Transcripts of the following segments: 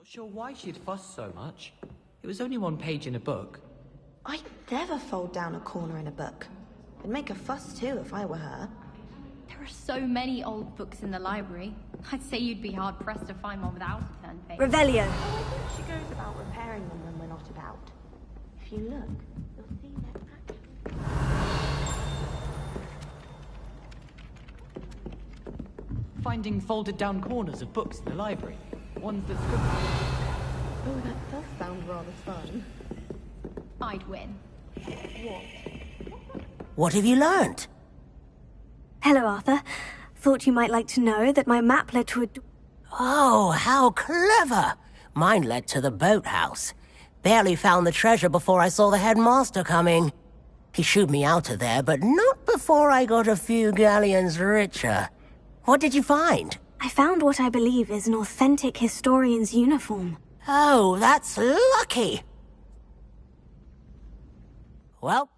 Not sure why she'd fuss so much. It was only one page in a book. I'd never fold down a corner in a book. I'd make a fuss too if I were her. There are so many old books in the library. I'd say you'd be hard-pressed to find one without a turned page. Revelio. Oh, I think she goes about repairing them when we're not about. If you look, you'll see they're Finding folded down corners of books in the library. Ones that scribbled. Oh, that does sound rather fun. I'd win. What? What have you learnt? Hello, Arthur. Thought you might like to know that my map led to a... Oh, how clever! Mine led to the boathouse. Barely found the treasure before I saw the headmaster coming. He shooed me out of there, but not before I got a few galleons richer. What did you find? I found what I believe is an authentic historian's uniform. Oh, that's lucky! Well...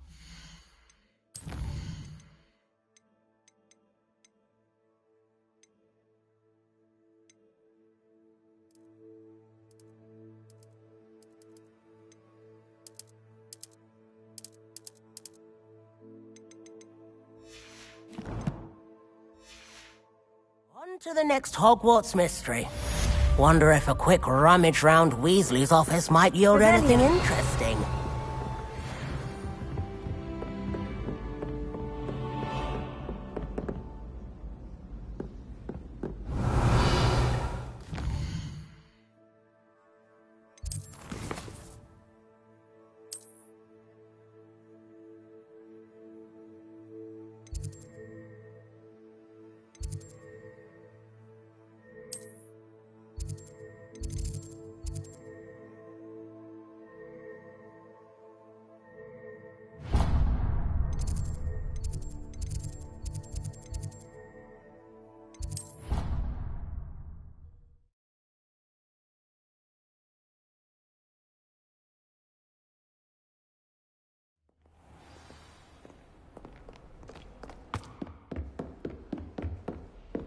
on to the next Hogwarts mystery. Wonder if a quick rummage round Weasley's office might yield anything interesting.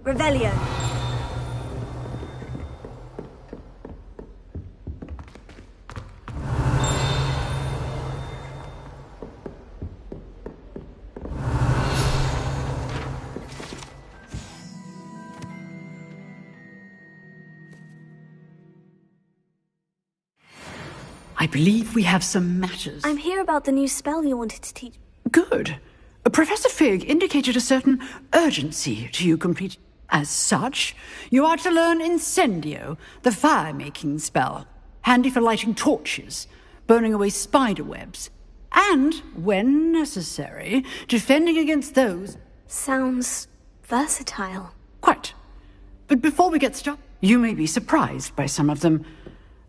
Revelio. I believe we have some matters. I'm here about the new spell you wanted to teach. Good. Professor Fig indicated a certain urgency to you complete. As such, you are to learn Incendio, the fire-making spell, handy for lighting torches, burning away spider webs, and, when necessary, defending against those... Sounds versatile. Quite. But before we get started, you may be surprised by some of them.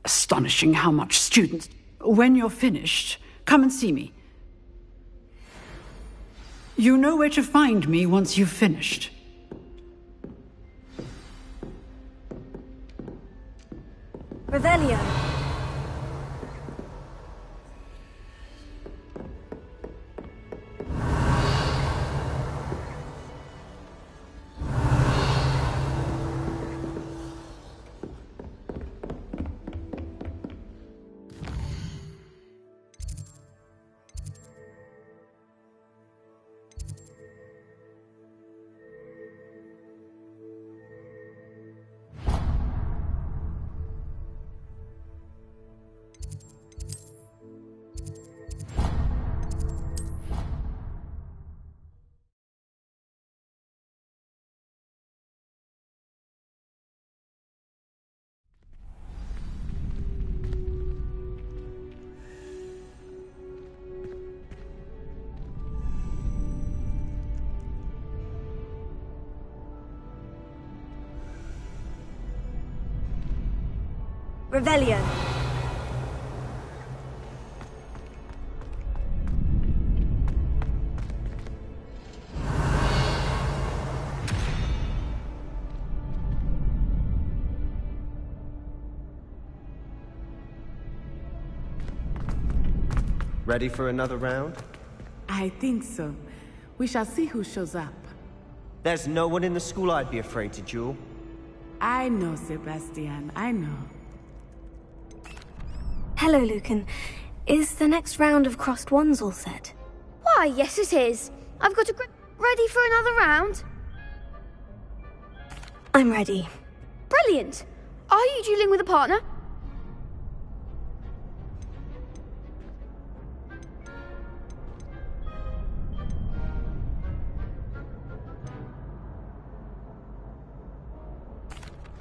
Astonishing how much students... When you're finished, come and see me. You know where to find me once you've finished. Revelio. Revelio. Ready for another round? I think so. We shall see who shows up. There's no one in the school I'd be afraid to duel. I know, Sebastian, I know. Hello, Lucan. Is the next round of crossed ones all set? Why, yes it is. I've got a ready for another round? I'm ready. Brilliant. Are you dueling with a partner?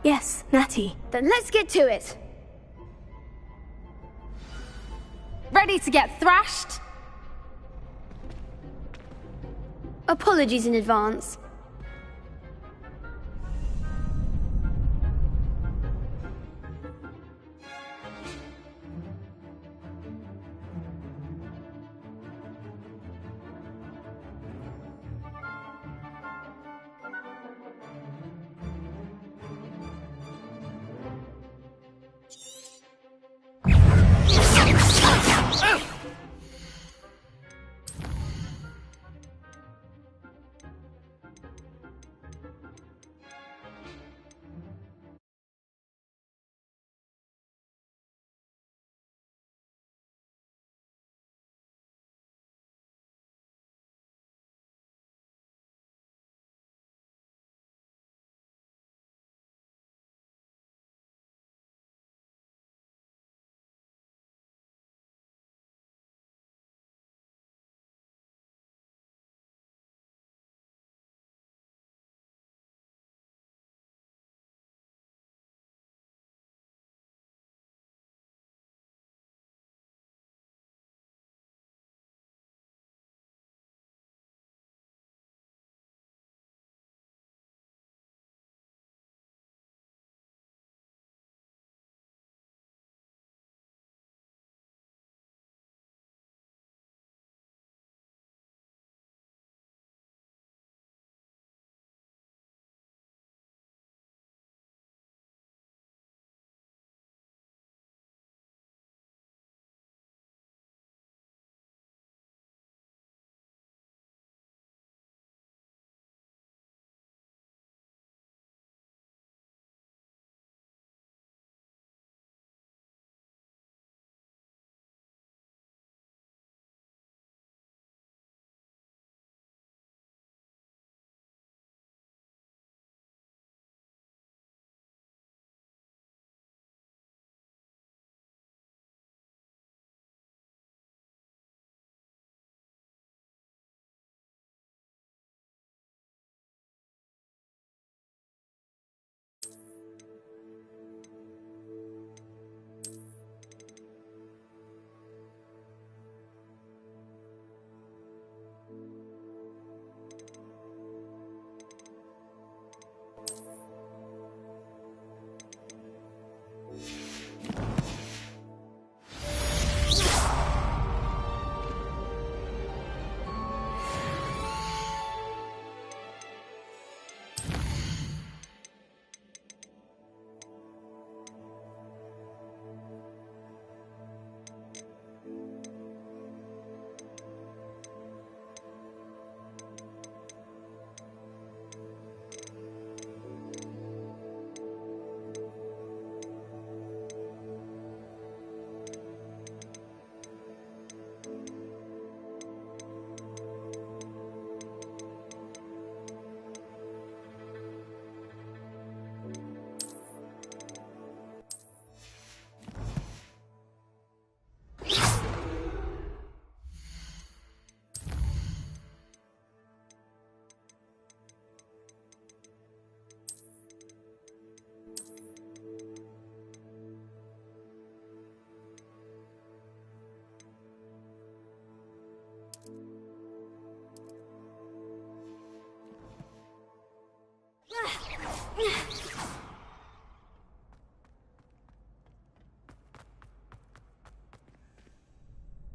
Yes, Natty. Then let's get to it. Ready to get thrashed? Apologies in advance.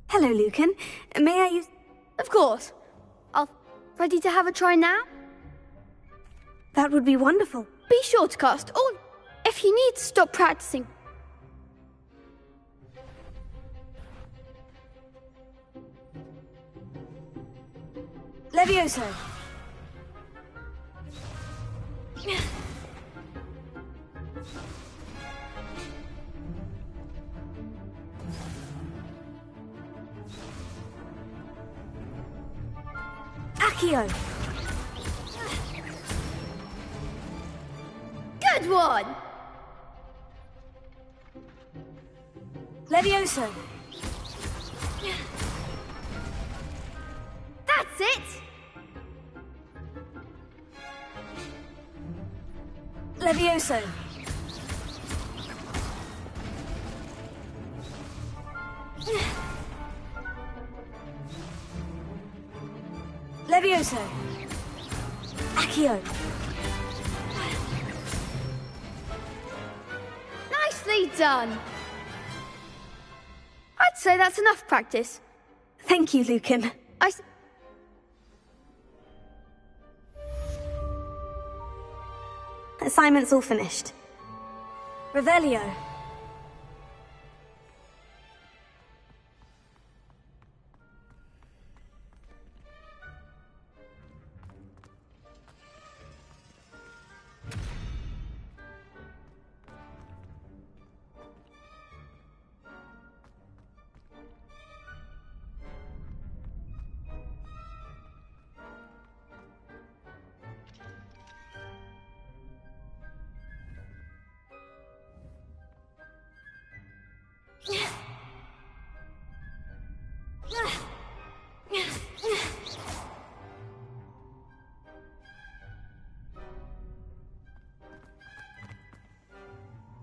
Hello, Lucan. May I use... Of course. Ready to have a try now? That would be wonderful. Be sure to cast all... If you need to stop practicing... Levioso. Accio. Good one! Levioso. That's it! Levioso. Levioso. Accio. Nicely done! I'd say that's enough practice. Thank you, Lucan. Assignment's all finished. Revelio.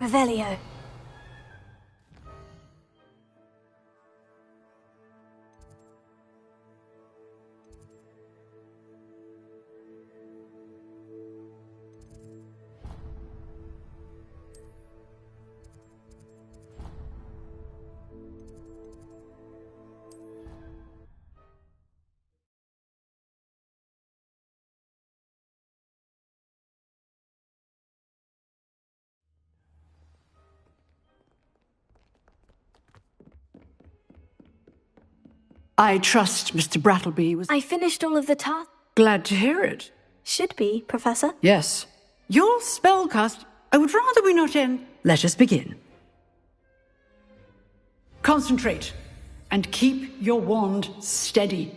Revelio. I trust Mr. Brattleby was... I finished all of the tasks. Glad to hear it. Should be, Professor. Yes. Your spellcast... I would rather we not end... Let us begin. Concentrate, and keep your wand steady.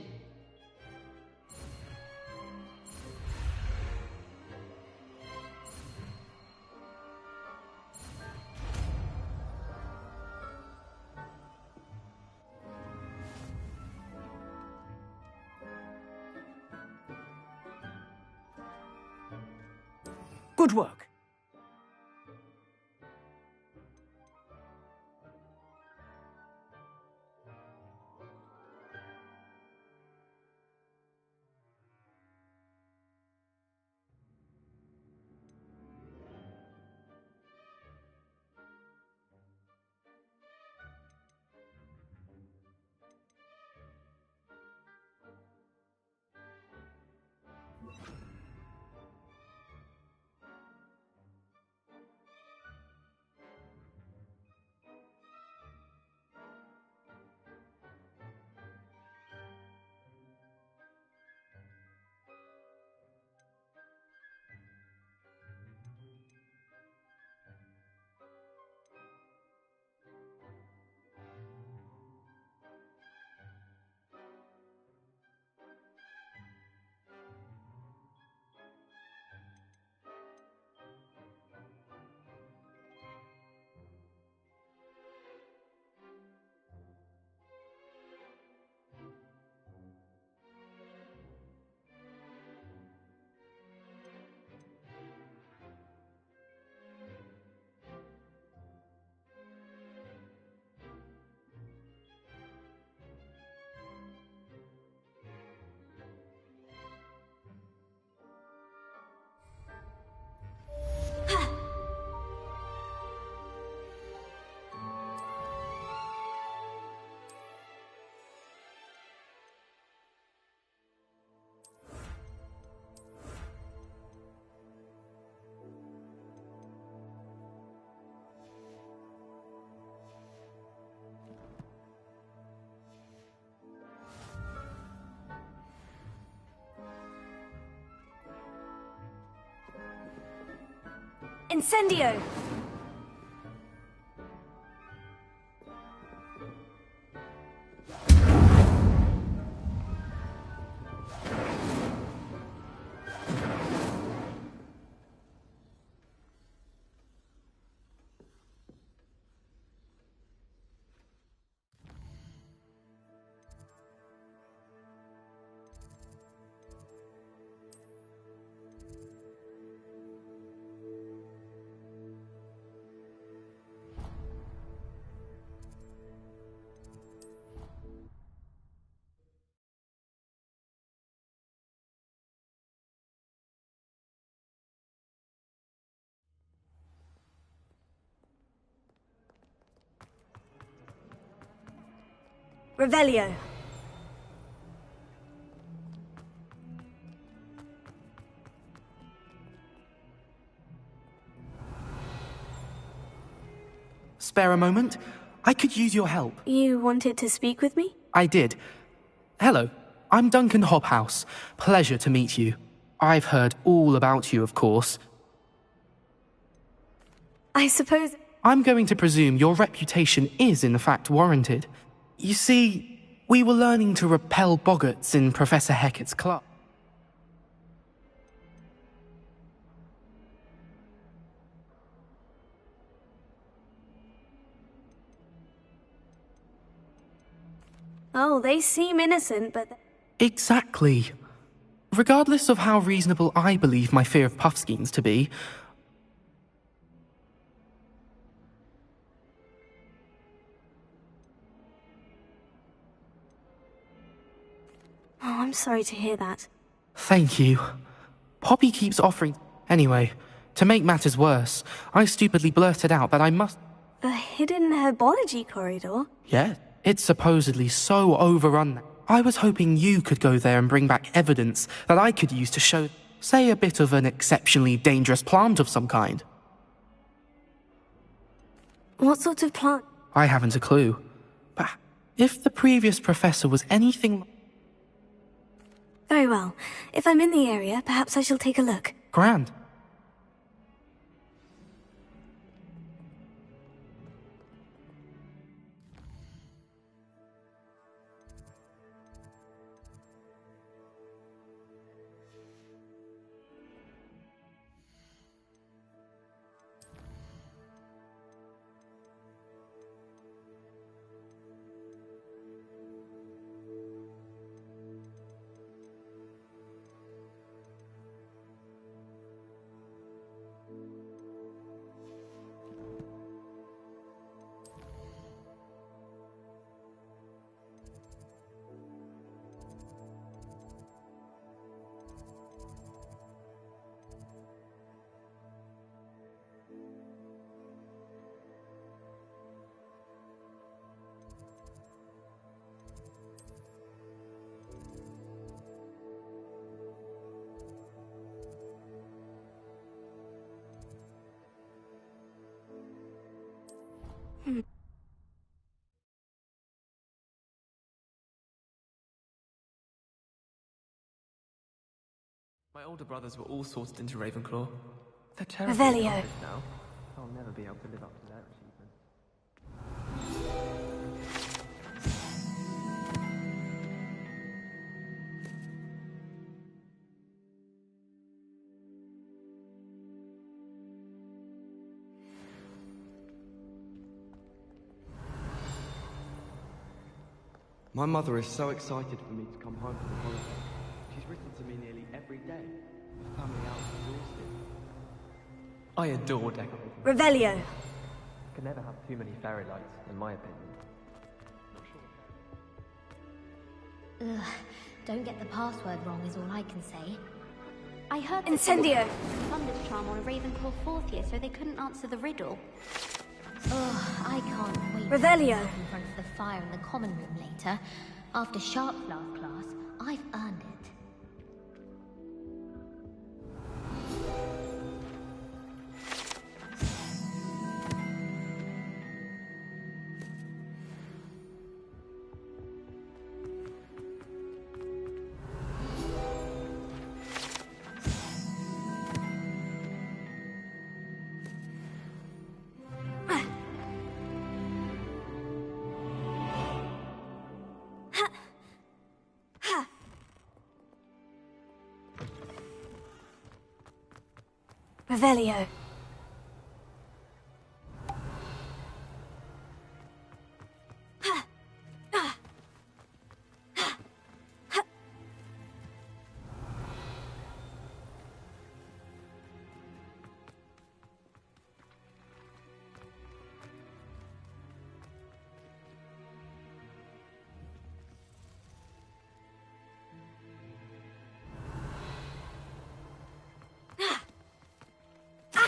Good work. Incendio! Revelio. Spare a moment? I could use your help. You wanted to speak with me? I did. Hello, I'm Duncan Hobhouse. Pleasure to meet you. I've heard all about you, of course. I suppose... I'm going to presume your reputation is in fact warranted. You see, we were learning to repel boggarts in Professor Hecat's club. Oh, they seem innocent, but... Exactly. Regardless of how reasonable I believe my fear of Puffskeins to be... Oh, I'm sorry to hear that. Thank you. Poppy keeps offering... Anyway, to make matters worse, I stupidly blurted out that I must... The hidden herbology corridor? Yeah, it's supposedly so overrun now. I was hoping you could go there and bring back evidence that I could use to show, say, a bit of an exceptionally dangerous plant of some kind. What sort of plant? I haven't a clue. But if the previous professor was anything... Very well. If I'm in the area, perhaps I shall take a look. Grand. My older brothers were all sorted into Ravenclaw. They're Revelio. now. I'll never be able to live up to that achievement. My mother is so excited for me to come home for the holiday. She's written to me nearly every day. The family out exhausted. I adore decorating. Revelio. Can never have too many fairy lights, in my opinion. Ugh, don't get the password wrong is all I can say. I heard that Incendio. Thunder's charm on a Ravenclaw 4th year, so they couldn't answer the riddle. Ugh, I can't wait Revelio. to in front of the fire in the common room later. After Sharp's last class, I've earned it. Revelio.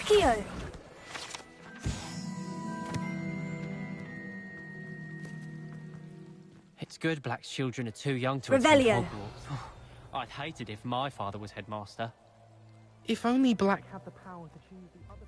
Accio. It's good Black's children are too young to Revelio. attend Hogwarts. I'd hate it if my father was headmaster. If only Black had the power to choose the other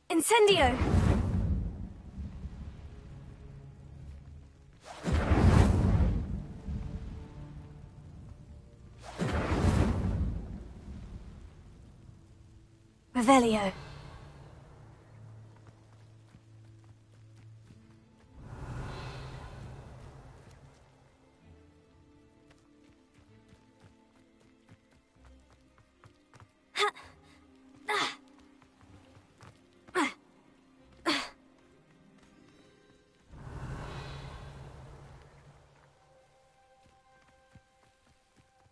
Incendio! Revelio.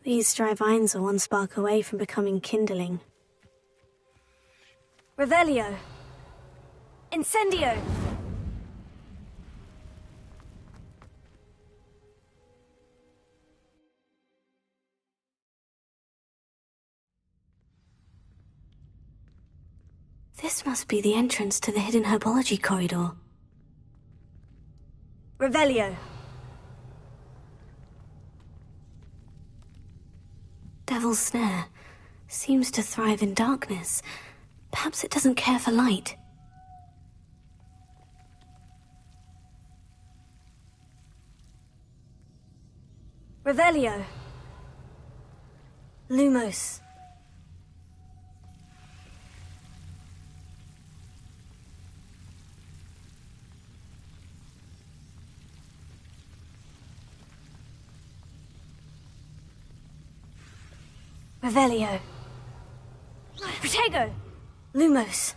These dry vines are one spark away from becoming kindling. Revelio! Incendio! This must be the entrance to the hidden herbology corridor. Revelio! Devil's Snare seems to thrive in darkness. Perhaps it doesn't care for light. Revelio. Lumos. Revelio. Protego. Lumos.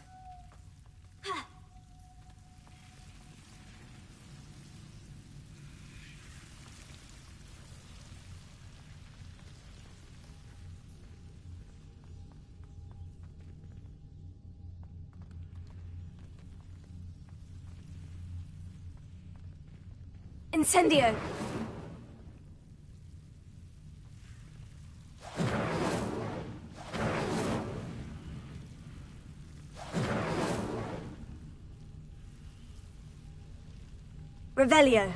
Incendio. Revelio.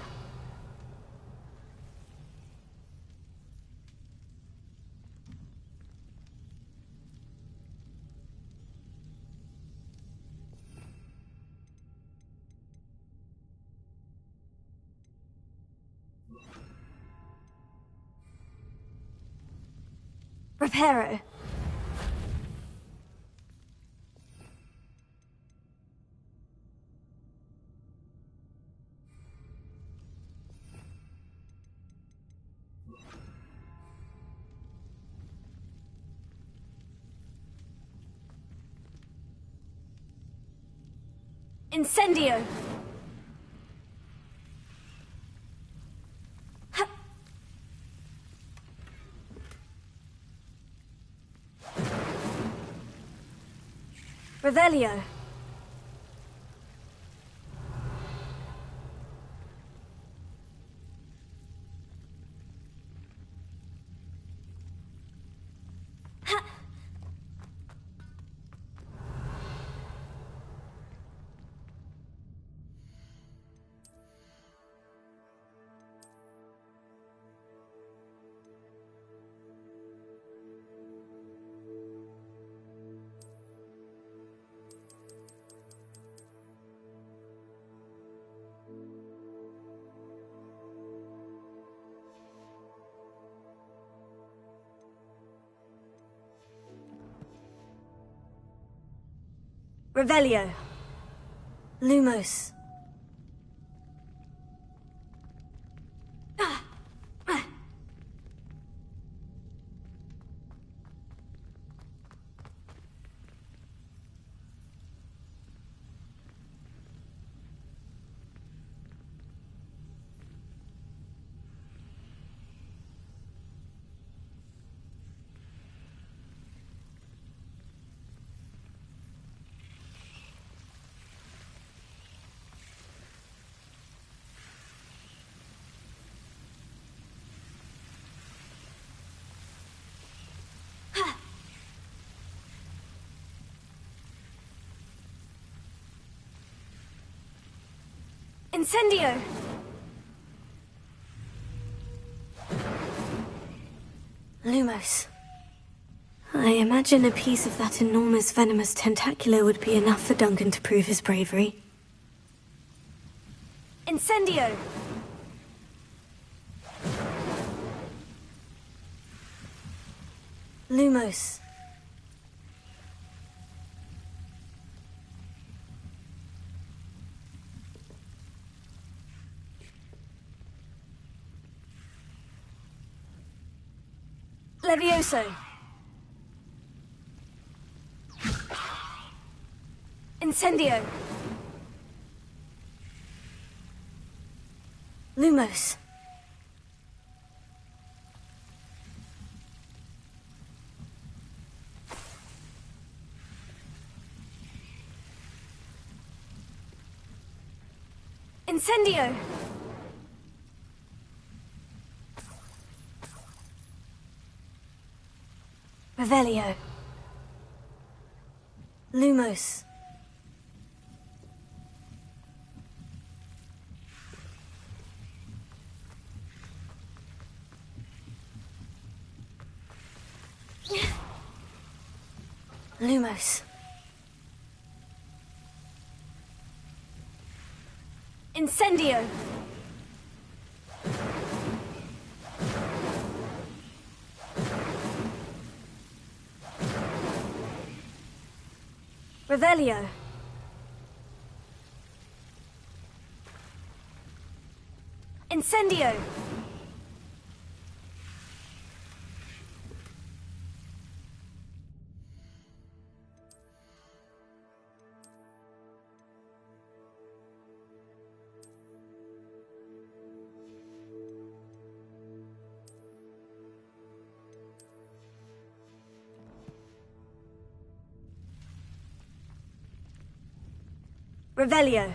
Reparo. Incendio. Revelio. Revelio. Lumos. Incendio! Lumos. I imagine a piece of that enormous venomous tentacular would be enough for Duncan to prove his bravery. Incendio! Lumos. Levioso. Incendio. Lumos. Incendio. Revelio. Lumos. Lumos. Incendio. Revelio. Incendio. Revelio.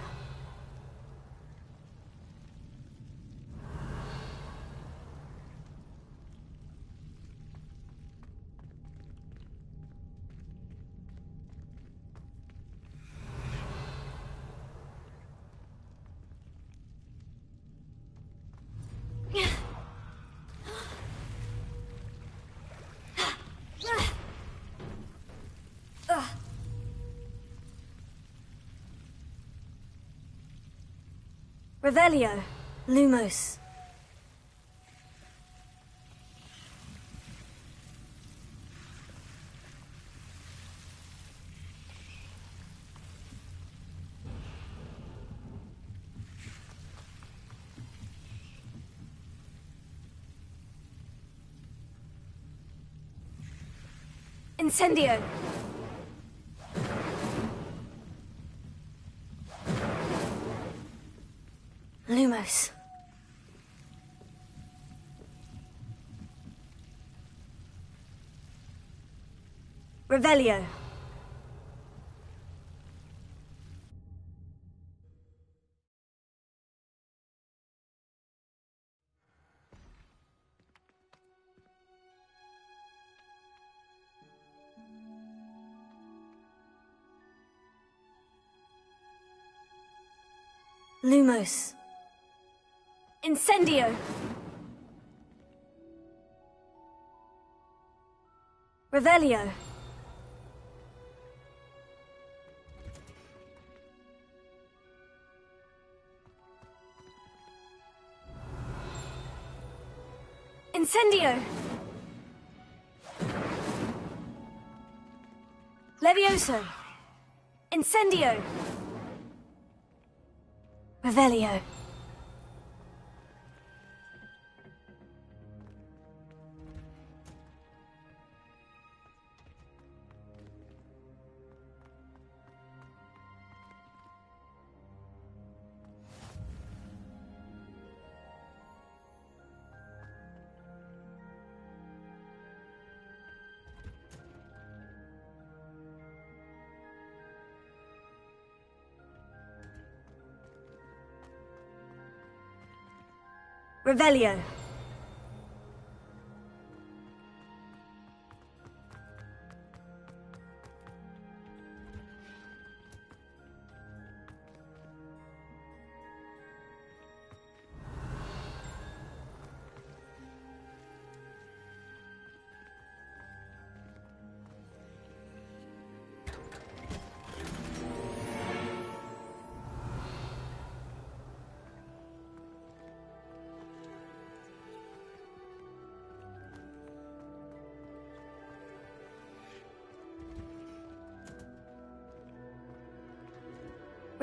Revelio. Lumos. Incendio. Lumos. Revelio. Lumos. Incendio. Revelio. Incendio. Levioso. Incendio. Revelio. Revelio.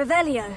Revelio.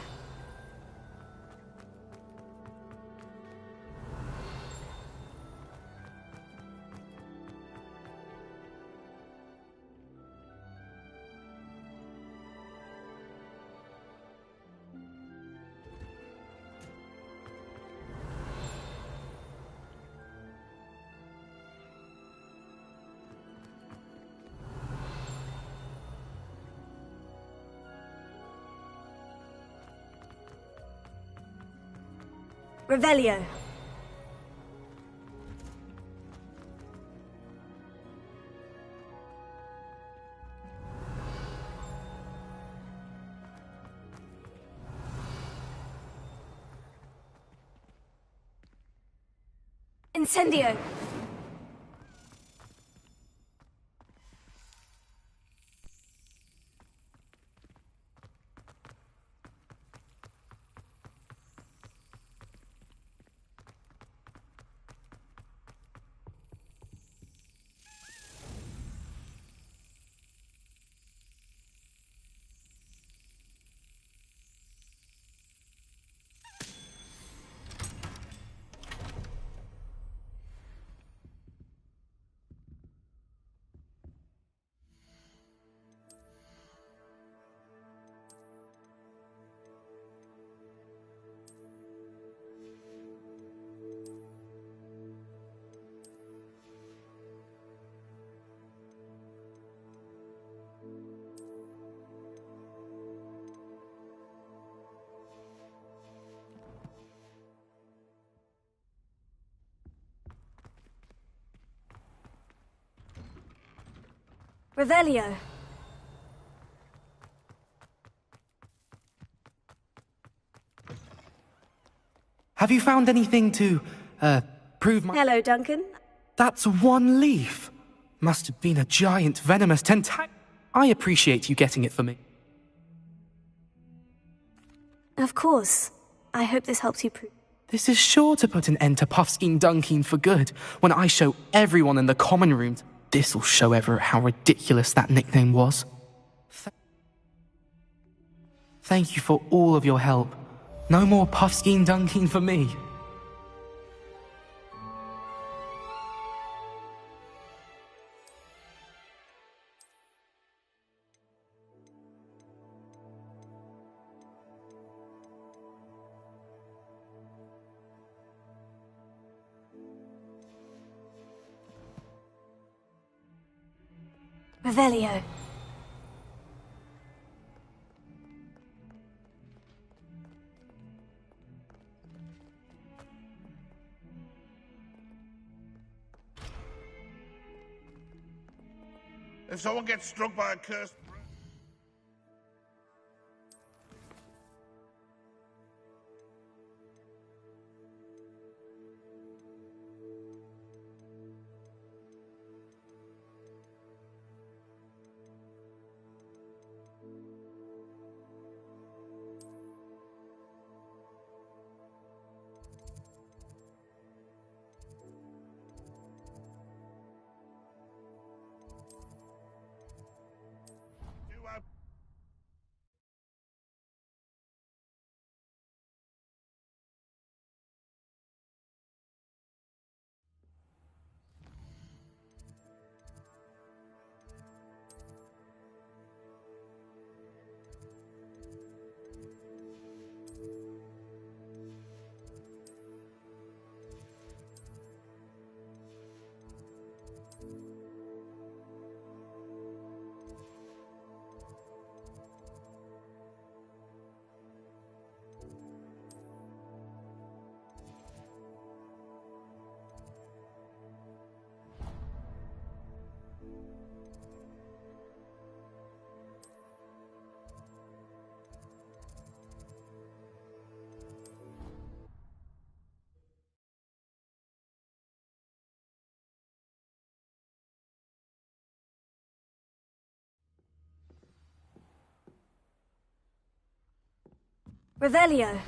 Revelio. Incendio. Revelio. Have you found anything to, prove my— Hello, Duncan. That's one leaf. Must have been a giant venomous tentac— I appreciate you getting it for me. Of course. I hope this helps you prove— This is sure to put an end to Puffskein Dunkeen for good when I show everyone in the common room. This'll show Everett how ridiculous that nickname was. Thank you for all of your help. No more Puffskein Dunkeen for me. Revelio. If someone gets struck by a cursed... Revelio.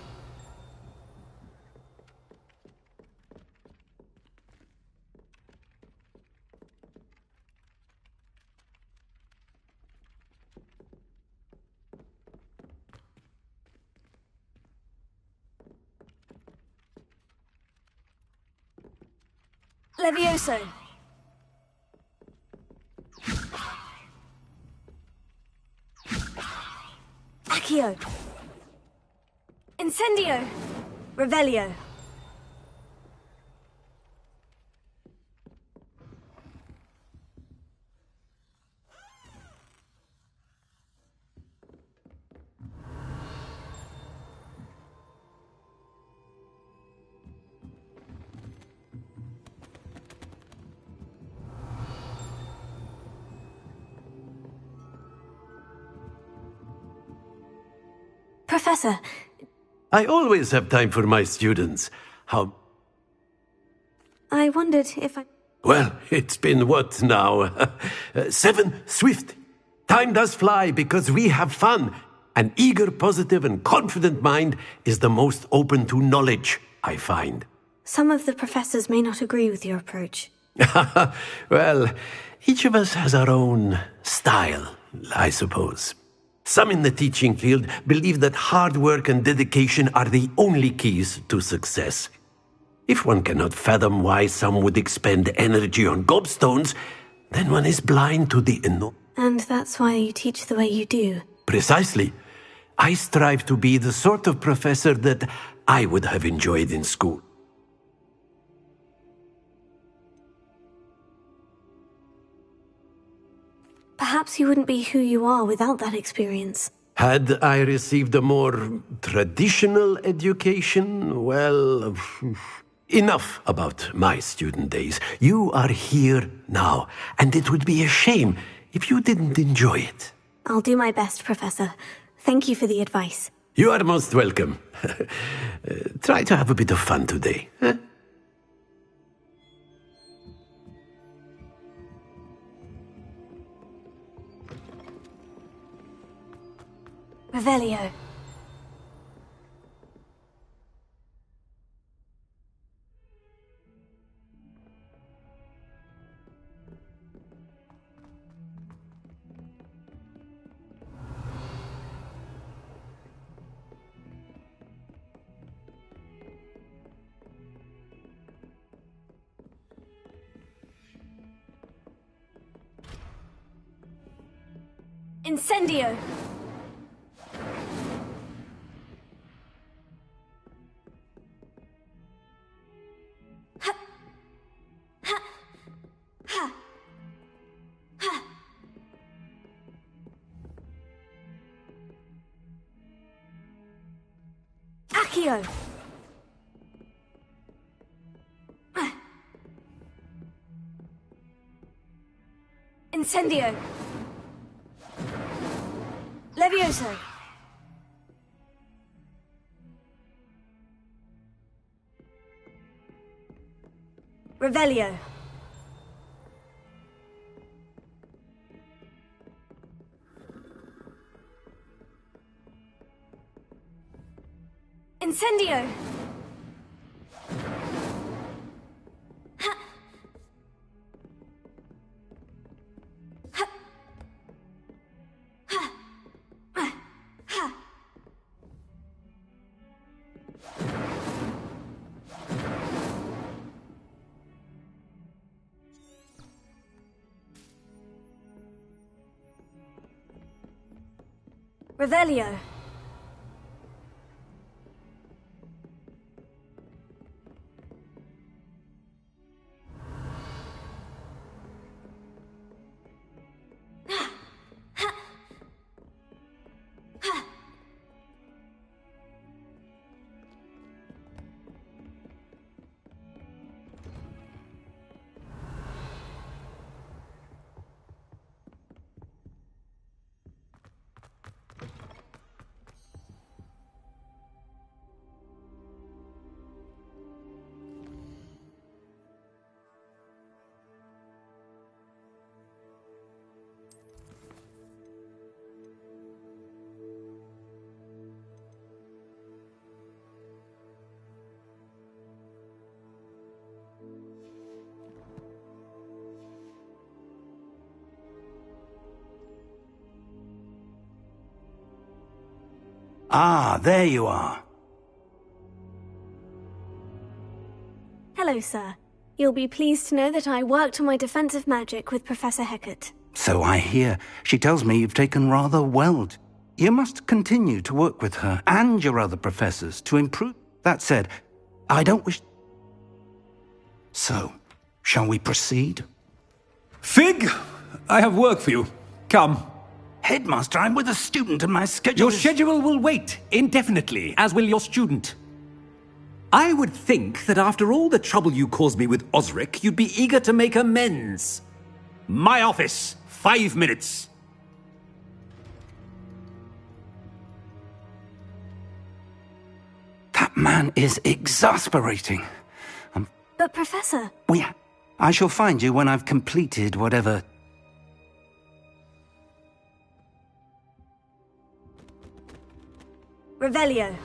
Levioso. Accio. Incendio. Revelio. Professor. I always have time for my students. How... I wondered if I... Well, it's been what now? 7 swift. Time does fly because we have fun. An eager, positive, and confident mind is the most open to knowledge, I find. Some of the professors may not agree with your approach. Well, each of us has our own style, I suppose. Some in the teaching field believe that hard work and dedication are the only keys to success. If one cannot fathom why some would expend energy on gobstones, then one is blind to the And that's why you teach the way you do. Precisely. I strive to be the sort of professor that I would have enjoyed in school. Perhaps you wouldn't be who you are without that experience. Had I received a more traditional education, well, enough about my student days. You are here now, and it would be a shame if you didn't enjoy it. I'll do my best, Professor. Thank you for the advice. You are most welcome. Try to have a bit of fun today. Huh? Revelio. Incendio. Accio. Incendio. Levioso. Revelio. Incendio. Revelio. Ah, there you are. Hello, sir. You'll be pleased to know that I worked on my defensive magic with Professor Heckert. So I hear. She tells me you've taken rather well. You must continue to work with her and your other professors to improve. That said, I don't wish... So, shall we proceed? Fig! I have work for you. Come. Headmaster, I'm with a student and my schedule Your schedule will wait indefinitely, as will your student. I would think that after all the trouble you caused me with Osric, you'd be eager to make amends. My office, 5 minutes. That man is exasperating. But Professor... Oh, yeah. I shall find you when I've completed whatever... Revelio.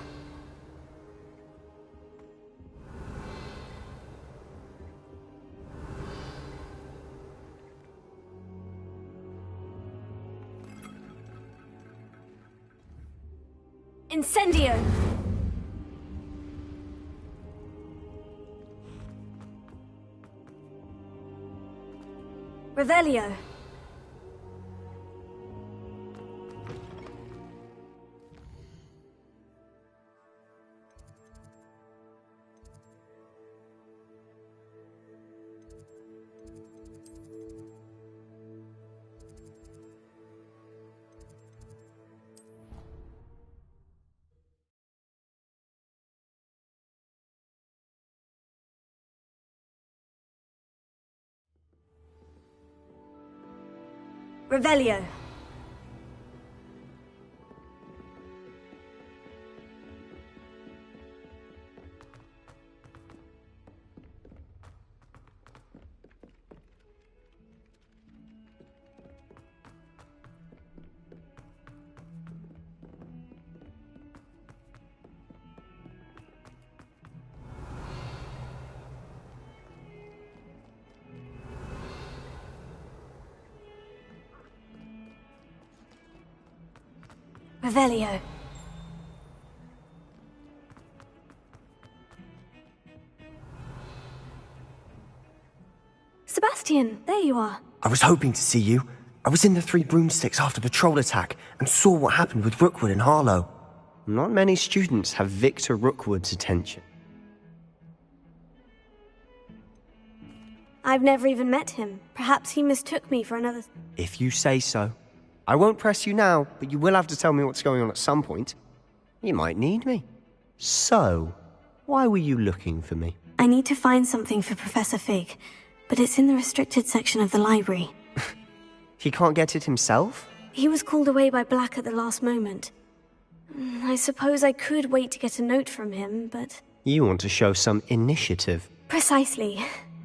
Incendio. Revelio. Revelio. Revelio. Sebastian, there you are. I was hoping to see you. I was in the Three Broomsticks after the troll attack and saw what happened with Rookwood and Harlow. Not many students have Victor Rookwood's attention. I've never even met him. Perhaps he mistook me for another... If you say so. I won't press you now, but you will have to tell me what's going on at some point. You might need me. So, why were you looking for me? I need to find something for Professor Fig, but it's in the restricted section of the library. He can't get it himself? He was called away by Black at the last moment. I suppose I could wait to get a note from him, but... You want to show some initiative. Precisely.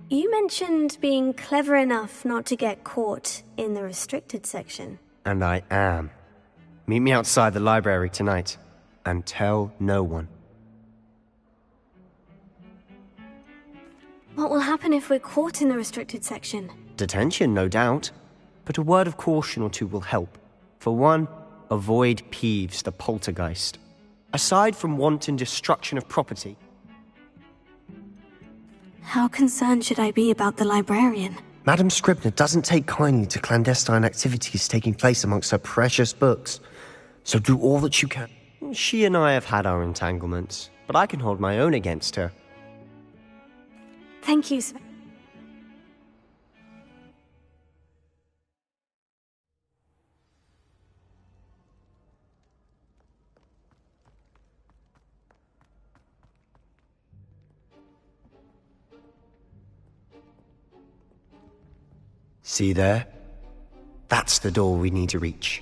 You mentioned being clever enough not to get caught in the restricted section. And I am. Meet me outside the library tonight, and tell no one. What will happen if we're caught in the restricted section? Detention, no doubt. But a word of caution or two will help. For one, avoid Peeves, the poltergeist. Aside from wanton destruction of property... How concerned should I be about the librarian? Madame Scribner doesn't take kindly to clandestine activities taking place amongst her precious books. So do all that you can. She and I have had our entanglements, but I can hold my own against her. Thank you, Sven. See there? That's the door we need to reach.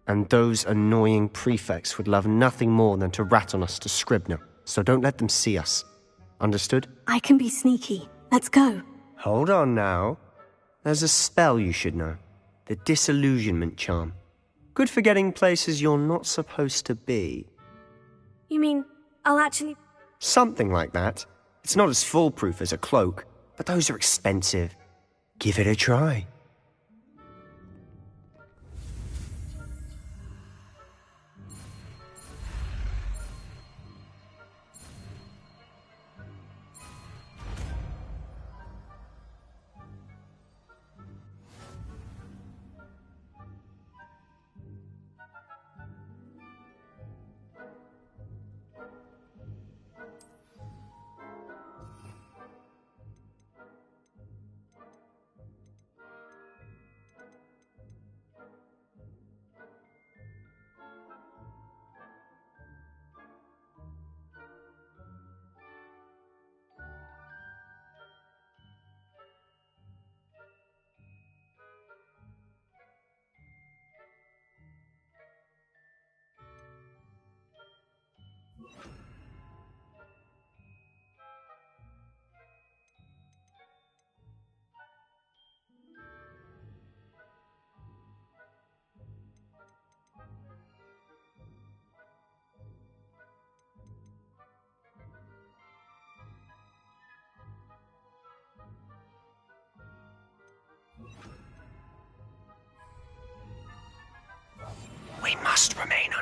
And those annoying prefects would love nothing more than to rat on us to Scribner, so don't let them see us. Understood? I can be sneaky. Let's go. Hold on now. There's a spell you should know. The Disillusionment Charm. Good for getting places you're not supposed to be. You mean, I'll actually... Something like that. It's not as foolproof as a cloak, but those are expensive. Give it a try.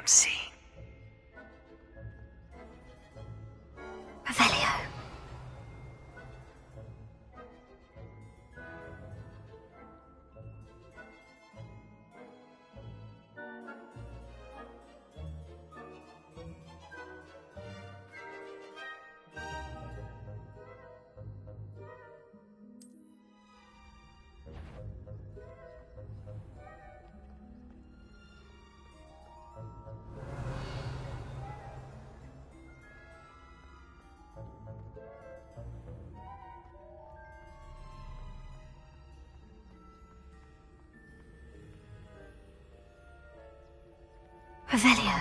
can't see. Revelio. Revelio.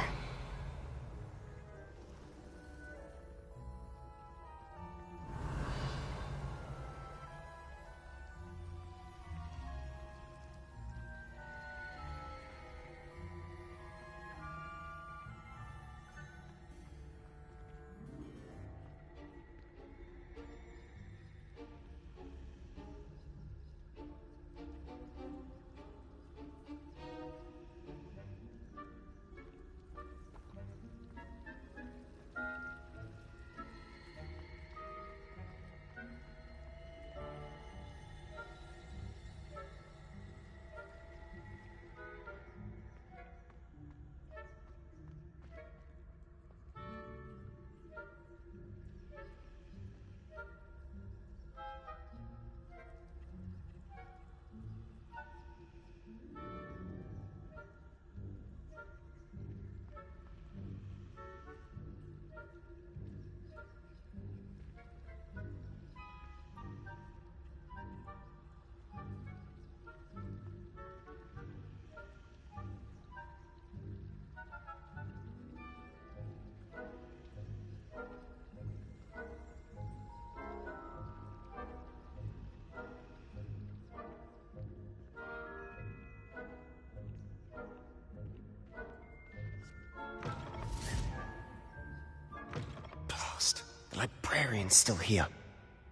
The librarian's still here.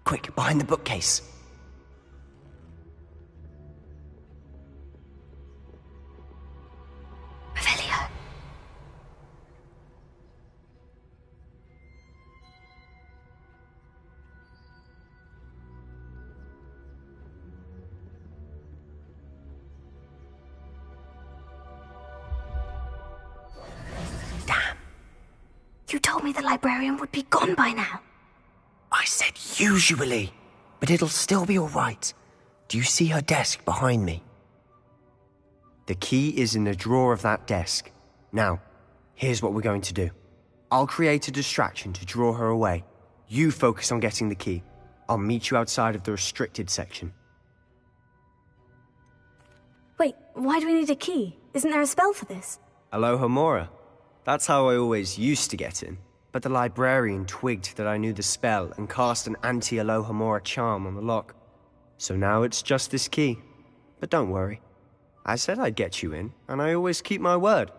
Quick, behind the bookcase. Revelio. Damn. You told me the librarian would be gone by now. I said usually, but it'll still be all right. Do you see her desk behind me? The key is in the drawer of that desk. Now, here's what we're going to do. I'll create a distraction to draw her away. You focus on getting the key. I'll meet you outside of the restricted section. Wait, why do we need a key? Isn't there a spell for this? Aloha Mora. That's how I always used to get in. But the librarian twigged that I knew the spell and cast an anti-Aloha Mora charm on the lock. So now it's just this key. But don't worry. I said I'd get you in, and I always keep my word.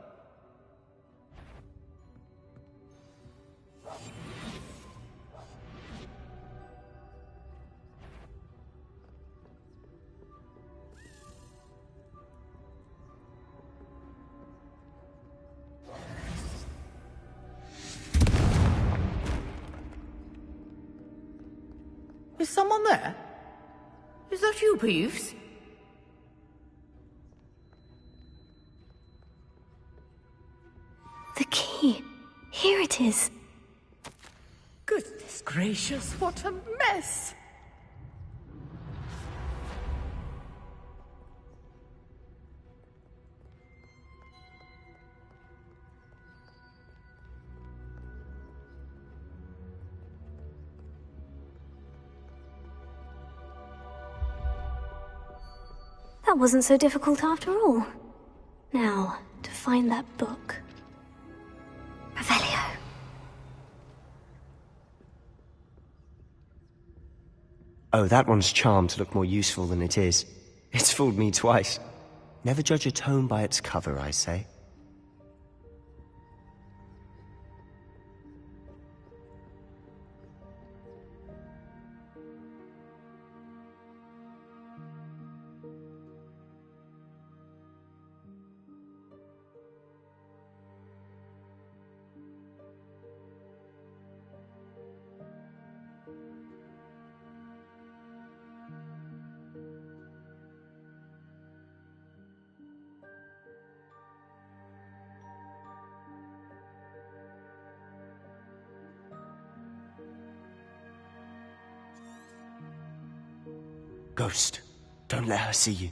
Is someone there? Is that you, Peeves? The key. Here it is. Goodness gracious, what a mess! That wasn't so difficult after all. Now, to find that book. Revelio. Oh, that one's charmed to look more useful than it is. It's fooled me twice. Never judge a tome by its cover, I say. Ghost, don't let her see you.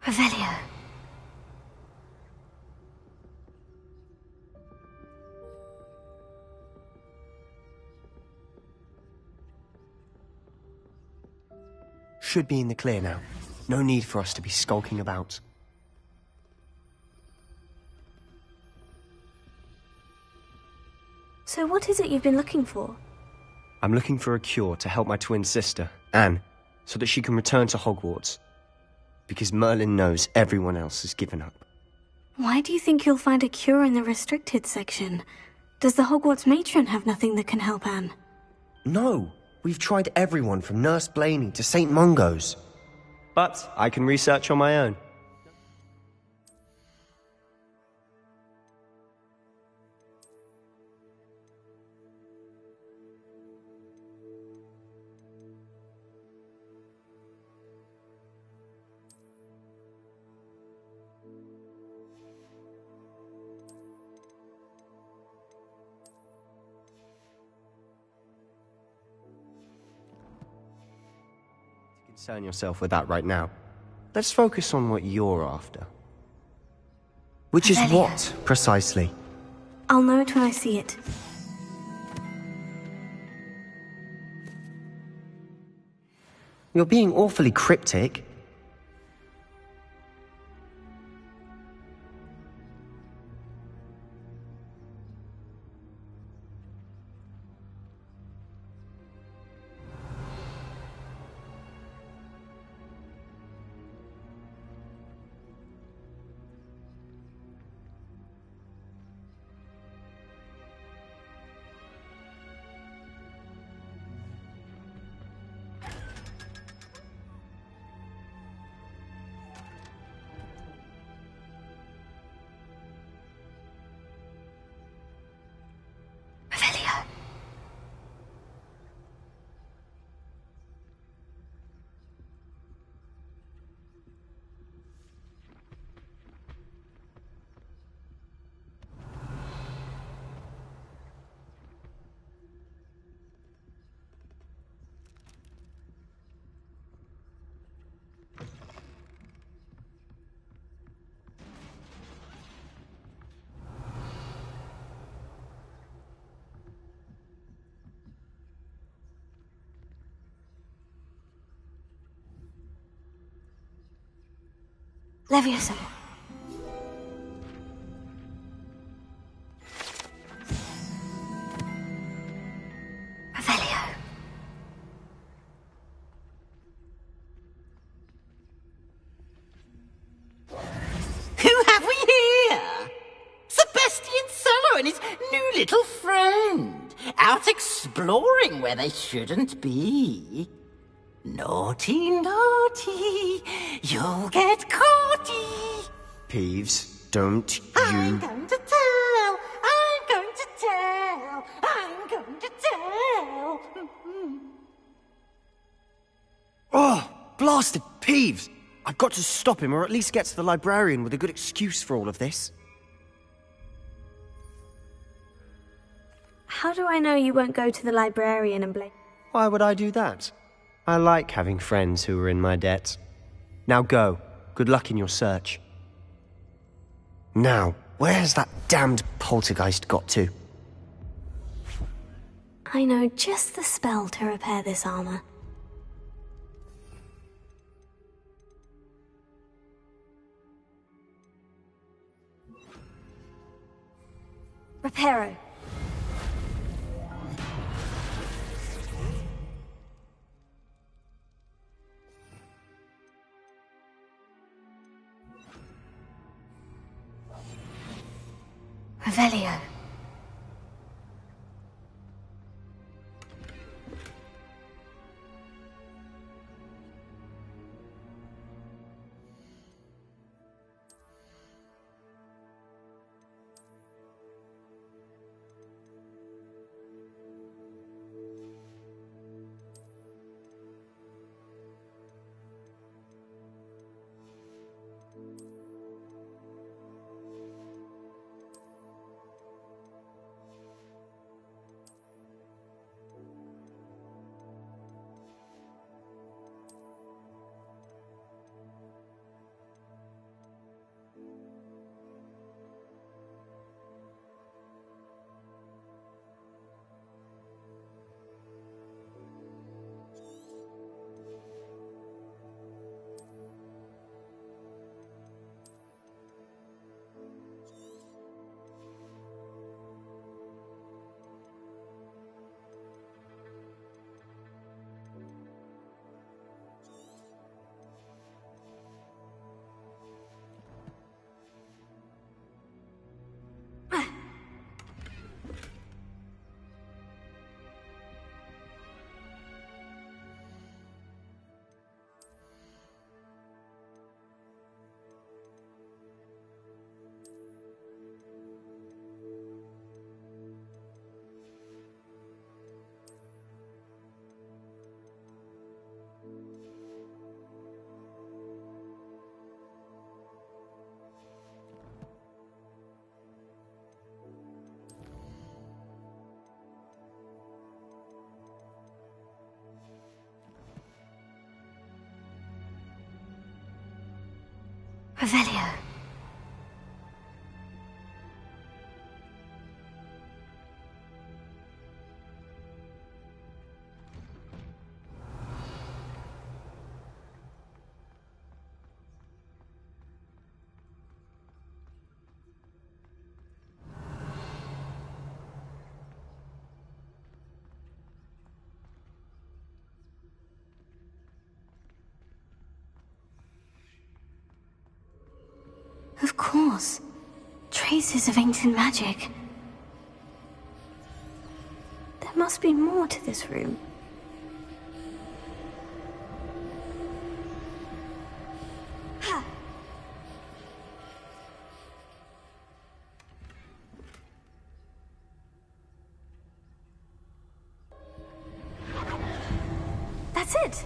Revelio. Should be in the clear now. No need for us to be skulking about. So what is it you've been looking for? I'm looking for a cure to help my twin sister, Anne, so that she can return to Hogwarts. Because Merlin knows everyone else has given up. Why do you think you'll find a cure in the restricted section? Does the Hogwarts matron have nothing that can help Anne? No, we've tried everyone from Nurse Blaney to St. Mungo's. But I can research on my own. Concern yourself with that right now. Let's focus on what you're after. Which is what, precisely? I'll know it when I see it. You're being awfully cryptic. Leviosa. Revelio. Who have we here? Sebastian Sallow and his new little friend, out exploring where they shouldn't be. Naughty, naughty, you'll get caughty. Peeves, don't I'm going to tell, I'm going to tell, I'm going to tell. Oh, blasted Peeves! I've got to stop him, or at least get to the librarian with a good excuse for all of this. How do I know you won't go to the librarian and blame? Why would I do that? I like having friends who are in my debt. Now go. Good luck in your search. Now, where's that damned poltergeist got to? I know just the spell to repair this armor. Reparo. Revelio. Revelio. Of course. Traces of ancient magic. There must be more to this room. Ha! That's it!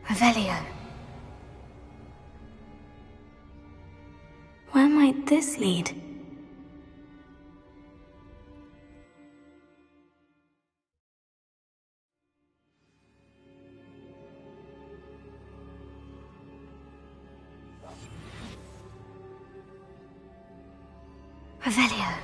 Revelio. Where might this lead? Revelio.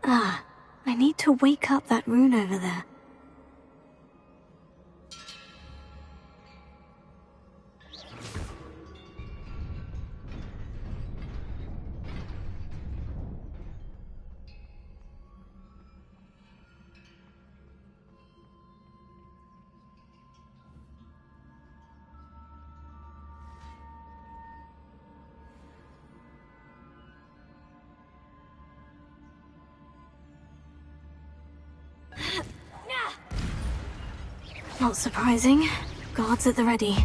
Ah, I need to wake up that rune over there. Not surprising. Guards at the ready.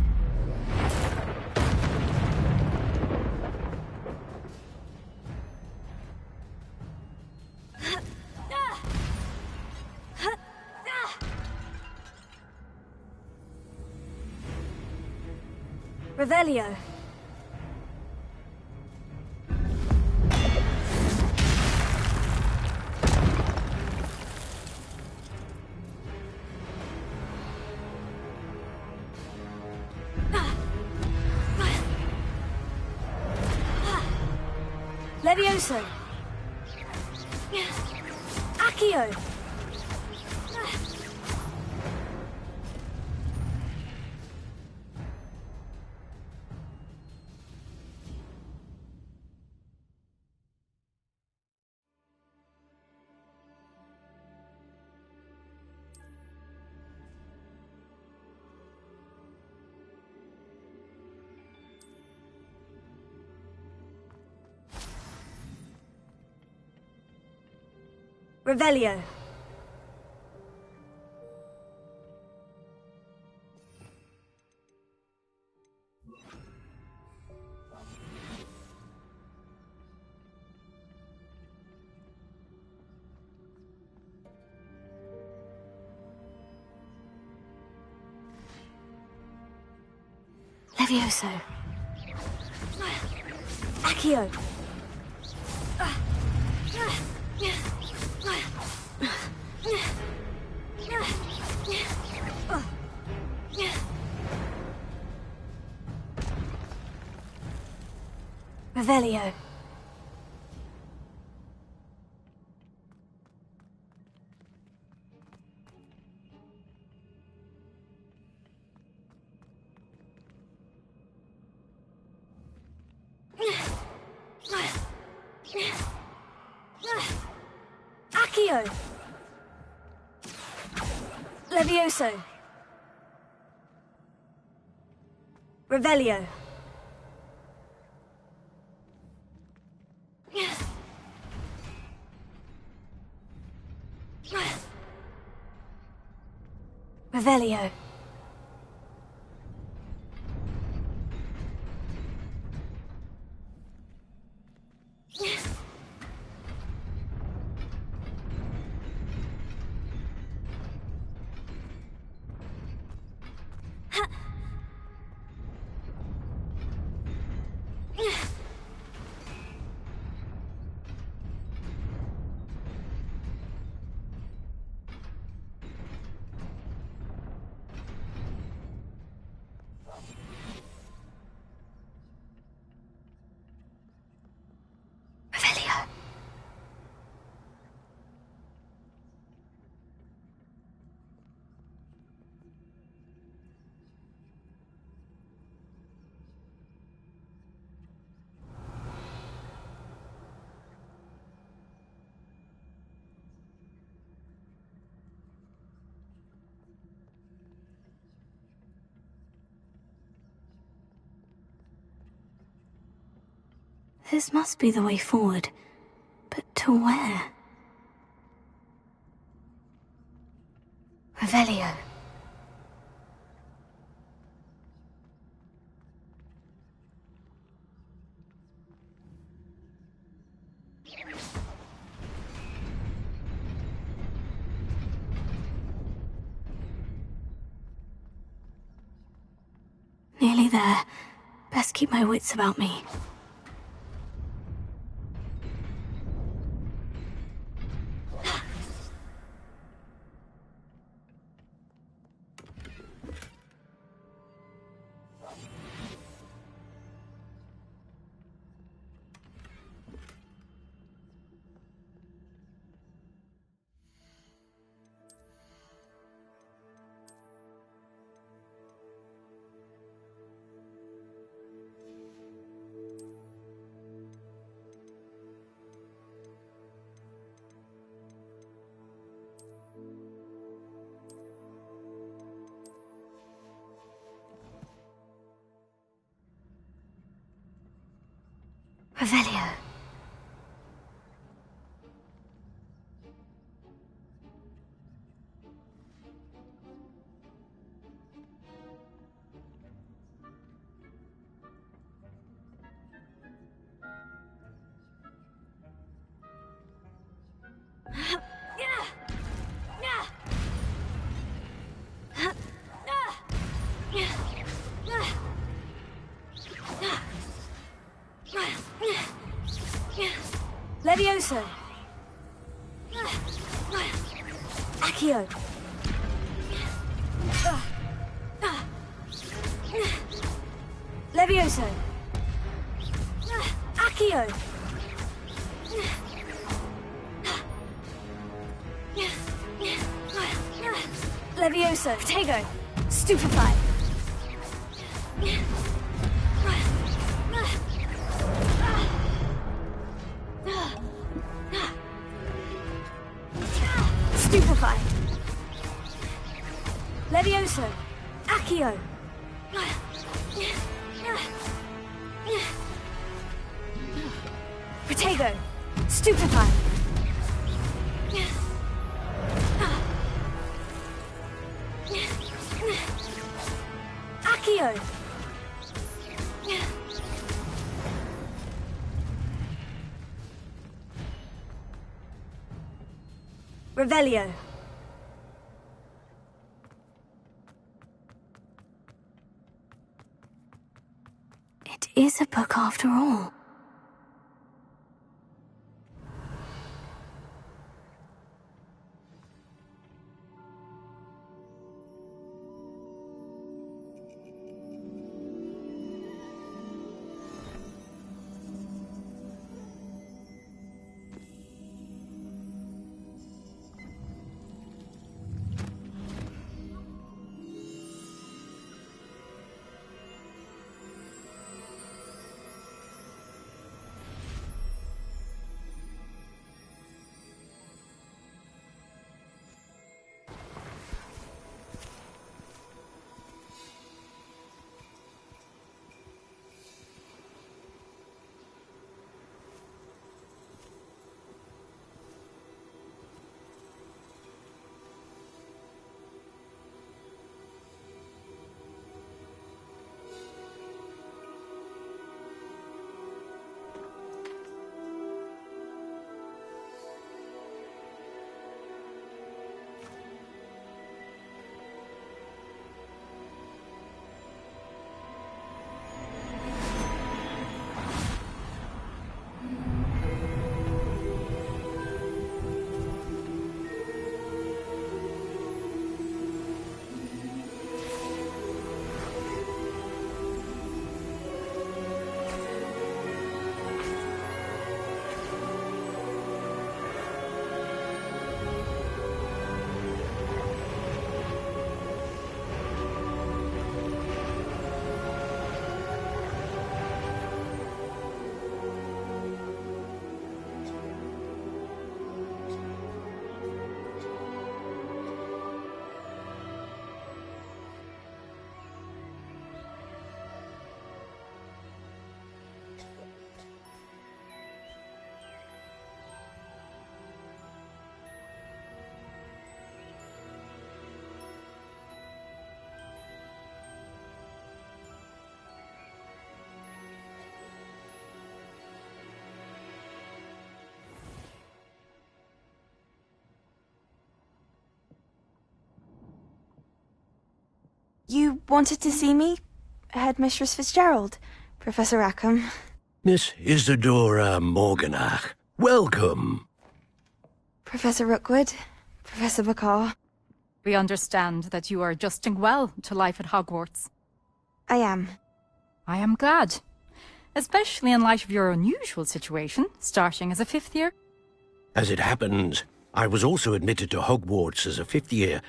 Revelio. Levioso. Accio. Revelio. Levioso. Accio. Revelio. Accio. Levioso. Revelio. Revelio. This must be the way forward. But to where? Revelio. Nearly there. Best keep my wits about me. Revelio. Levioso! Accio! Levioso! Accio! Levioso! Protego! Stupefy! Stupefy! Levioso! Accio! Protego! Stupefy! Accio! Revelio. It is a book after all. You wanted to see me? Headmistress Fitzgerald, Professor Rackham. Miss Isadora Morganach, welcome. Professor Rookwood, Professor Bakar. We understand that you are adjusting well to life at Hogwarts. I am. I am glad. Especially in light of your unusual situation, starting as a 5th year. As it happens, I was also admitted to Hogwarts as a 5th year.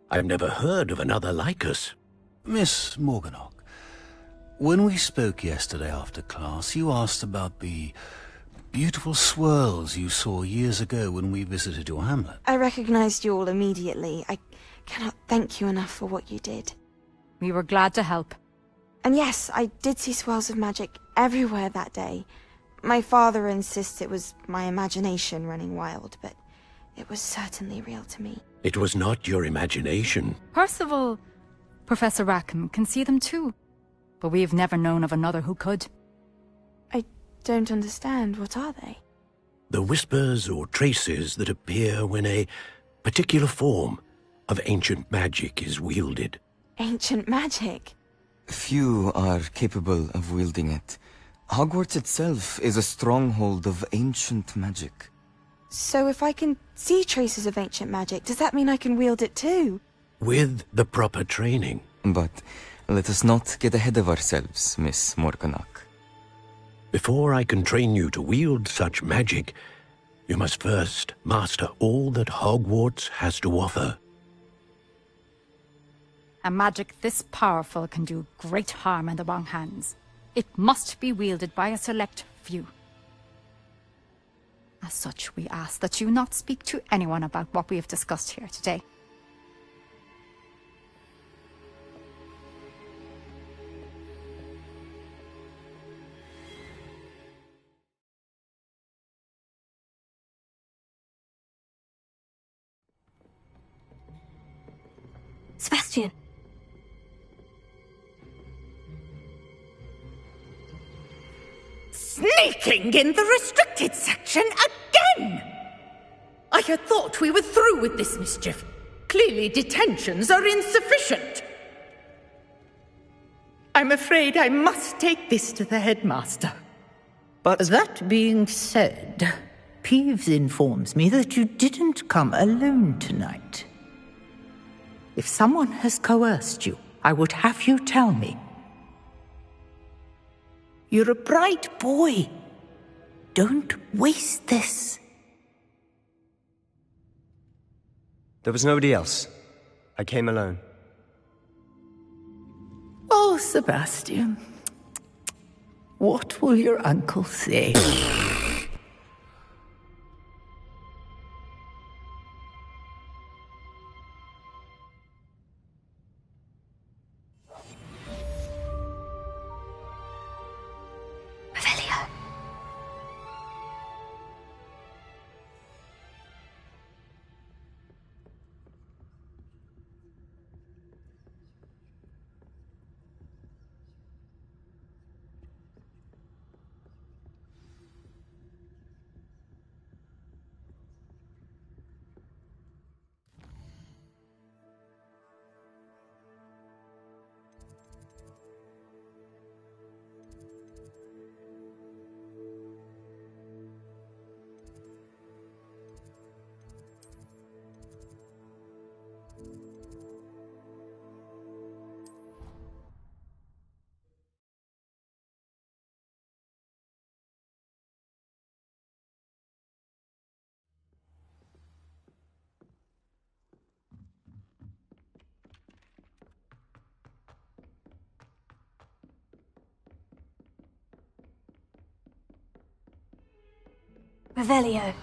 I've never heard of another like us. Miss Morganach, when we spoke yesterday after class, you asked about the beautiful swirls you saw years ago when we visited your hamlet. I recognized you all immediately. I cannot thank you enough for what you did. We were glad to help. And yes, I did see swirls of magic everywhere that day. My father insists it was my imagination running wild, but it was certainly real to me. It was not your imagination. Percival, Professor Rackham, can see them too. But we have never known of another who could. I don't understand. What are they? The whispers or traces that appear when a particular form of ancient magic is wielded. Ancient magic? Few are capable of wielding it. Hogwarts itself is a stronghold of ancient magic. So if I can see traces of ancient magic, does that mean I can wield it too? With the proper training. But let us not get ahead of ourselves, Miss Morganach. Before I can train you to wield such magic, you must first master all that Hogwarts has to offer. A magic this powerful can do great harm in the wrong hands. It must be wielded by a select few. As such, we ask that you not speak to anyone about what we have discussed here today. Sebastian. Sneaking in the restricted section again! I had thought we were through with this mischief. Clearly detentions are insufficient. I'm afraid I must take this to the headmaster. But that being said, Peeves informs me that you didn't come alone tonight. If someone has coerced you, I would have you tell me. You're a bright boy. Don't waste this. there was nobody else. I came alone. Oh, Sebastian. What will your uncle say? Revelio.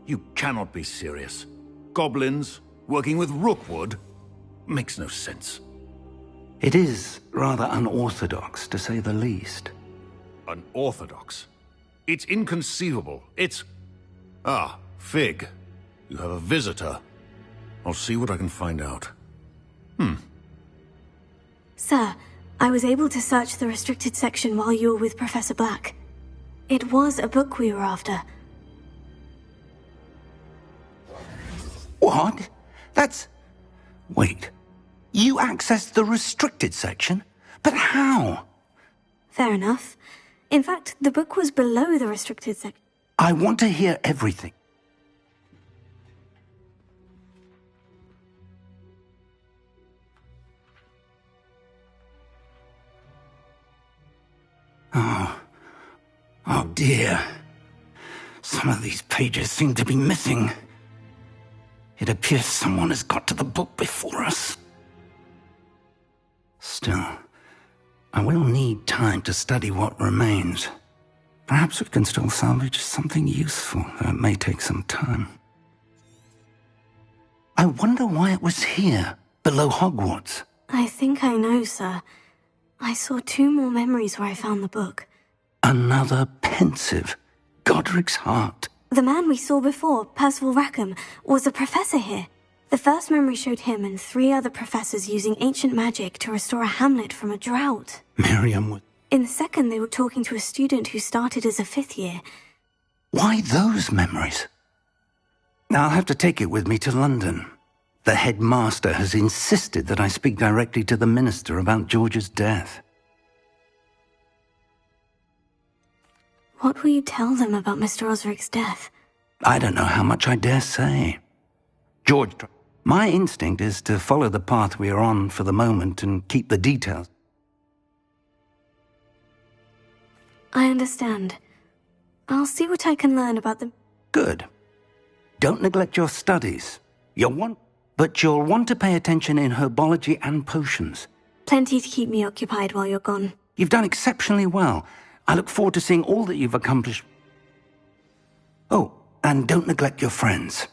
You cannot be serious. Goblins, working with Rookwood? Makes no sense. It is rather unorthodox, to say the least. Unorthodox? It's inconceivable. It's... Ah, Fig. You have a visitor. I'll see what I can find out. Sir, I was able to search the restricted section while you were with Professor Black. It was a book we were after. What? That's... Wait. You accessed the restricted section? But how? Fair enough. In fact, the book was below the restricted section. I want to hear everything. Oh dear. Some of these pages seem to be missing. It appears someone has got to the book before us. Still, I will need time to study what remains. Perhaps we can still salvage something useful, though it may take some time. I wonder why it was here, below Hogwarts. I think I know, sir. I saw 2 more memories where I found the book. Another pensive. Godric's heart. The man we saw before, Percival Rackham, was a professor here. The first memory showed him and 3 other professors using ancient magic to restore a hamlet from a drought. Miriam was... In the second, they were talking to a student who started as a 5th year. Why those memories? I'll have to take it with me to London. The headmaster has insisted that I speak directly to the minister about George's death. What will you tell them about Mr. Osric's death? I don't know how much I dare say. George, my instinct is to follow the path we are on for the moment and keep the details. I understand. I'll see what I can learn about the... Good. Don't neglect your studies. But you'll want to pay attention in herbology and potions. Plenty to keep me occupied while you're gone. You've done exceptionally well. I look forward to seeing all that you've accomplished. Oh, and don't neglect your friends.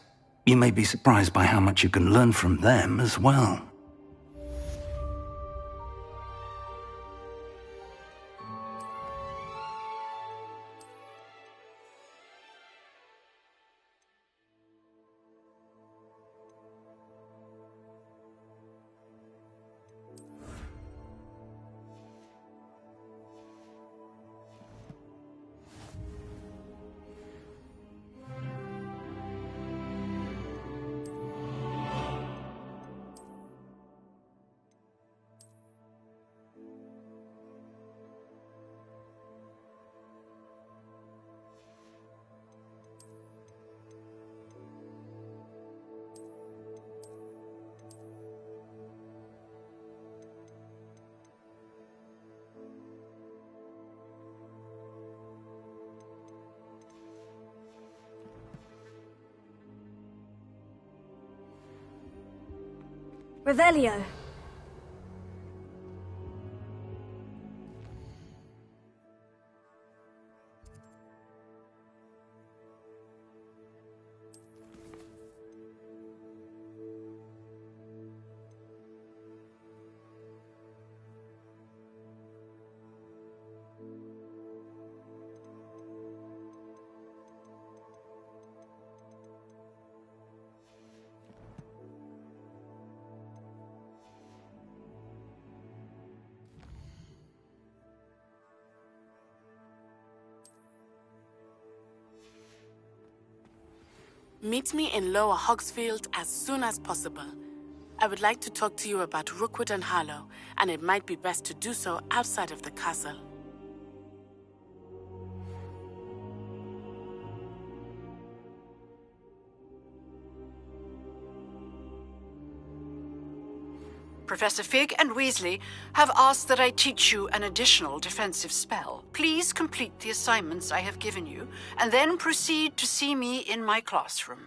You may be surprised by how much you can learn from them as well. Revelio. Meet me in Lower Hogsfield as soon as possible. I would like to talk to you about Rookwood and Harlow, and it might be best to do so outside of the castle. Professor Fig and Weasley have asked that I teach you an additional defensive spell. Please complete the assignments I have given you, and then proceed to see me in my classroom.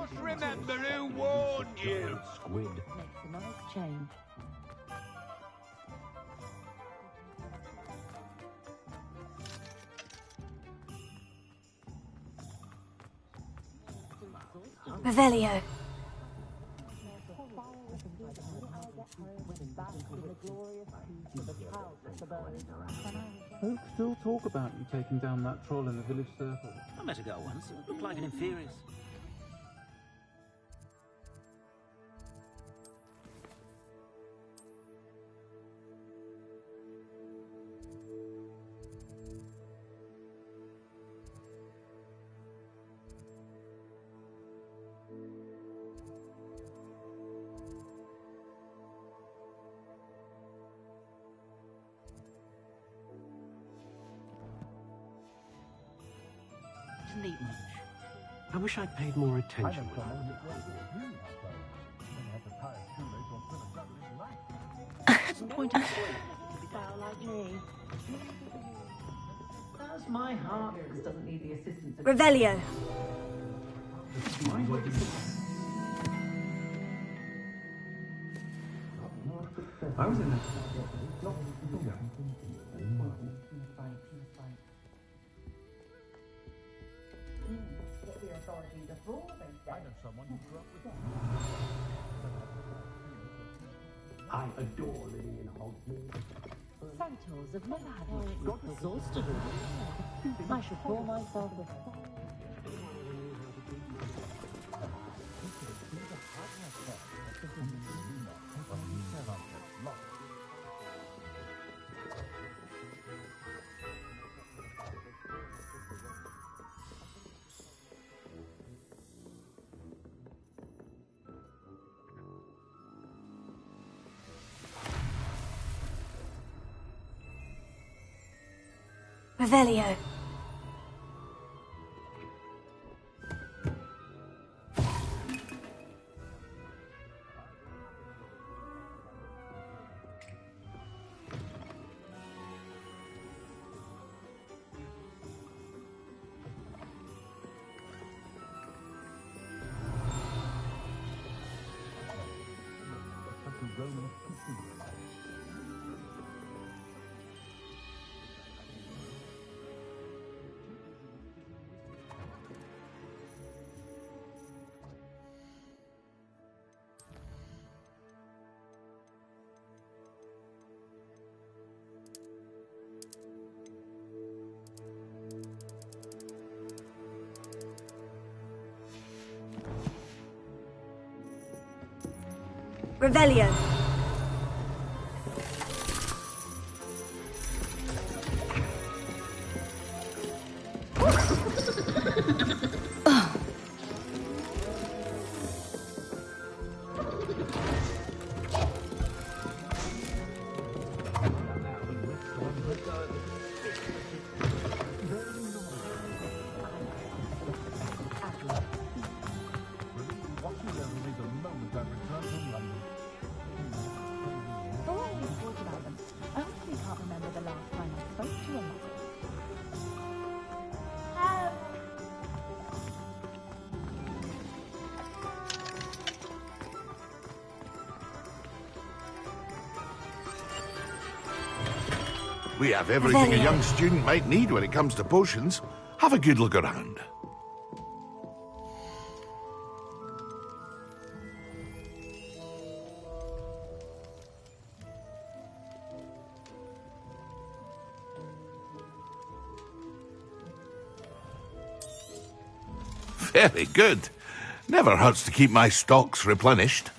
Just remember who warned you. Squid. Makes a nice change. Revelio. Folks still talk about you taking down that troll in the village circle. I met a girl once. It looked like an inferior's. Didn't eat much. I wish I'd paid more attention. What's the point of style like me? That's my heart. Doesn't need the assistance of Revelio. I was in I adore living in Hogsmeade. Centaurs have never had much food exhausted. I should pour myself with Revelio. Revelio. We have everything a young student might need when it comes to potions. Have a good look around. Very good. Never hurts to keep my stocks replenished.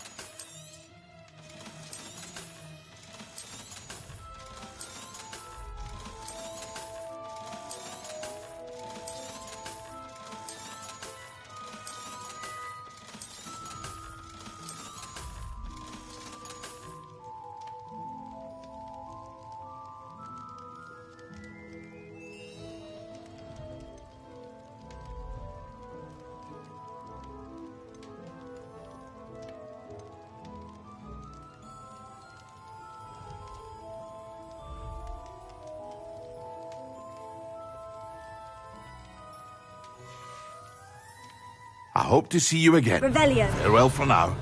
hope to see you again. Revelio. Farewell for now.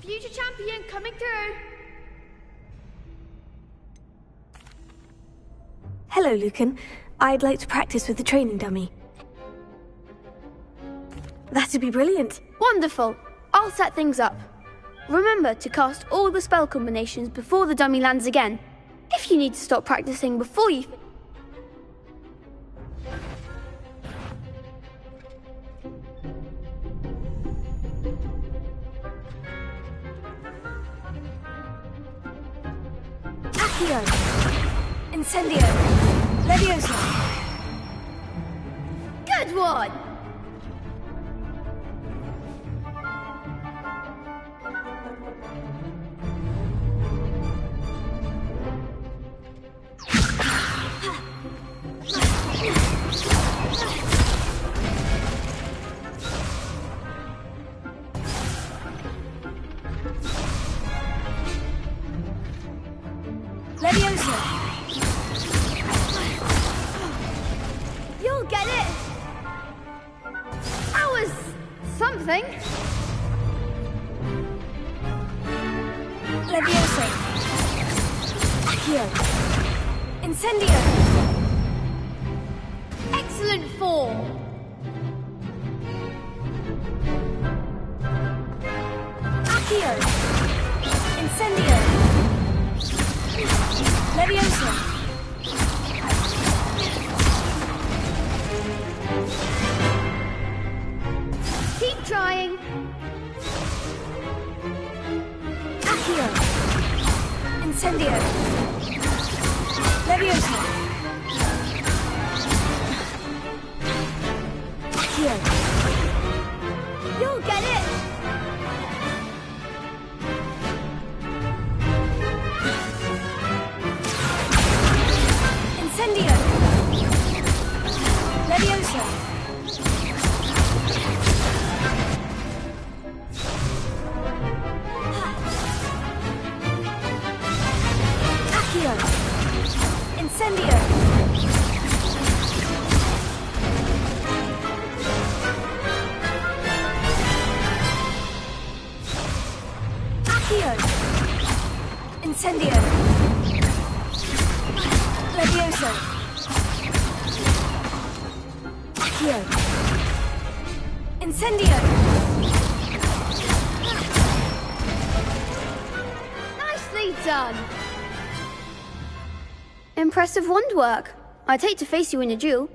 Future champion coming through. Hello, Lucan. I'd like to practice with the training dummy. That'd be brilliant. Wonderful. I'll set things up. Remember to cast all the spell combinations before the dummy lands again. If you need to stop practicing before you... Accio. Incendio. Leviosa. Good one! Leviosa. You'll get it! That was something. Leviosa. Accio. Incendio. Excellent form. Accio. Incendio. Leviosa. Keep trying. Accio. Incendio. Leviosa. Accio. You'll get it. Incendio. Leviosa. Accio. Incendio. Accio. Incendio. Leviosa. Accio. Incendio. Nicely done. Impressive wand work. I'd hate to face you in a duel.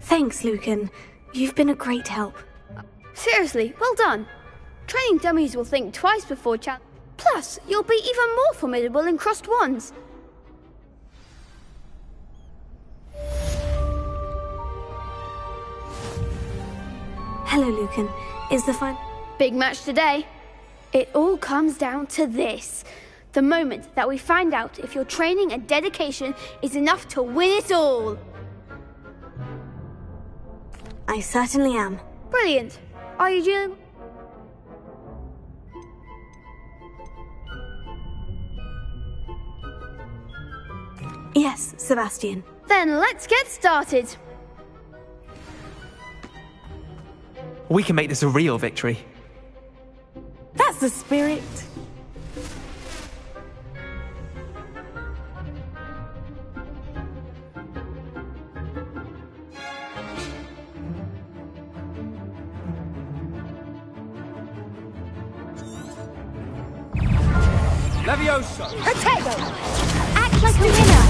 Thanks, Lucan. You've been a great help. Seriously, well done. Training dummies will think twice before Plus, you'll be even more formidable in crossed wands. Hello, Lucan. Is the fun... Big match today. It all comes down to this. The moment that we find out if your training and dedication is enough to win it all. I certainly am. Brilliant. Are you dealing... Yes, Sebastian. Then let's get started. We can make this a real victory. That's the spirit. Levioso! Potato! Act like a winner!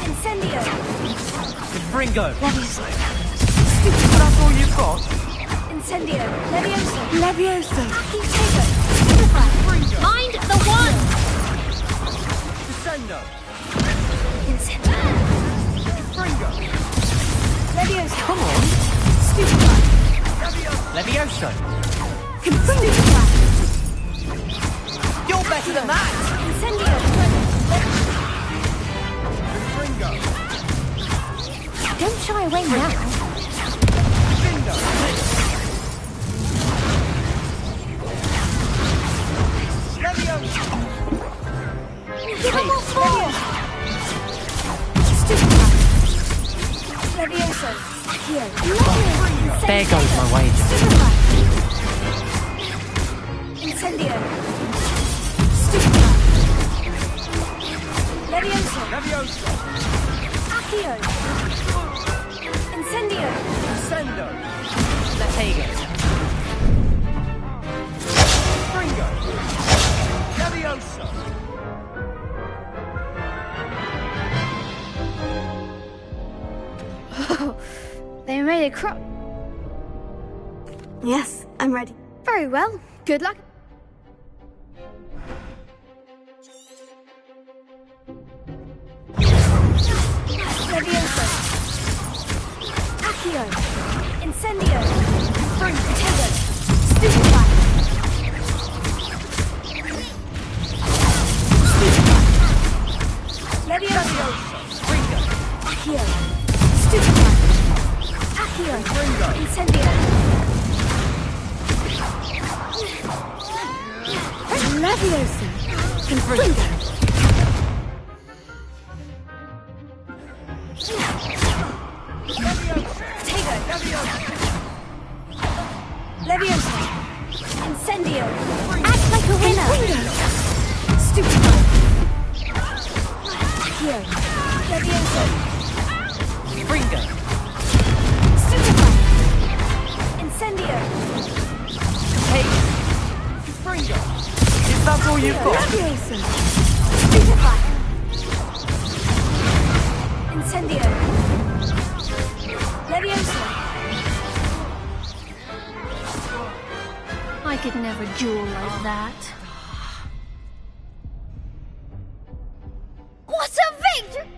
Incendio! Fringo! That's all you've got? Incendio! Levioso! Levioso! Potato! Simplify! Mind the one! Descendo! Incendio! Fringo! Levioso! Come on! Stupefy! Levioso! Stupefy! You're better than that! Incendio! Fringo! Don't shy away now. Cindo! Levioso! Give him more force! Stupefy! Levioso! Here. There goes my wager. Stupefy! Incendio! Stupefy! Levioso! Levioso! Accio! Incendio! Descendo! Letago! Fringo! Levioso! They made a crop. Yes, I'm ready. Very well. Good luck. Levioso! Accio! Incendio! Potato! Stupefy! Levioso! Accio! Stupefy! Accio! Incendio! Levioso! Fringo! Levioso! Incendio! Act like a winner! Stupefy! Here! Levioso! Fringo! Stupefy! Incendio! Hey! Fringo! Is that all you've got? Levioso! Stupefy! Incendio! Levioso! I could never duel like that. What a victory!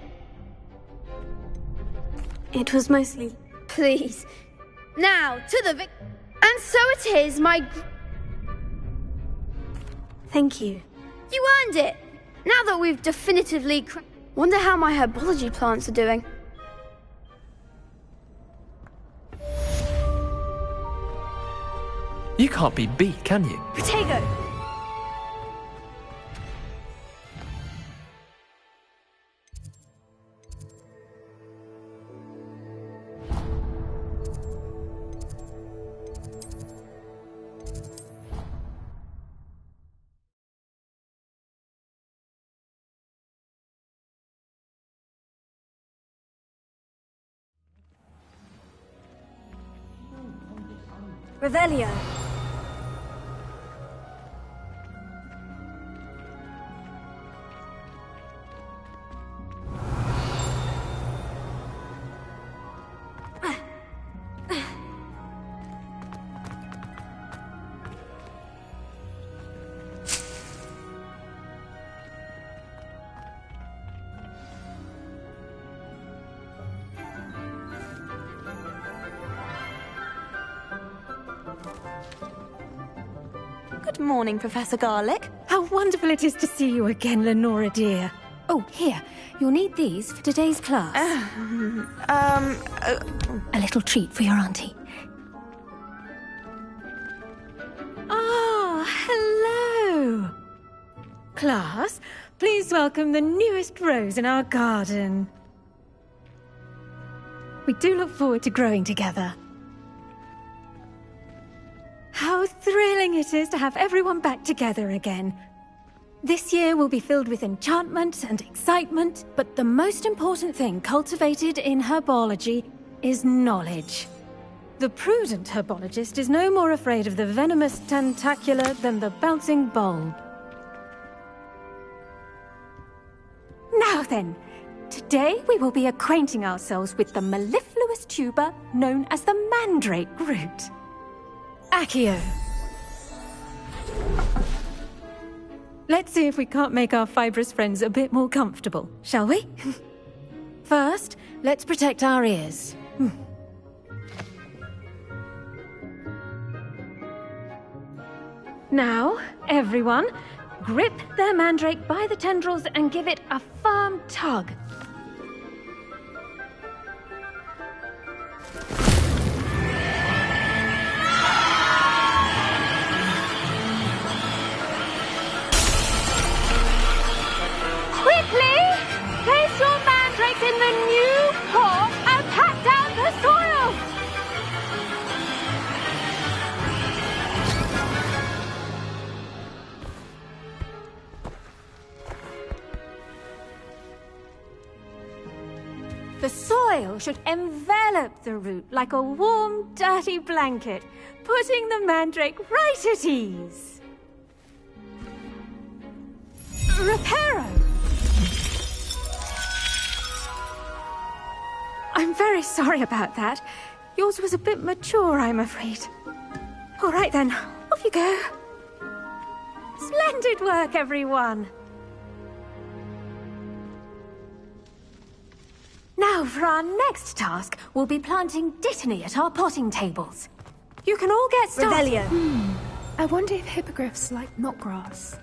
It was mostly... Please. Now, to the vic... And so it is, my... Thank you. You earned it! Now that we've definitively... Wonder how my herbology plants are doing. You can't be beat, can you? Potato! Revelio. Good morning, Professor Garlick. How wonderful it is to see you again, Lenora dear. Oh, here. You'll need these for today's class. A little treat for your auntie. Ah, hello. Class, please welcome the newest rose in our garden. We do look forward to growing together. How thrilling it is to have everyone back together again. This year will be filled with enchantment and excitement, but the most important thing cultivated in herbology is knowledge. The prudent herbologist is no more afraid of the venomous tentacula than the bouncing bulb. Now then, today we will be acquainting ourselves with the mellifluous tuber known as the mandrake root. Accio. Let's see if we can't make our fibrous friends a bit more comfortable, shall we? First, let's protect our ears. Now, everyone, grip their mandrake by the tendrils and give it a firm tug. Quickly! Place your mandrakes in the new pot and pat down the soil! The soil should envelop the root like a warm, dirty blanket, putting the mandrake right at ease. Reparo! I'm very sorry about that. Yours was a bit mature, I'm afraid. All right then, off you go. Splendid work, everyone. Now, for our next task, we'll be planting Dittany at our potting tables. You can all get started. Revelio. I wonder if hippogriffs like knotgrass.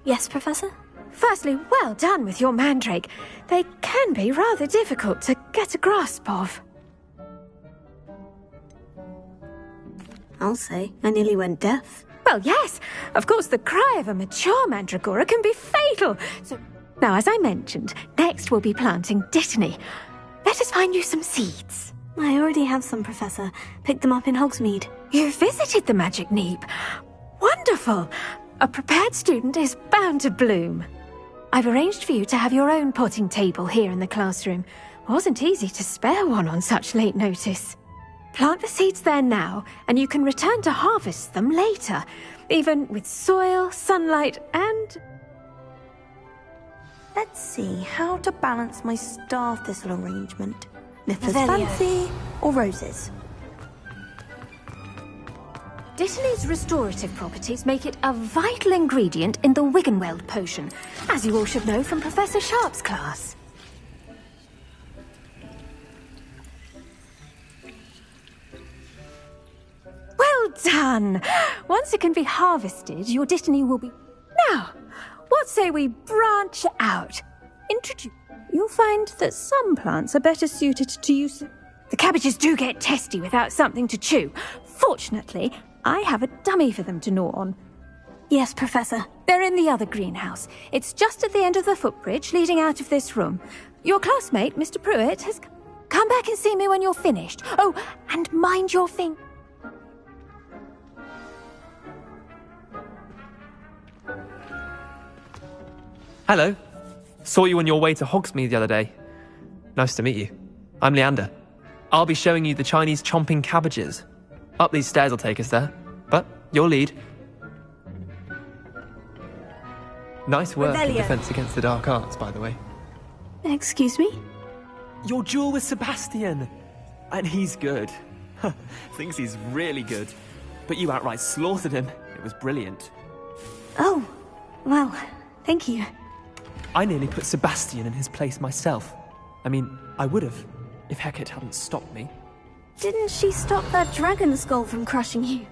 Yes, Professor? Firstly, well done with your mandrake. They can be rather difficult to get a grasp of. I'll say, I nearly went deaf. Well, yes. Of course, the cry of a mature mandragora can be fatal. So, now, as I mentioned, next we'll be planting Dittany. Let us find you some seeds. I already have some, Professor. Picked them up in Hogsmeade. You visited the Magic Neep. Wonderful. A prepared student is bound to bloom. I've arranged for you to have your own potting table here in the classroom. Wasn't easy to spare one on such late notice. Plant the seeds there now, and you can return to harvest them later, even with soil, sunlight, and... Let's see how to balance my star thistle arrangement. Niffler's Revelio. fancy or roses? Dittany's restorative properties make it a vital ingredient in the Wiggenweld potion, as you all should know from Professor Sharp's class. Well done! Once it can be harvested, your Dittany will be... Now, what say we branch out? You'll find that some plants are better suited to use... The cabbages do get testy without something to chew. Fortunately, I have a dummy for them to gnaw on. Yes, Professor. They're in the other greenhouse. It's just at the end of the footbridge leading out of this room. Your classmate, Mr. Pruitt, has... Come back and see me when you're finished. Oh, and mind your thing. Hello. Saw you on your way to Hogsmeade the other day. Nice to meet you. I'm Leander. I'll be showing you the Chinese chomping cabbages. Up these stairs will take us there. But you'll lead. Nice work in Revelio. defense against the dark arts, by the way. Excuse me? Your duel with Sebastian. And he's good. Thinks he's really good. But you outright slaughtered him. It was brilliant. Oh, well, thank you. I nearly put Sebastian in his place myself. I mean, I would have, if Hecate hadn't stopped me. Didn't she stop that dragon skull from crushing you?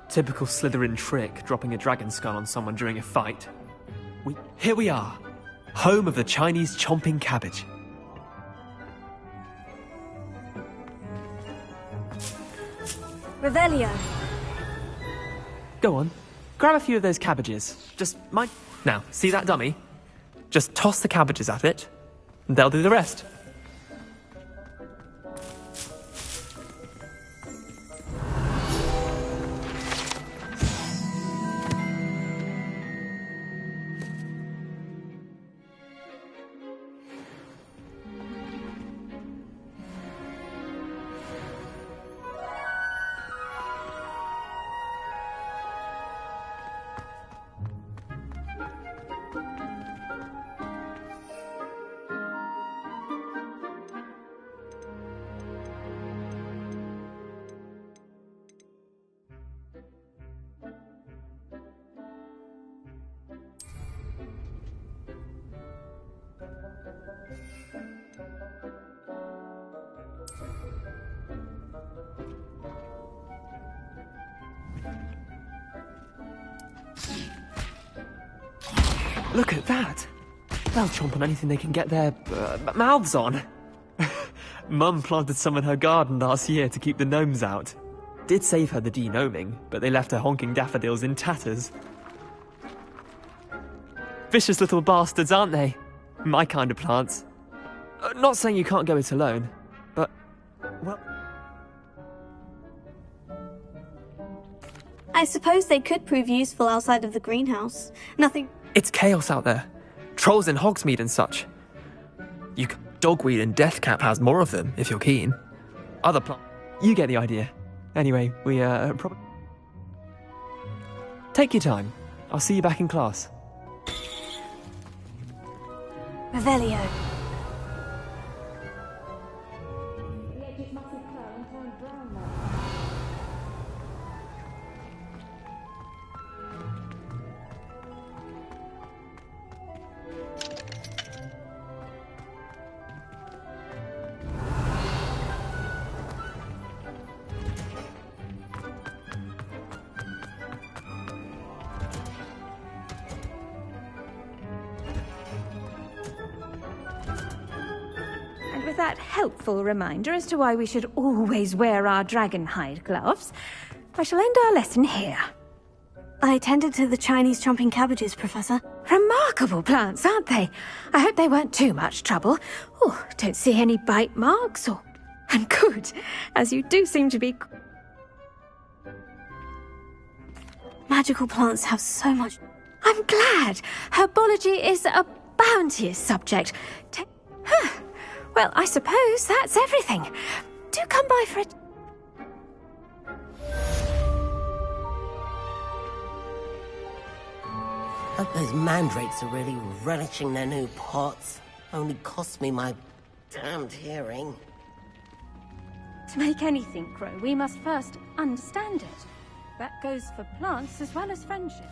Typical Slytherin trick, dropping a dragon skull on someone during a fight. Here we are, home of the Chinese chomping cabbage. Revelio. Go on, grab a few of those cabbages. Now, see that dummy? Just toss the cabbages at it, and they'll do the rest. Look at that! They'll chomp on anything they can get their mouths on. Mum planted some in her garden last year to keep the gnomes out. Did save her the de-gnoming, but they left her honking daffodils in tatters. Vicious little bastards, aren't they? My kind of plants. Not saying you can't go it alone, but, well... I suppose they could prove useful outside of the greenhouse. Nothing... It's chaos out there. Trolls in Hogsmeade and such. Dogweed and Deathcap has more of them, if you're keen. Other plants... You get the idea. Anyway, we, probably... Take your time. I'll see you back in class. Revelio. With that helpful reminder as to why we should always wear our dragon hide gloves, I shall end our lesson here. I tended to the Chinese chomping cabbages, Professor. Remarkable plants, aren't they? I hope they weren't too much trouble. Oh, don't see any bite marks or... And good, as you do seem to be... Magical plants have so much... I'm glad. Herbology is a bounteous subject. Well, I suppose that's everything. Do come by for it. Hope those mandrakes are really relishing their new pots. Only cost me my damned hearing. To make anything grow, we must first understand it. That goes for plants as well as friendship.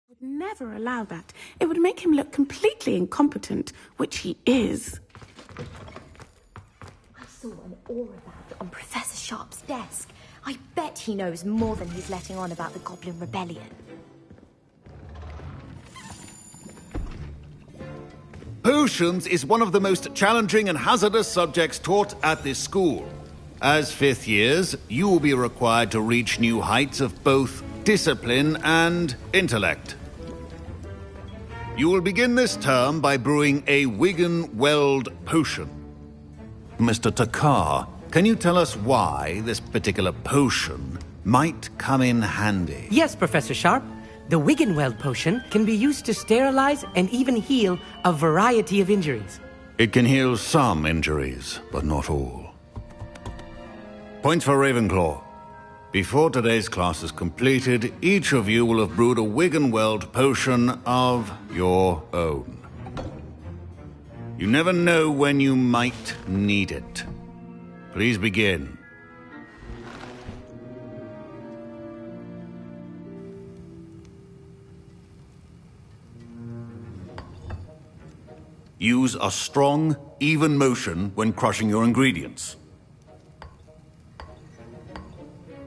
Would never allow that. It would make him look completely incompetent, which he is. I saw an aura bag on Professor Sharp's desk. I bet he knows more than he's letting on about the Goblin Rebellion. Potions is one of the most challenging and hazardous subjects taught at this school. As fifth years, you will be required to reach new heights of both discipline and intellect. You will begin this term by brewing a Wigan-Weld potion. Mr. Takar, can you tell us why this particular potion might come in handy? Yes, Professor Sharp. The Wigan-Weld potion can be used to sterilize and even heal a variety of injuries. It can heal some injuries, but not all. Points for Ravenclaw. Before today's class is completed, each of you will have brewed a Wigan-Weld potion of your own. You never know when you might need it. Please begin. Use a strong, even motion when crushing your ingredients.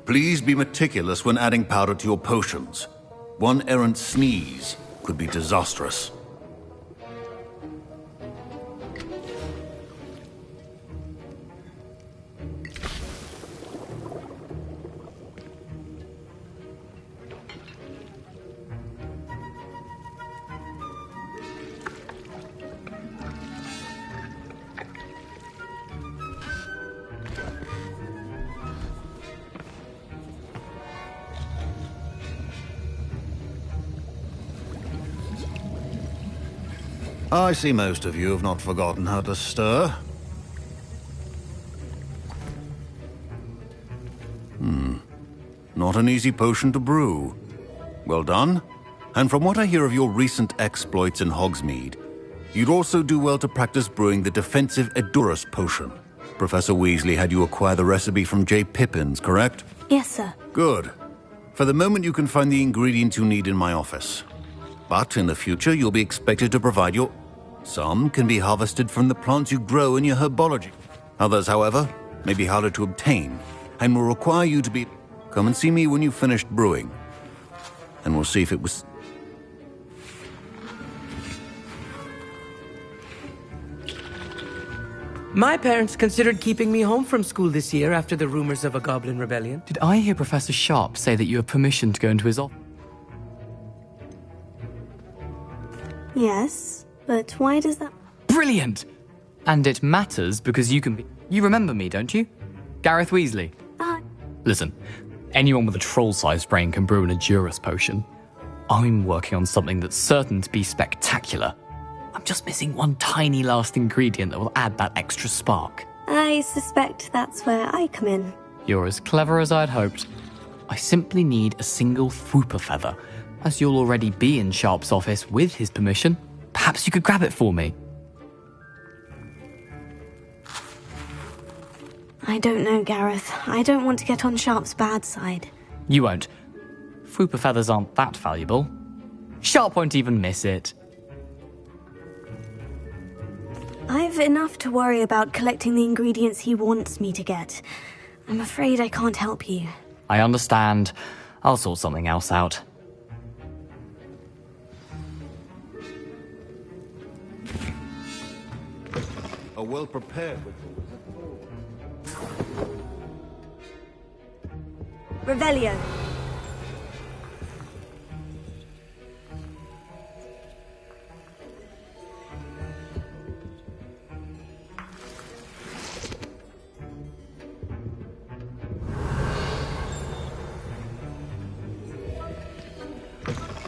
Please be meticulous when adding powder to your potions. One errant sneeze could be disastrous. I see most of you have not forgotten how to stir. Not an easy potion to brew. Well done. And from what I hear of your recent exploits in Hogsmeade, you'd also do well to practice brewing the defensive Edurus potion. Professor Weasley had you acquire the recipe from J. Pippins, correct? Yes, sir. Good. For the moment, you can find the ingredients you need in my office. But in the future, you'll be expected to provide your... Some can be harvested from the plants you grow in your herbology. Others, however, may be harder to obtain and will require you to be... Come and see me when you've finished brewing. And we'll see if it was... My parents considered keeping me home from school this year after the rumors of a goblin rebellion. Did I hear Professor Sharp say that you have permission to go into his office? Yes, but why does that... Brilliant! And it matters because you can be... You remember me, don't you? Gareth Weasley. Listen, anyone with a troll-sized brain can brew an Edurus potion. I'm working on something that's certain to be spectacular. I'm just missing one tiny last ingredient that will add that extra spark. I suspect that's where I come in. You're as clever as I'd hoped. I simply need a single Fwooper feather. As you'll already be in Sharp's office with his permission, perhaps you could grab it for me. I don't know, Gareth. I don't want to get on Sharp's bad side. You won't. Fwooper feathers aren't that valuable. Sharp won't even miss it. I've enough to worry about collecting the ingredients he wants me to get. I'm afraid I can't help you. I understand. I'll sort something else out. Are well prepared. Revelio.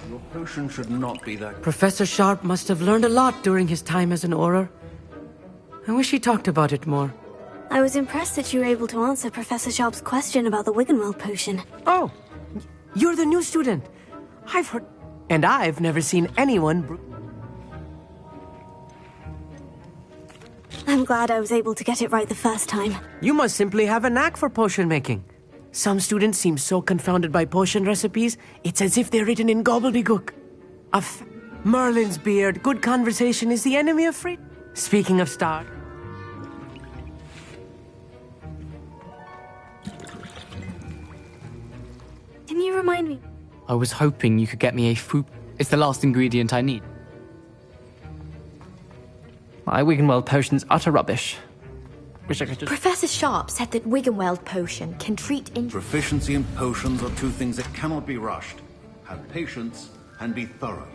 Your potion should not be that... Professor Sharp must have learned a lot during his time as an Auror. I wish he talked about it more. I was impressed that you were able to answer Professor Sharp's question about the Wigan-Weld potion. Oh, you're the new student. I've heard... And I've never seen anyone... I'm glad I was able to get it right the first time. You must simply have a knack for potion making. Some students seem so confounded by potion recipes, it's as if they're written in gobbledygook. Merlin's beard, good conversation is the enemy of free... Speaking of stars... Can you remind me? I was hoping you could get me a Fwoop. It's the last ingredient I need. My Wiggenweld potion's utter rubbish. Wish I could just... Professor Sharp said that Wiggenweld potion can treat Proficiency in potions are two things that cannot be rushed. Have patience and be thorough.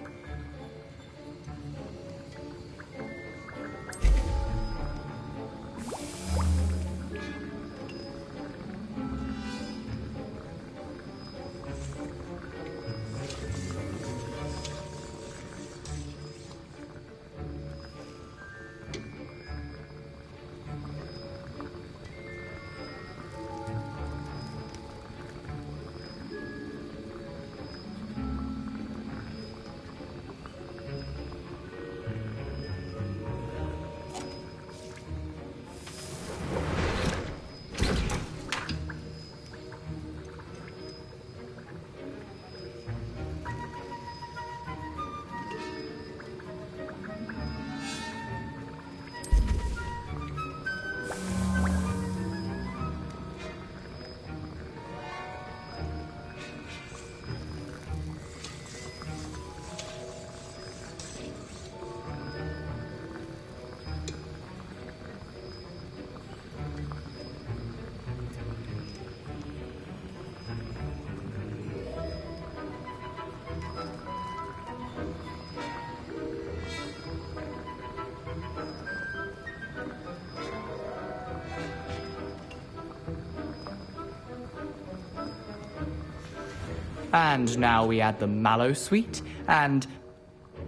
And now we add the mallow sweet, and...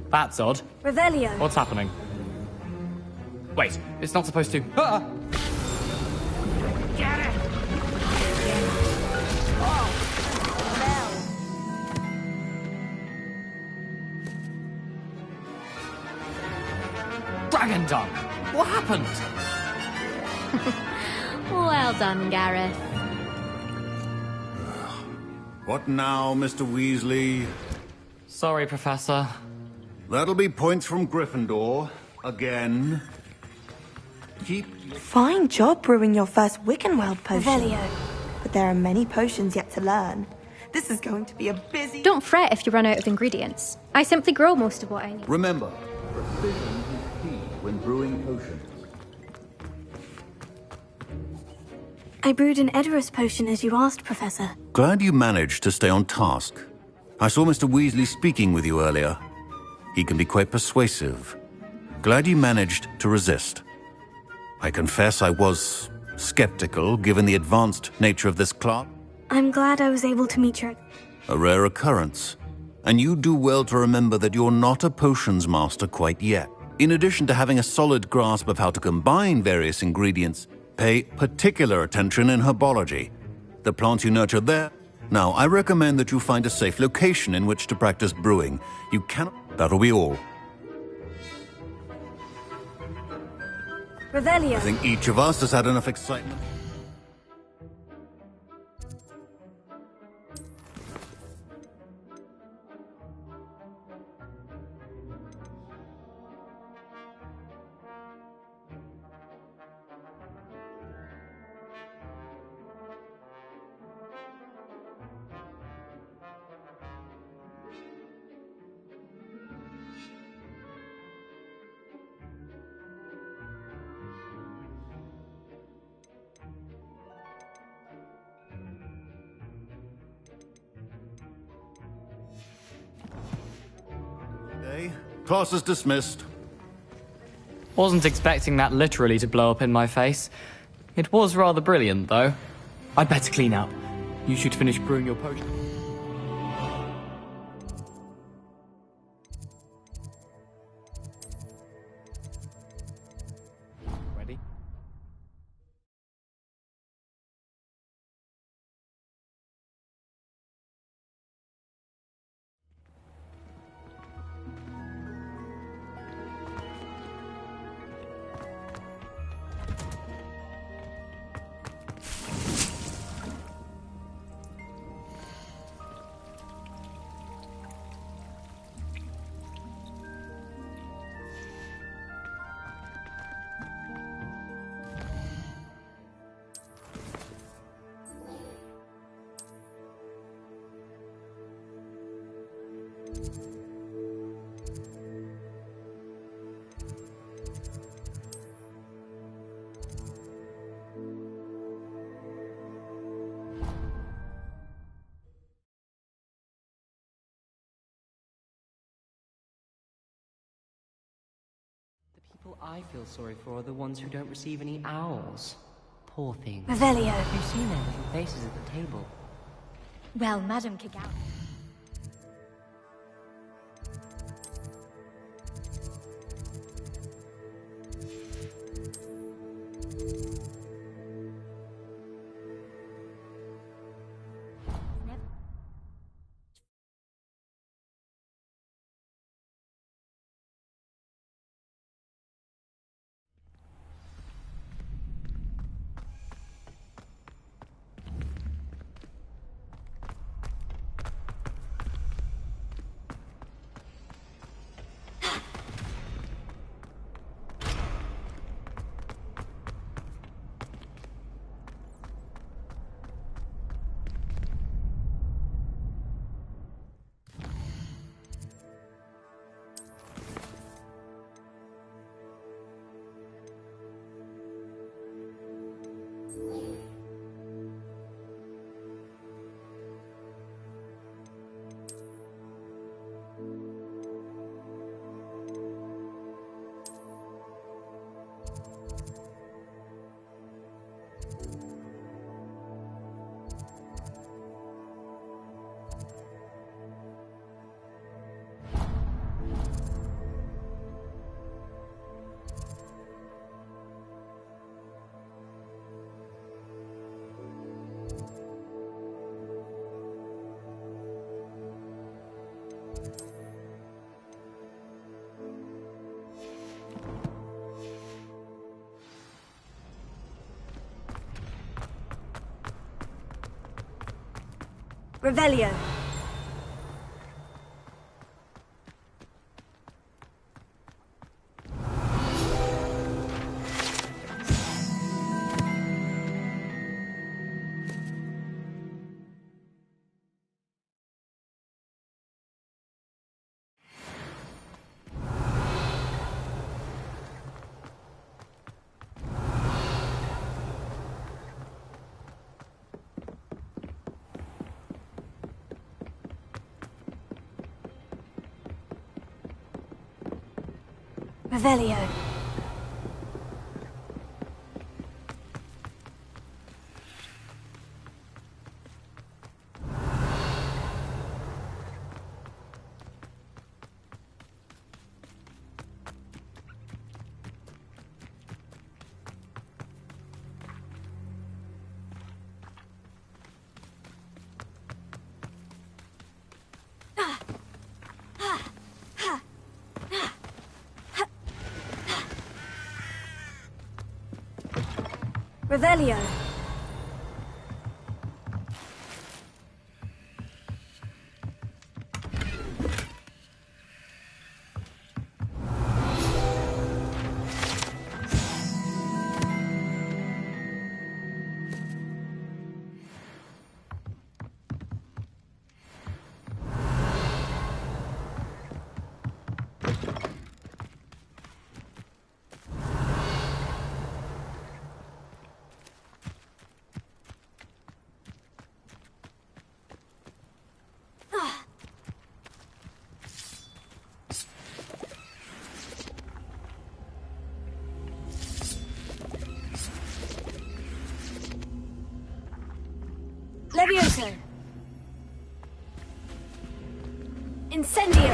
That's odd. Revelio. What's happening? Wait, it's not supposed to... Ah! Get it! Dragon Dung! What happened? Well done, Gareth. What now, Mr. Weasley? Sorry, Professor. That'll be points from Gryffindor. Again. Fine job brewing your first Wiggenweld potion. Revelio. But there are many potions yet to learn. This is going to be a busy... Don't fret if you run out of ingredients. I simply grow most of what I need. Remember, precision is key when brewing potions. I brewed an Edorus potion as you asked, Professor. Glad you managed to stay on task. I saw Mr. Weasley speaking with you earlier. He can be quite persuasive. Glad you managed to resist. I confess I was skeptical, given the advanced nature of this class. I'm glad I was able to meet your... A rare occurrence. And you do well to remember that you're not a potions master quite yet. In addition to having a solid grasp of how to combine various ingredients, pay particular attention in herbology. The plants you nurture there. Now, I recommend that you find a safe location in which to practice brewing. You cannot... That'll be all. Revelio. I think each of us has had enough excitement. Class is dismissed. Wasn't expecting that literally to blow up in my face. It was rather brilliant, though. I'd better clean up. You should finish brewing your potion. Ready? People I feel sorry for are the ones who don't receive any owls. Poor things. Revelio. You've seen their little faces at the table. Well, Madam Kagawa. Revelio. Revelio. Revelio. Levioso. Incendio.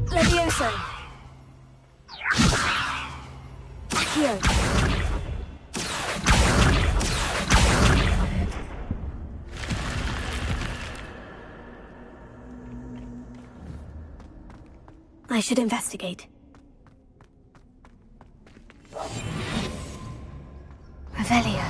Levioso. Here. I should investigate. Revelio.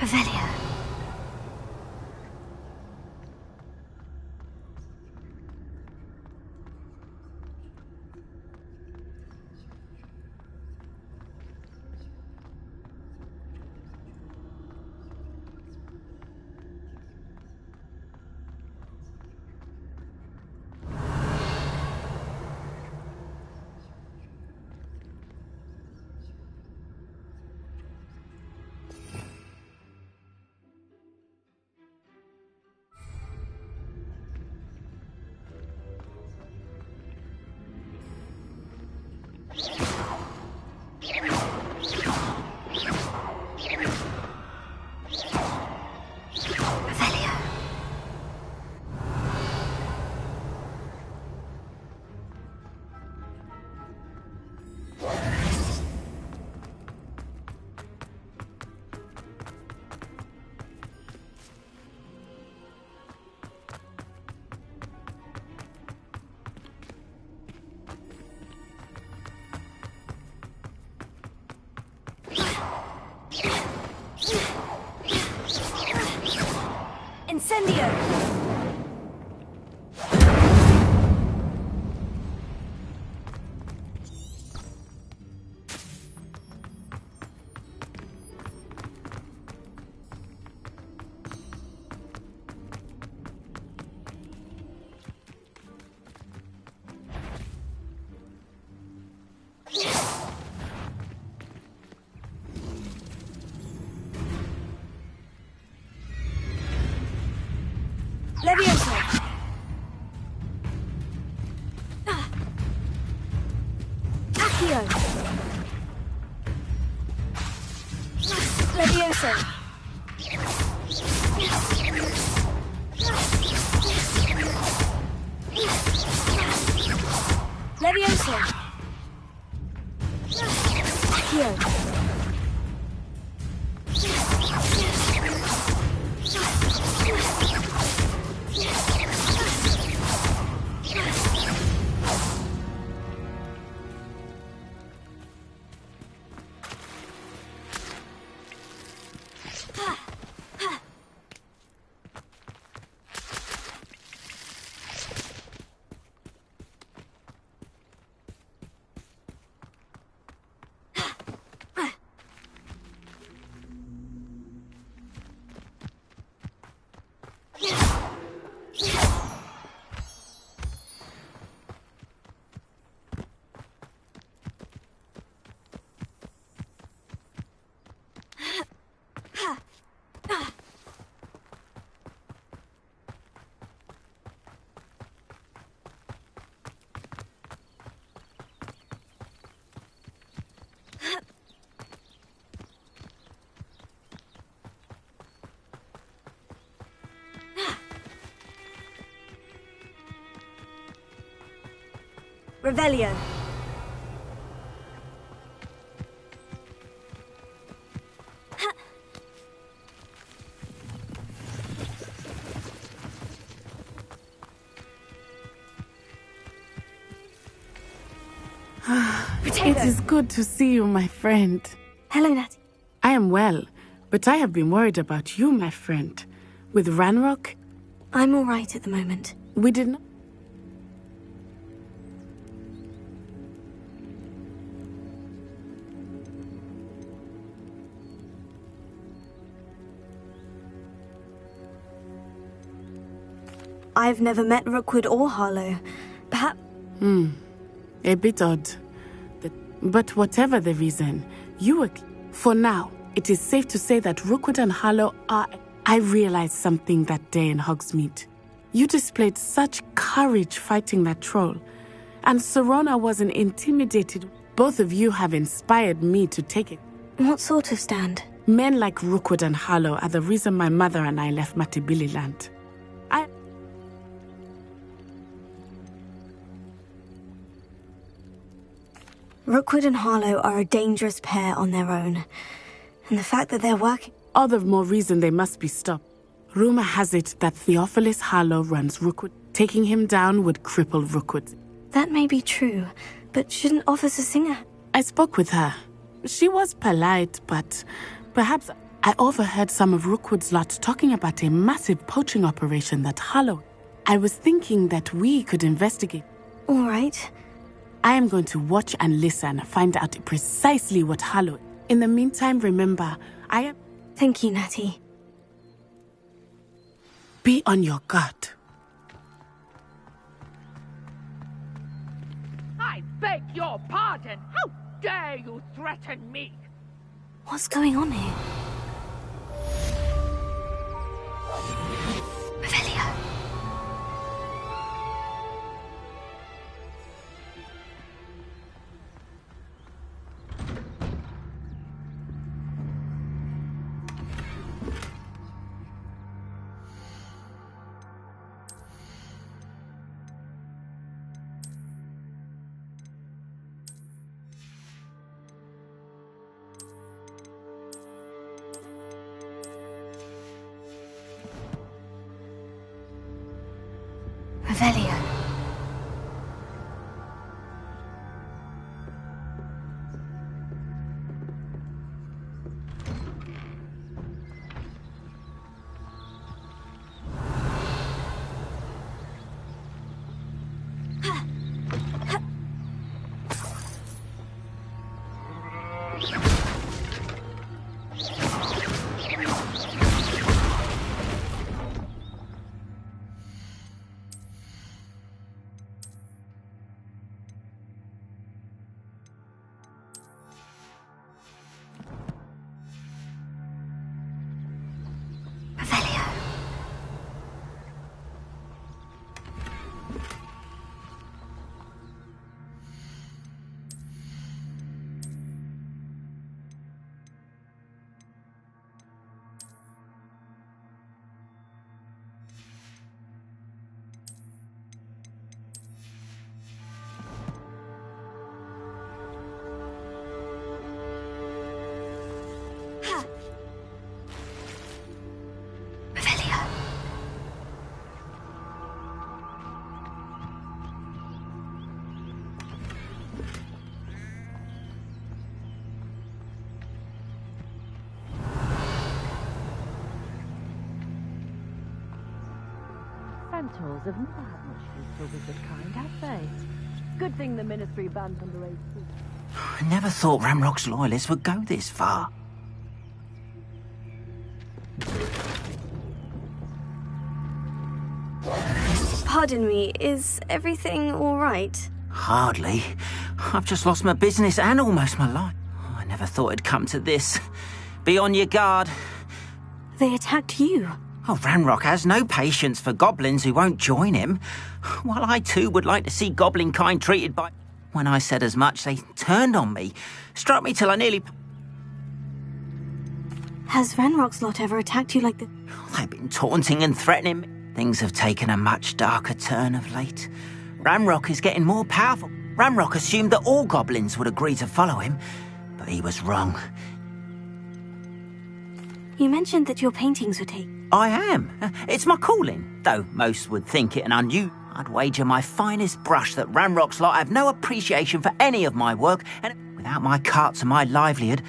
Revelio. Incendio! Levioso! Accio! Levioso! Levioso! Accio! Revelio. It is good to see you, my friend. Hello, Natty. I am well, but I have been worried about you, my friend. With Ranrock? I'm all right at the moment. We did not... I've never met Rookwood or Harlow. Perhaps... A bit odd. But whatever the reason, you were... For now, it is safe to say that Rookwood and Harlow are... I realized something that day in Hogsmeade. You displayed such courage fighting that troll. And Serona wasn't intimidated. Both of you have inspired me to take it. What sort of stand? Men like Rookwood and Harlow are the reason my mother and I left Matibili land. Rookwood and Harlow are a dangerous pair on their own. And the fact that they're working... All the more reason they must be stopped. Rumor has it that Theophilus Harlow runs Rookwood. Taking him down would cripple Rookwood. That may be true, but shouldn't Officer Singer... I spoke with her. She was polite, but perhaps I overheard some of Rookwood's lot talking about a massive poaching operation that Harlow. I was thinking that we could investigate. All right. I am going to watch and listen, find out precisely what Harlow. In the meantime, remember, I am... Thank you, Natty. Be on your guard. I beg your pardon. How dare you threaten me? What's going on here? Revelio. Revelio. Centaurs have never had much use for wizard kind, have they? Good thing the Ministry bans underage people. I never thought Ramrock's loyalists would go this far. Pardon me, is everything all right? Hardly. I've just lost my business and almost my life. I never thought it'd come to this. Be on your guard. They attacked you. Oh, Ranrock has no patience for goblins who won't join him. While I too would like to see goblin kind treated by... When I said as much, they turned on me. Struck me till I nearly... Has Ranrock's lot ever attacked you like that? They've been taunting and threatening me. Things have taken a much darker turn of late. Ramrock is getting more powerful. Ramrock assumed that all goblins would agree to follow him, but he was wrong. You mentioned that your paintings were taken. I am. It's my calling, though most would think it an unusual. I'd wager my finest brush that Ramrock's lot have no appreciation for any of my work, and without my carts and my livelihood...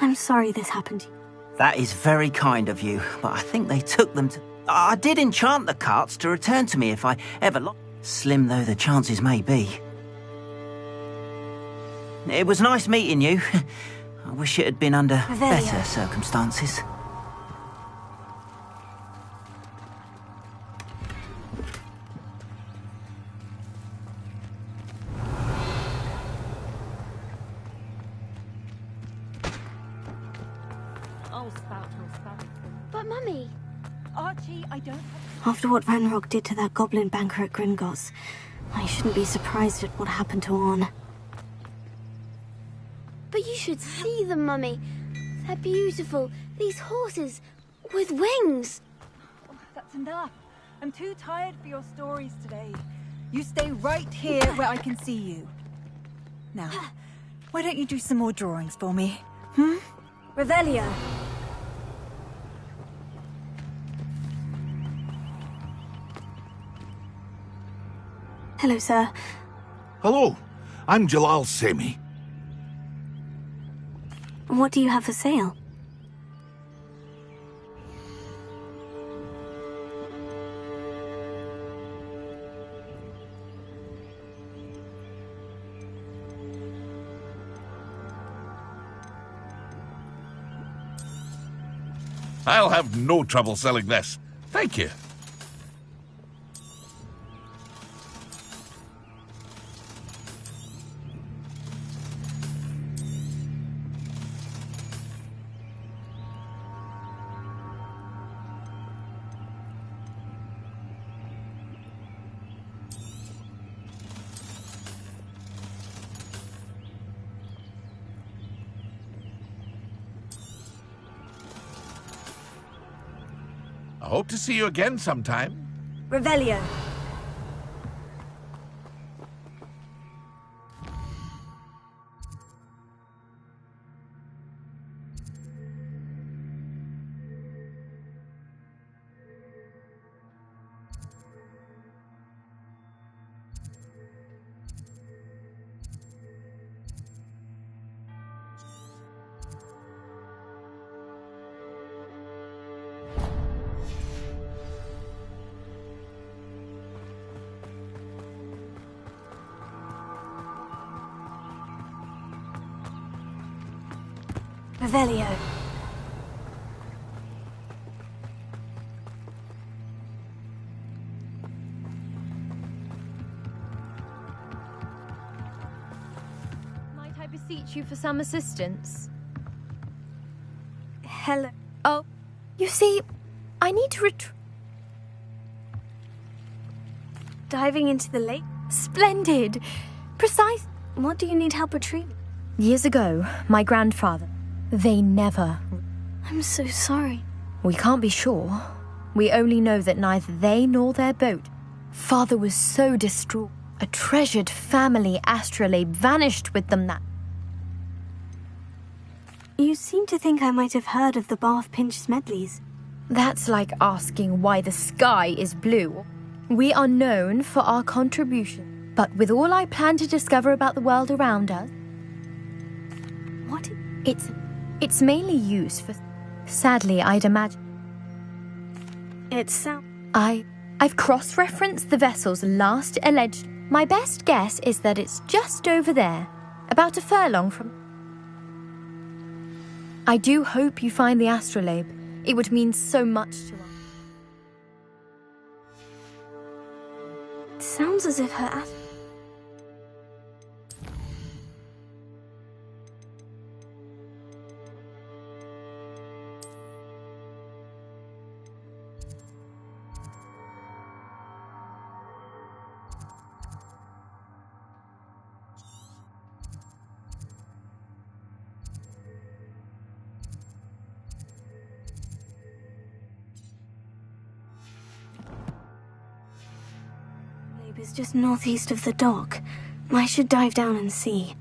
I'm sorry this happened to you. That is very kind of you, but I think they took them to... I did enchant the carts to return to me if I ever lost. Slim though the chances may be. It was nice meeting you. I wish it had been under better circumstances. But Mummy... Archie, I don't... After what Ranrock did to that goblin banker at Gringotts, I shouldn't be surprised at what happened to Orn. But you should see them, Mummy. They're beautiful. These horses with wings. Oh, that's enough. I'm too tired for your stories today. You stay right here where I can see you. Now, why don't you do some more drawings for me? Revelio. Hello, sir. Hello, I'm Jalal Semi. What do you have for sale? I'll have no trouble selling this. Thank you. I hope to see you again sometime. Revelio. Revelio. Might I beseech you for some assistance? Hello. Oh, you see, I need to Diving into the lake? Splendid! Precise. What do you need help retrieving? Years ago, my grandfather, they never... I'm so sorry. We can't be sure. We only know that neither they nor their boat. Father was so distraught. A treasured family astrolabe vanished with them that... You seem to think I might have heard of the Bath Pinch Smedleys. That's like asking why the sky is blue. We are known for our contribution, but with all I plan to discover about the world around us... What? It's mainly used for... Sadly, I'd imagine... It's... I've cross-referenced the vessel's last alleged... My best guess is that it's just over there, about a furlong from... I do hope you find the astrolabe. It would mean so much to us. It sounds as if her is just northeast of the dock. I should dive down and see.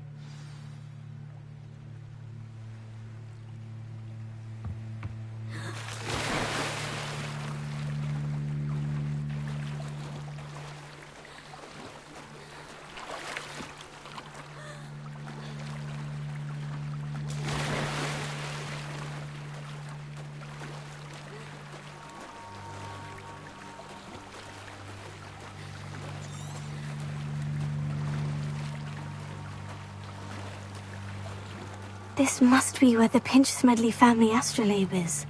This must be where the Pinch Smedley family astrolabe is.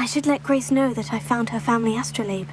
I should let Grace know that I found her family astrolabe.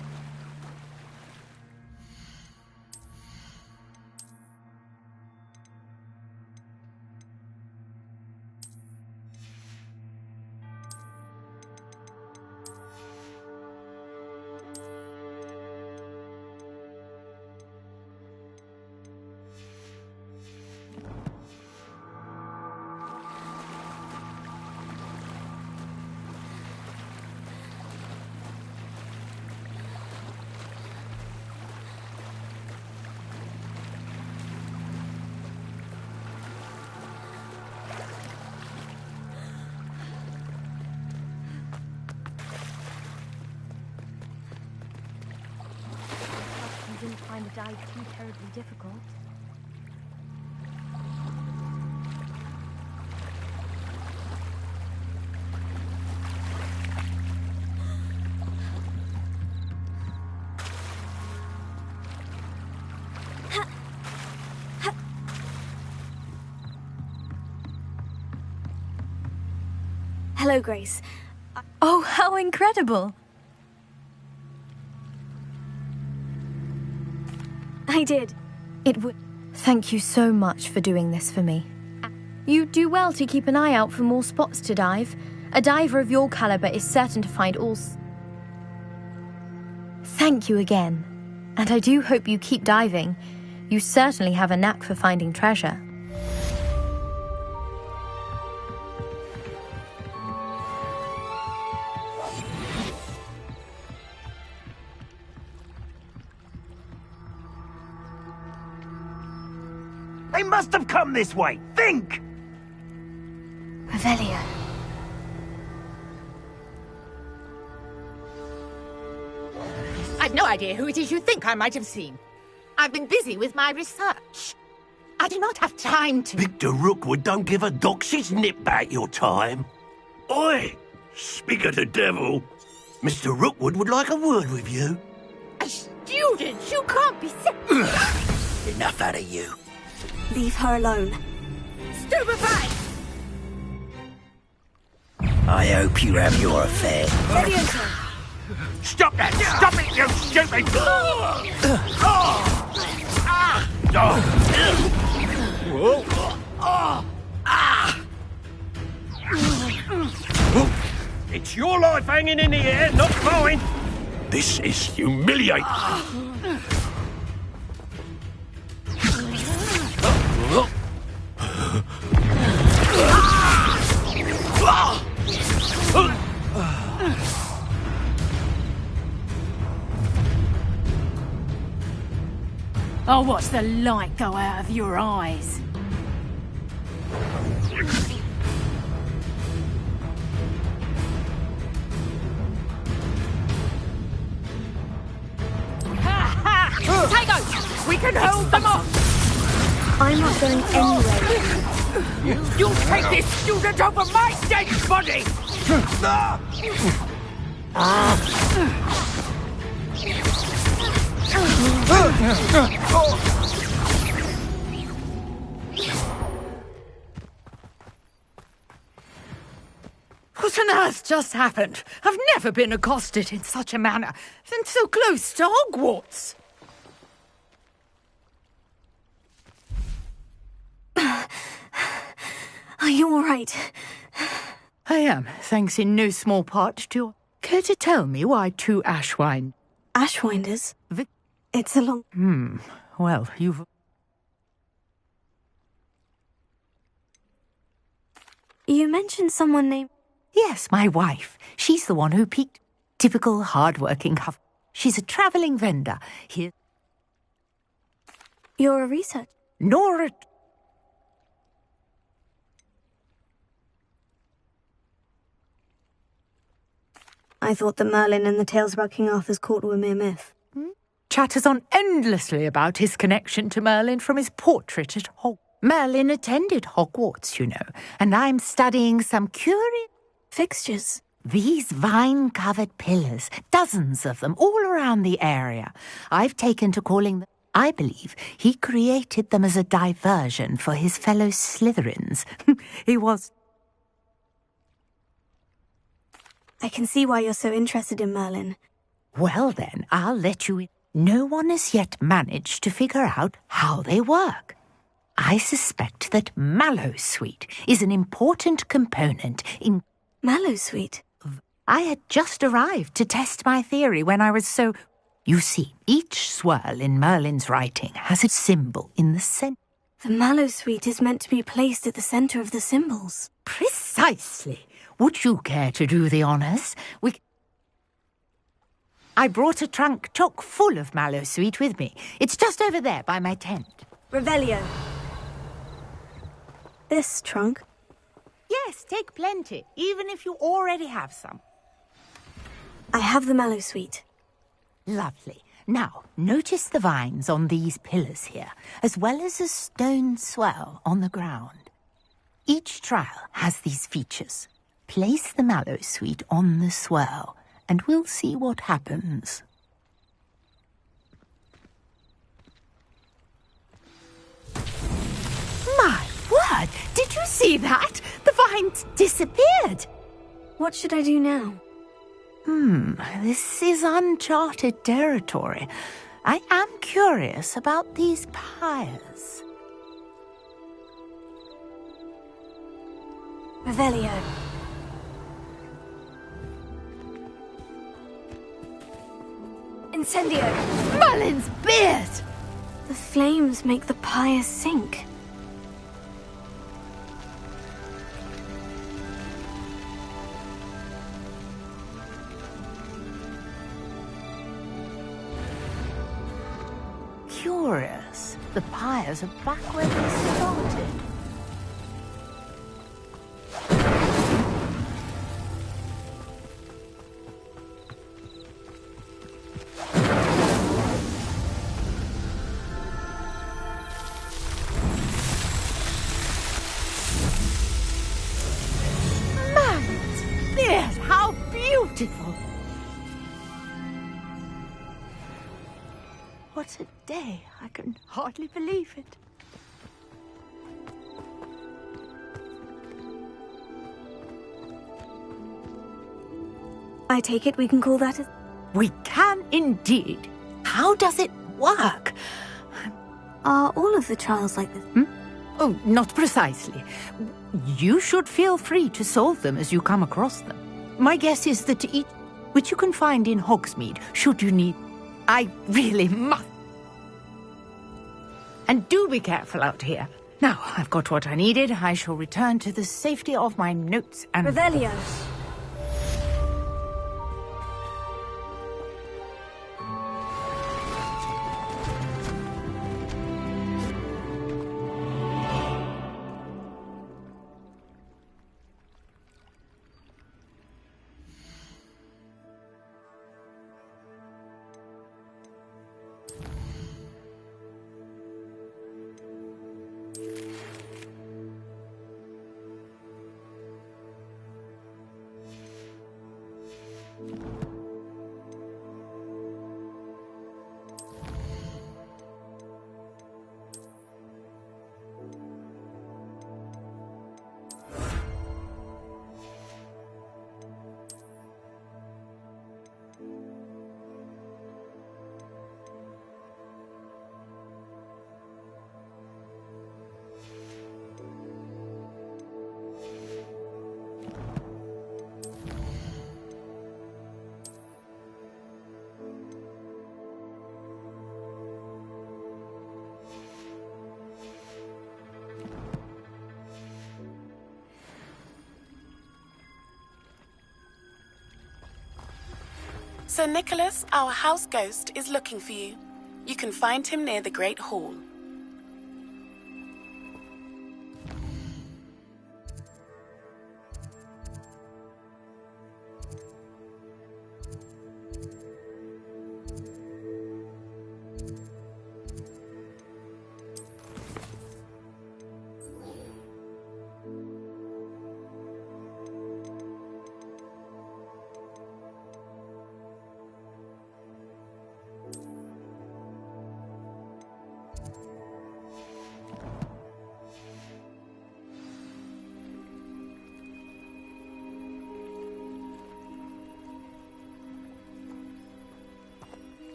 You didn't find the dive too terribly difficult. Hello, Grace. Oh, how incredible! I did. It would. Thank you so much for doing this for me. You do well to keep an eye out for more spots to dive. A diver of your caliber is certain to find all. Thank you again. And I do hope you keep diving. You certainly have a knack for finding treasure. They must have come this way. Think! Revelio. I've no idea who it is you think I might have seen. I've been busy with my research. I do not have time to... Victor Rookwood don't give a doxy's nip back your time. Oi! Speak of the devil. Mr. Rookwood would like a word with you. A student? You can't be... Enough out of you. Leave her alone. Stupefy! I hope you have your affair. Stop that! Stop it, you stupid! It's your life hanging in the air, not mine! This is humiliating! I'll watch the light go out of your eyes. Tego! We can hold them off! I'm not going anywhere. You'll take this student over my dead body! What on earth just happened? I've never been accosted in such a manner, and so close to Hogwarts. Are you all right? I am, thanks in no small part to... Care to tell me why 2 Ashwine... Ashwinders? It's a long... Well, you've... You mentioned someone named... Yes, my wife. She's the one who peaked. Typical hard-working huff. She's a travelling vendor. Here... You're a researcher? Nora... I thought that Merlin and the tales about King Arthur's court were mere myth. Chatters on endlessly about his connection to Merlin from his portrait at Hogwarts. Merlin attended Hogwarts, you know, and I'm studying some curious... Fixtures? These vine-covered pillars, dozens of them, all around the area. I've taken to calling them... I believe he created them as a diversion for his fellow Slytherins. He was... I can see why you're so interested in Merlin. Well then, I'll let you in. No one has yet managed to figure out how they work. I suspect that Mallowsweet is an important component in... Mallowsweet? I had just arrived to test my theory when I was so... You see, each swirl in Merlin's writing has a symbol in the center. The Mallowsweet is meant to be placed at the center of the symbols. Precisely. Would you care to do the honors? I brought a trunk chock full of Mallowsweet with me. It's just over there by my tent. Revelio. This trunk? Yes, take plenty, even if you already have some. I have the Mallowsweet. Lovely. Now, notice the vines on these pillars here, as well as a stone swell on the ground. Each trial has these features. Place the Mallowsweet on the swirl, and we'll see what happens. My word! Did you see that? The vines disappeared! What should I do now? This is uncharted territory. I am curious about these pyres. Revelio. Incendio. Merlin's beard! The flames make the pyres sink. Curious. The pyres are back where they started. Merlin's beard! How beautiful! What a day. I can hardly believe it. I take it we can call that a... We can indeed. How does it work? Are all of the trials like this? Oh, not precisely. You should feel free to solve them as you come across them. My guess is that each, which you can find in Hogsmeade, should you need... I really must. And do be careful out here. Now, I've got what I needed. I shall return to the safety of my notes and... Revelio. Sir Nicholas, our house ghost, is looking for you. You can find him near the Great Hall.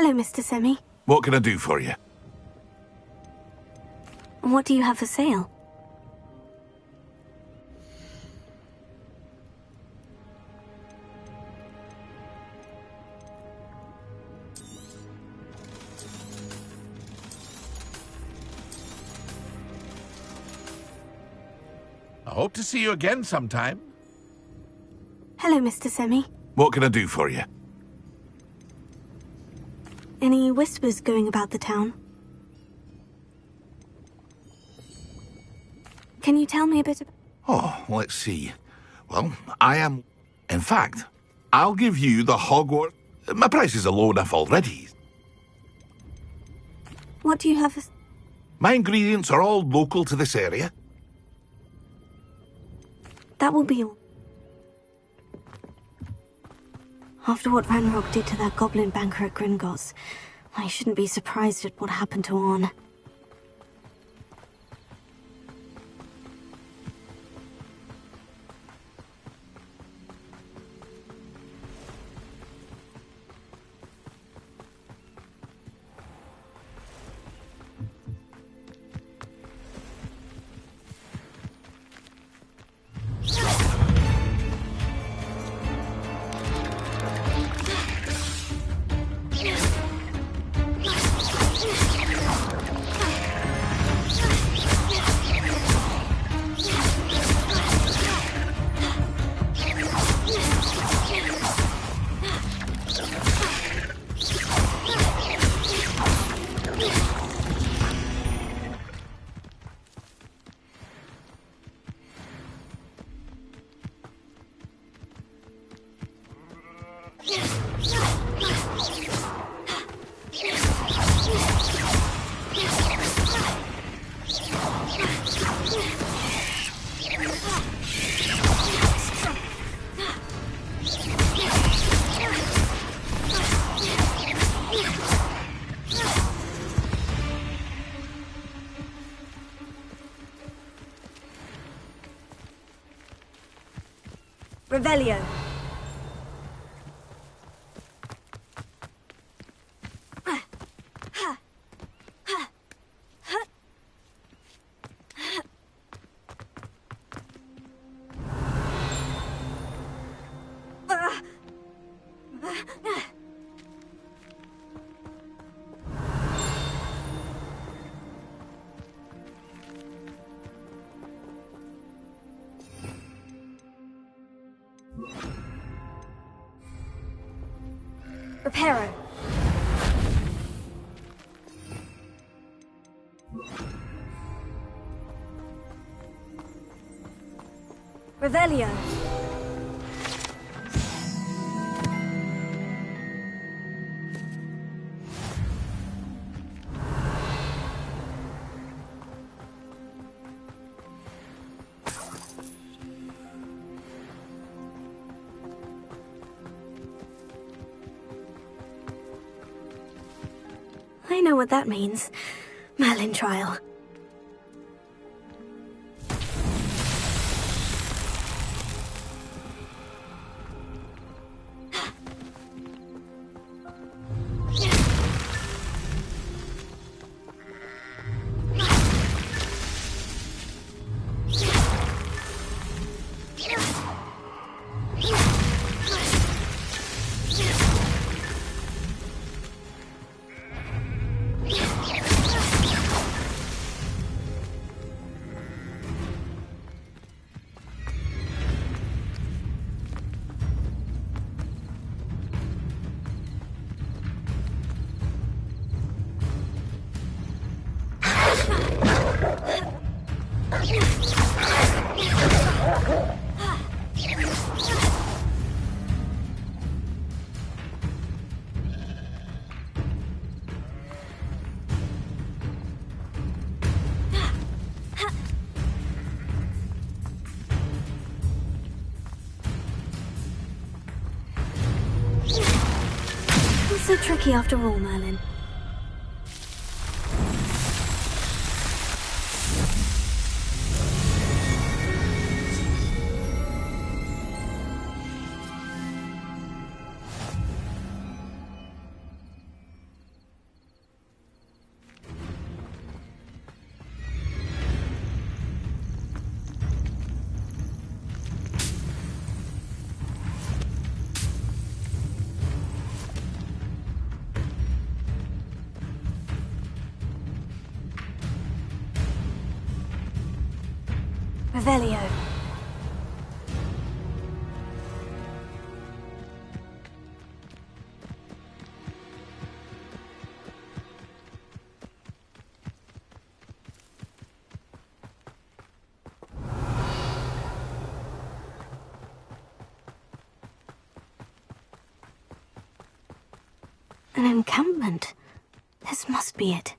Hello, Mr. Semi. What can I do for you? What do you have for sale? I hope to see you again sometime. Hello, Mr. Semi. What can I do for you? Any whispers going about the town? Can you tell me a bit about... Oh, let's see. Well, I am... In fact, I'll give you the Hogwarts... My prices are low enough already. What do you have for... My ingredients are all local to this area. That will be all. After what Ranrock did to that goblin banker at Gringotts, I shouldn't be surprised at what happened to Orn. Revelio. Reparo. Revelio. I know what that means. Merlin trial. Not so tricky after all, Merlin. Revelio. An encampment. This must be it.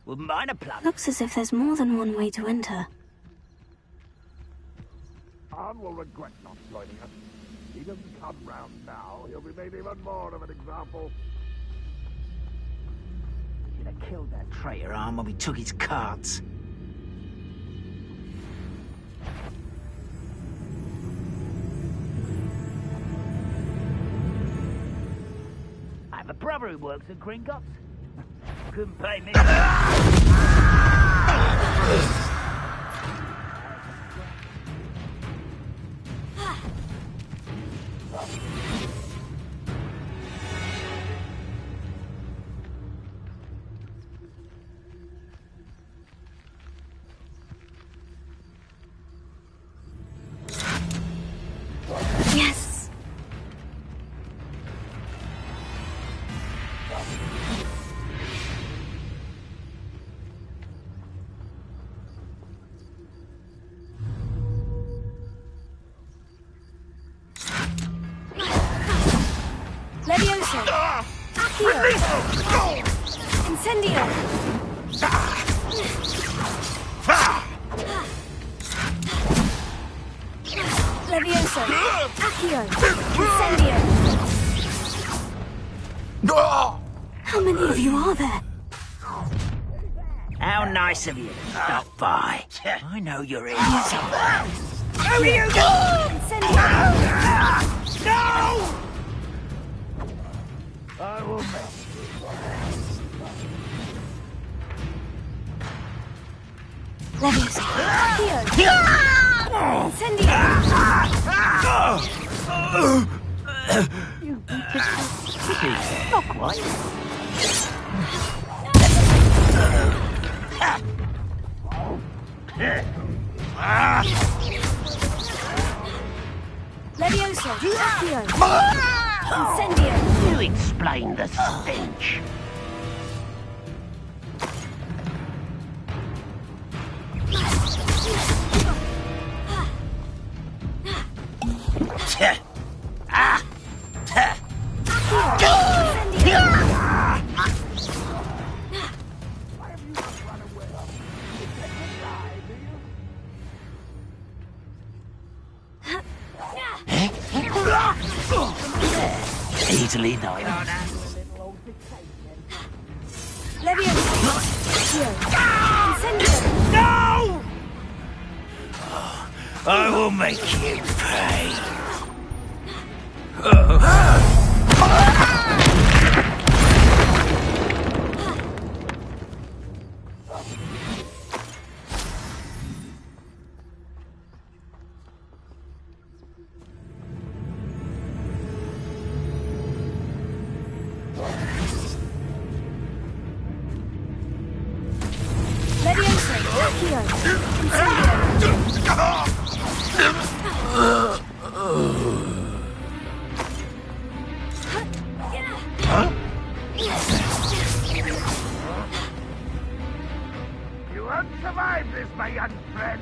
Wouldn't mind a plan. Looks as if there's more than one way to enter. Arn will regret not joining us. He doesn't come round now. He'll be made even more of an example. Should have killed that traitor Arn when we took his cards. I have a brother who works at Gringotts. Couldn't pay me. Yes. Levioso! Accio! Incendio! Levioso! Accio! Incendio! How many of you are there? How nice of you to stop by. I know you're in. Accio! Incendio! No! I will make Levioso! Accio! Incendio! You not quite. Levioso! Accio! Incendio! You explain the stench. Easily done. Levioso! Accio! Incendio! No! I will make you pay. Levioso! Accio! You won't survive this, my young friend.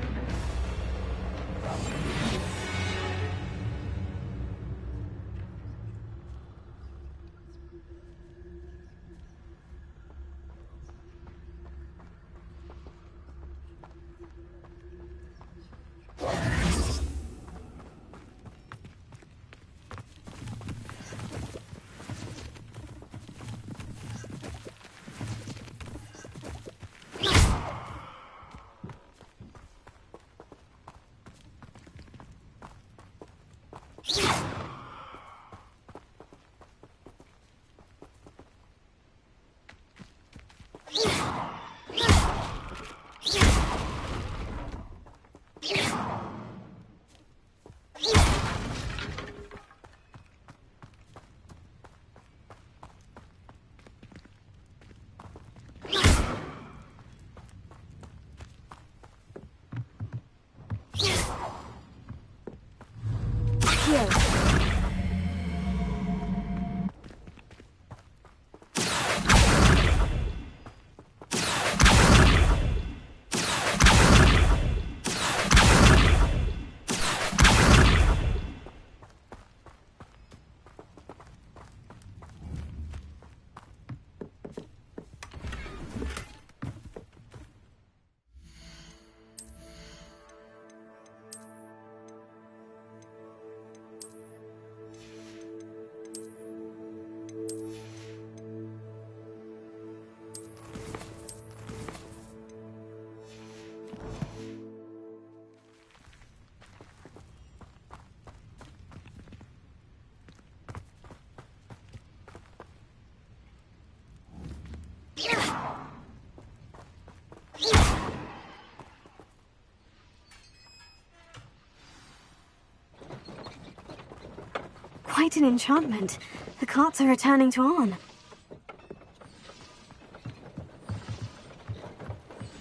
Quite an enchantment. The carts are returning to Arn.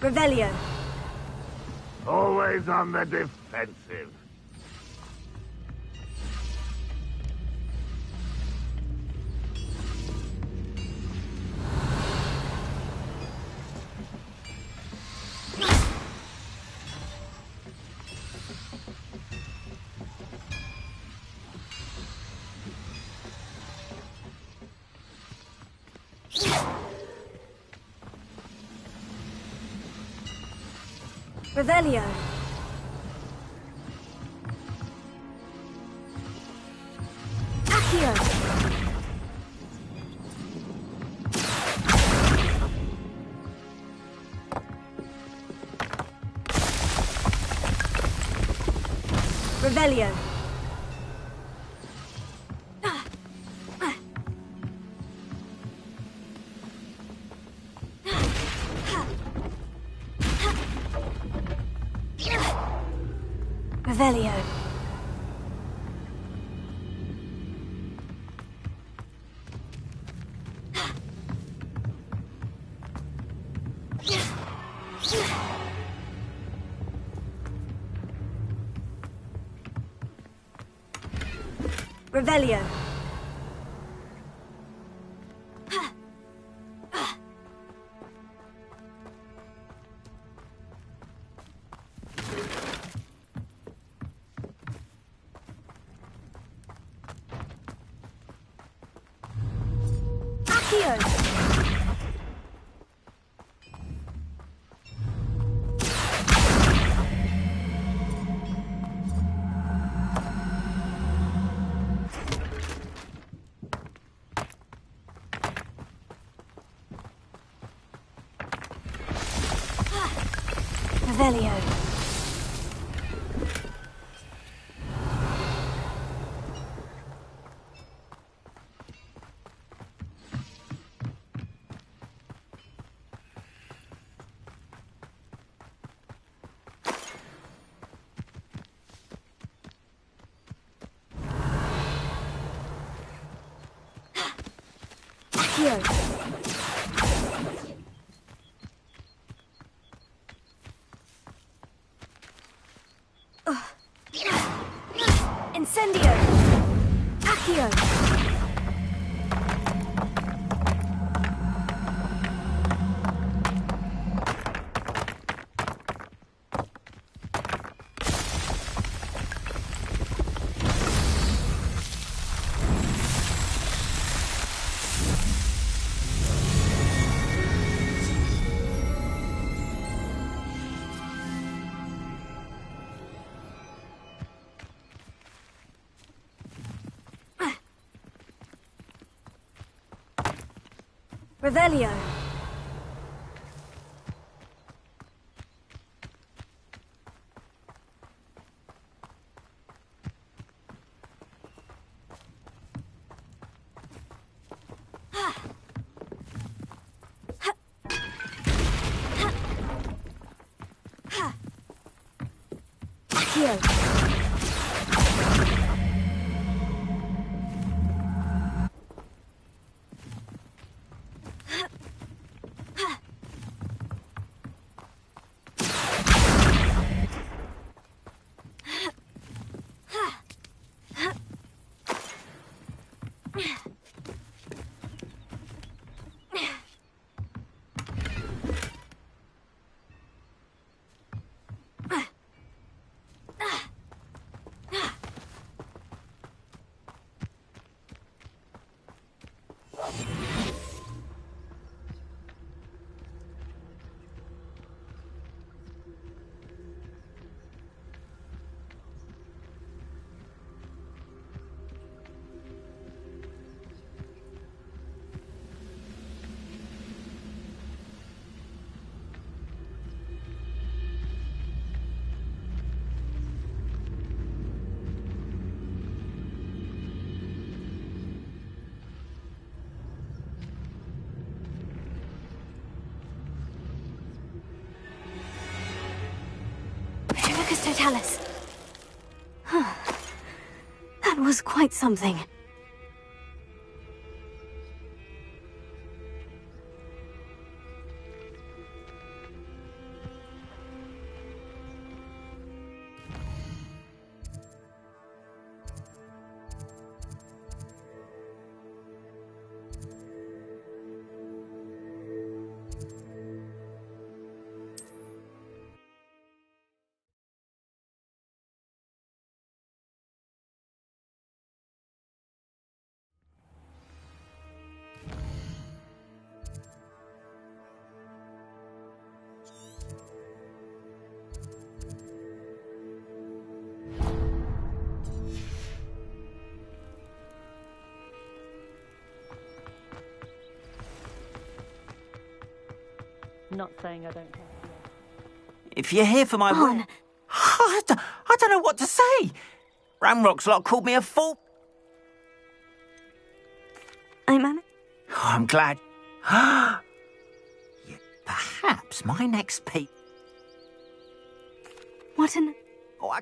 Revelio. Always on the defensive. Revelio. Accio. Revelio. Revelio. Revelio. Revelio. Accio. Incendio! Accio! Revelio. Accio. chalice. That was quite something. Not saying I don't care. If you're here for my will... I don't know what to say. Ramrock's lot called me a fool. I'm glad. Perhaps my next peep... What an... Oh,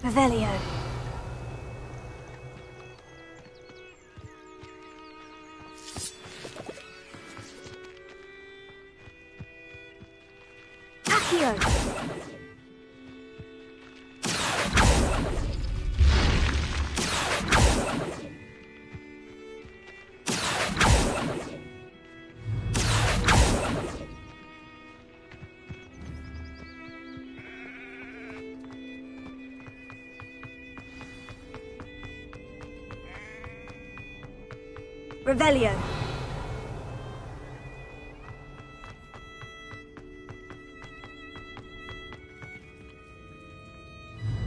Revelio. Accio. Revelio.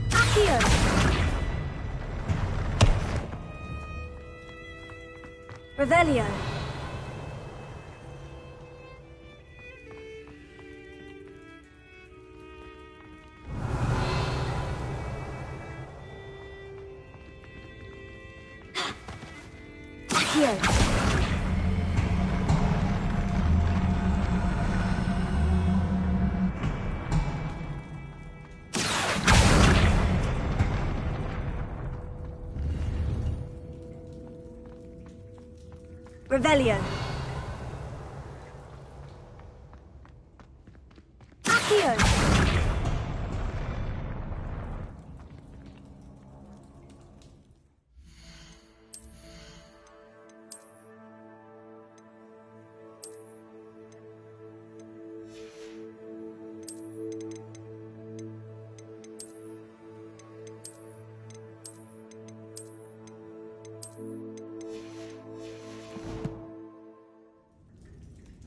Accio. Revelio. Accio. Revelio. Accio.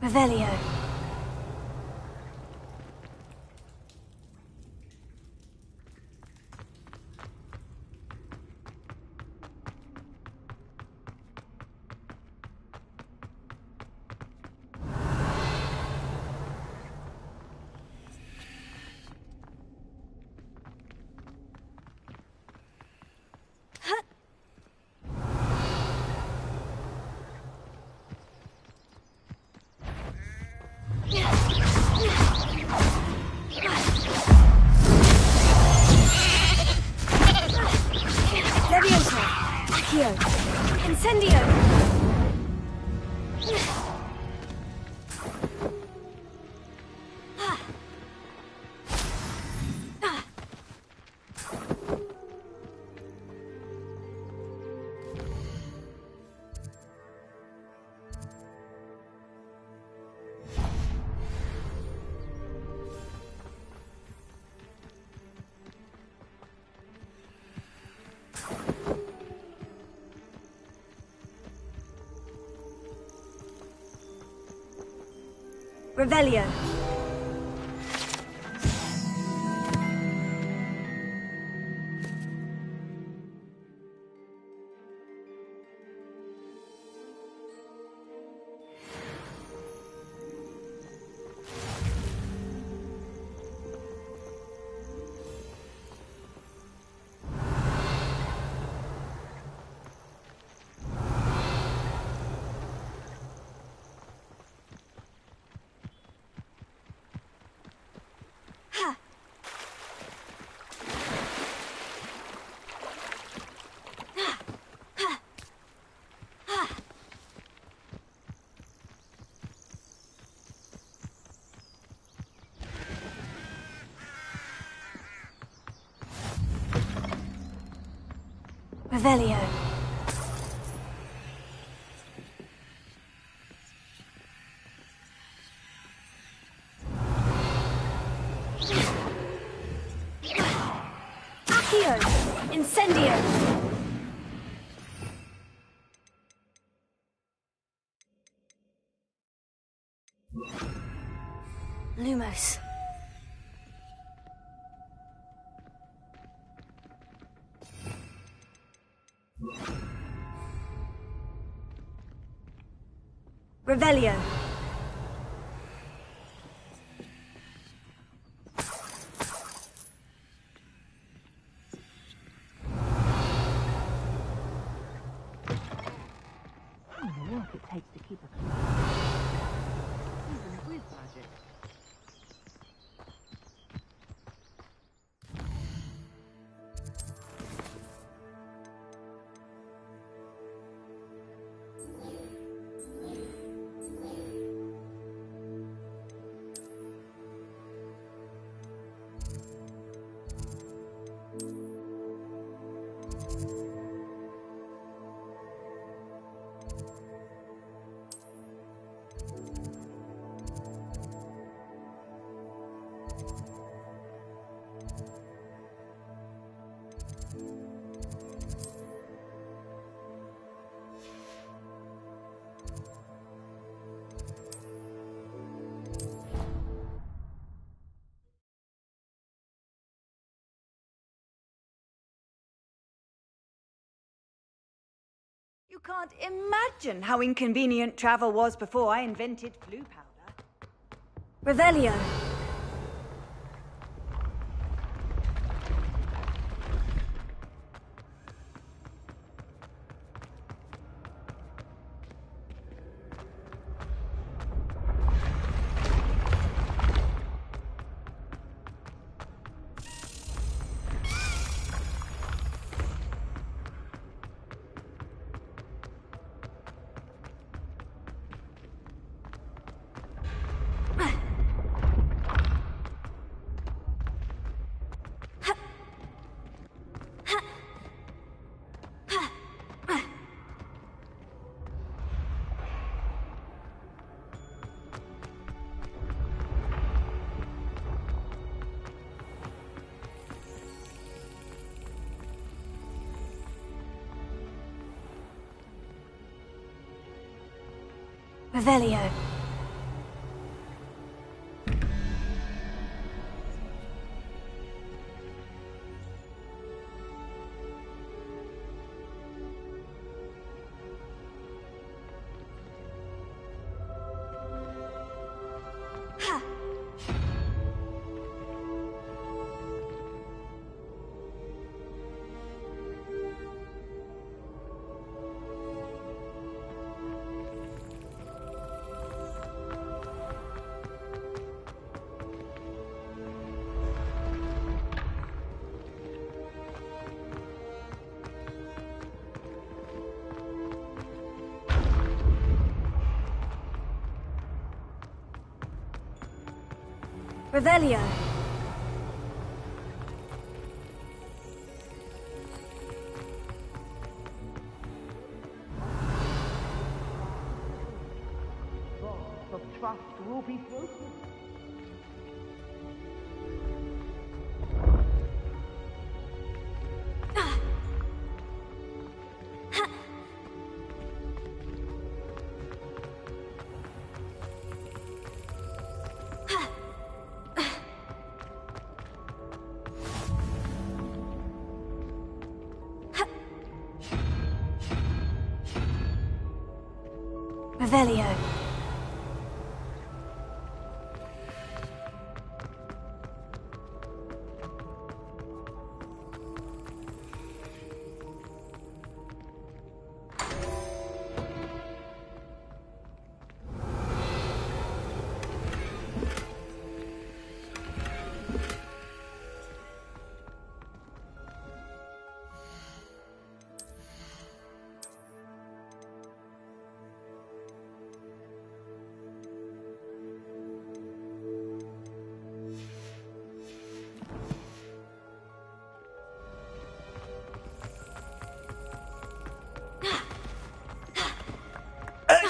Revelio. Incendio! Revelio. Revelio. Accio! Incendio! Lumos. Revelio. The work it takes to keep a even with magic. You can't imagine how inconvenient travel was before I invented blue powder. Revelio. Revelio. Revelio. The trust will be broken. Revelio.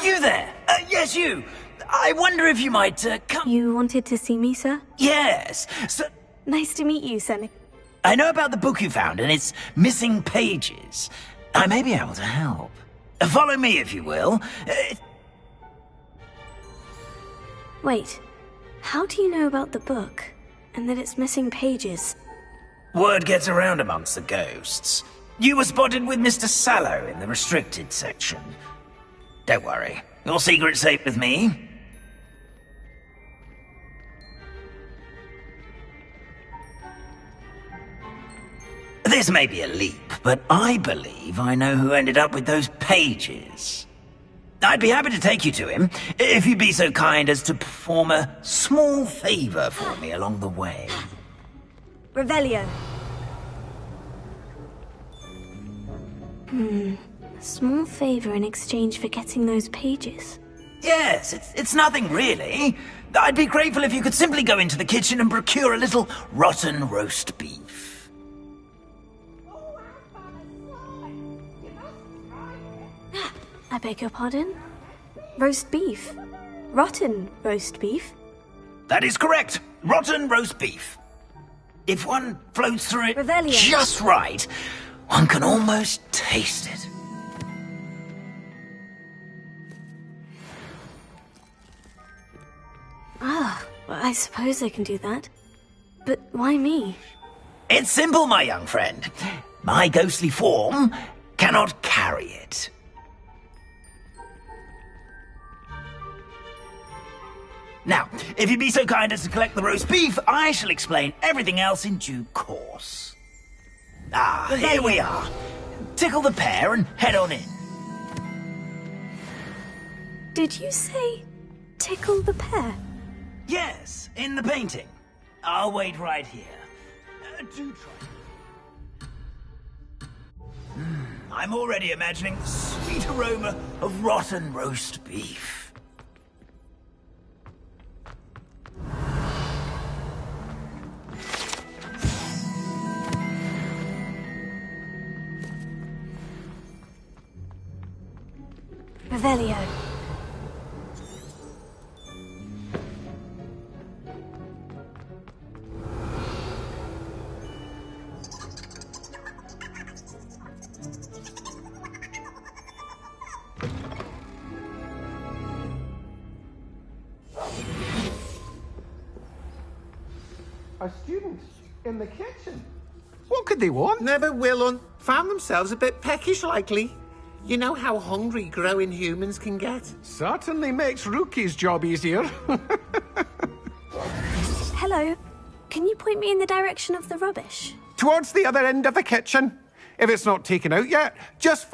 You there? Yes, you. I wonder if you might come. You wanted to see me, sir? Yes. So, Nice to meet you, Seneca. I know about the book you found and its missing pages. I may be able to help. Follow me, if you will. Wait, how do you know about the book? And that it's missing pages? Word gets around amongst the ghosts. You were spotted with Mr. Sallow in the restricted section. Don't worry, your secret's safe with me. This may be a leap, but I believe I know who ended up with those pages. I'd be happy to take you to him, if you'd be so kind as to perform a small favor for me along the way. Revelio. A small favor in exchange for getting those pages. Yes, it's nothing really. I'd be grateful if you could simply go into the kitchen and procure a little rotten roast beef. I beg your pardon? Roast beef? Rotten roast beef? That is correct. Rotten roast beef. If one floats through it Revelio. just right, one can almost taste it. Ah, well, I suppose I can do that. But why me? It's simple, my young friend. My ghostly form cannot carry it. Now, if you'd be so kind as to collect the roast beef, I shall explain everything else in due course. Ah, here we are. Tickle the pear and head on in. Did you say tickle the pear? Yes, in the painting. I'll wait right here. Do try. I'm already imagining the sweet aroma of rotten roast beef. Revelio. A student in the kitchen. What could they want? Never will found themselves a bit peckish likely. You know how hungry growing humans can get? Certainly makes Rookie's job easier. Hello. Can you point me in the direction of the rubbish? Towards the other end of the kitchen. If it's not taken out yet, just...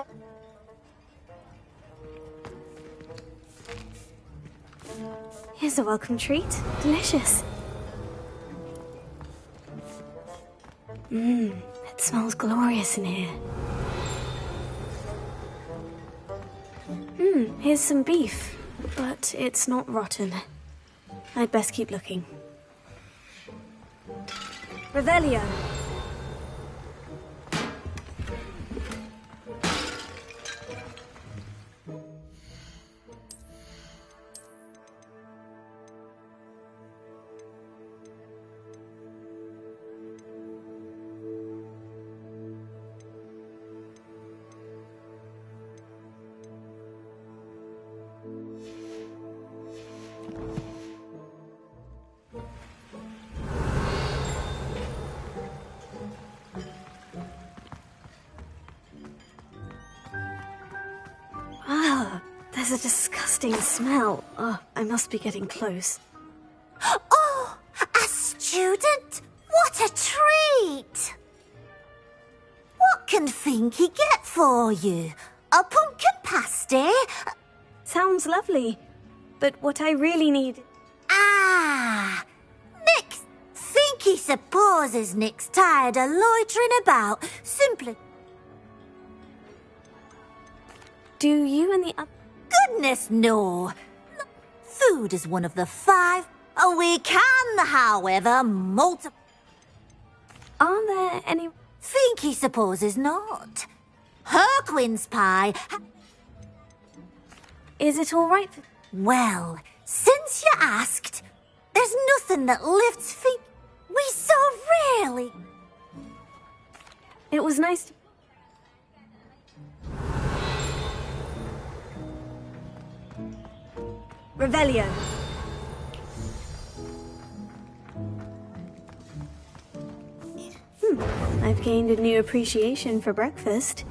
Here's a welcome treat. Delicious. It smells glorious in here. Here's some beef, but it's not rotten. I'd best keep looking. Revelio. There's a disgusting disgusting smell. Oh, I must be getting close. Oh, a student? What a treat! What can Finky get for you? A pumpkin pasty? Sounds lovely, but what I really need... Ah! Finky supposes Nick's tired of loitering about, simply... Do you and the other... Goodness, no. Food is one of the 5. We can, however, multiply... Are there any... Finky supposes not. Herquin's pie... Is it all right? Well, since you asked, there's nothing that lifts Finky. We so rarely... It was nice to... Revelio. I've gained a new appreciation for breakfast.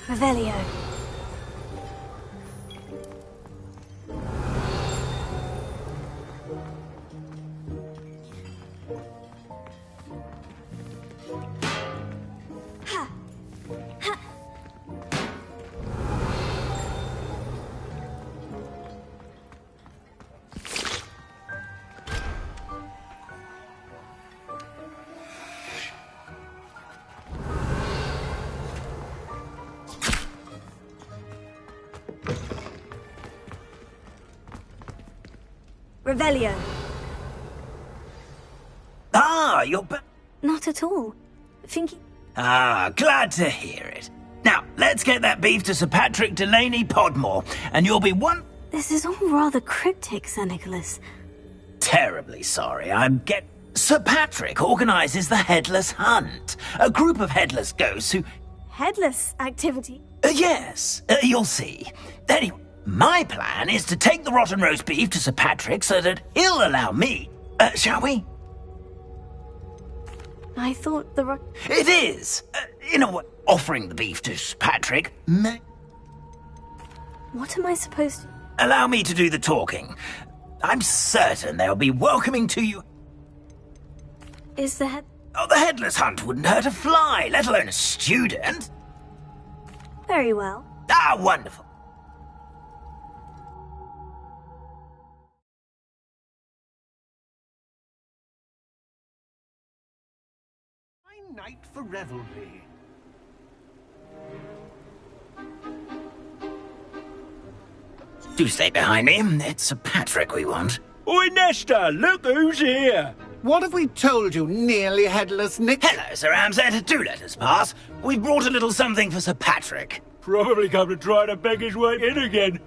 Revelio. Revelio. Ah, you're Not at all. Finky... Ah, glad to hear it. Now, let's get that beef to Sir Patrick Delaney Podmore, and you'll be one... This is all rather cryptic, Sir Nicholas. Terribly sorry, Sir Patrick organises the Headless Hunt, a group of headless ghosts who... Headless activity? Yes, you'll see. Anyway, my plan is to take the rotten roast beef to Sir Patrick so that he'll allow me... shall we? I thought the... It is! In a way, offering the beef to Sir Patrick may... What am I supposed to... Allow me to do the talking. I'm certain they'll be welcoming to you... Is the head... Oh, the Headless Hunt wouldn't hurt a fly, let alone a student. Very well. Ah, wonderful. Night for revelry. Do stay behind me. It's Sir Patrick we want. Oi, Nesta, look who's here. What have we told you, nearly headless Nick? Hello, Sir Ramsed. Do let us pass. We've brought a little something for Sir Patrick. Probably come to try to beg his way in again.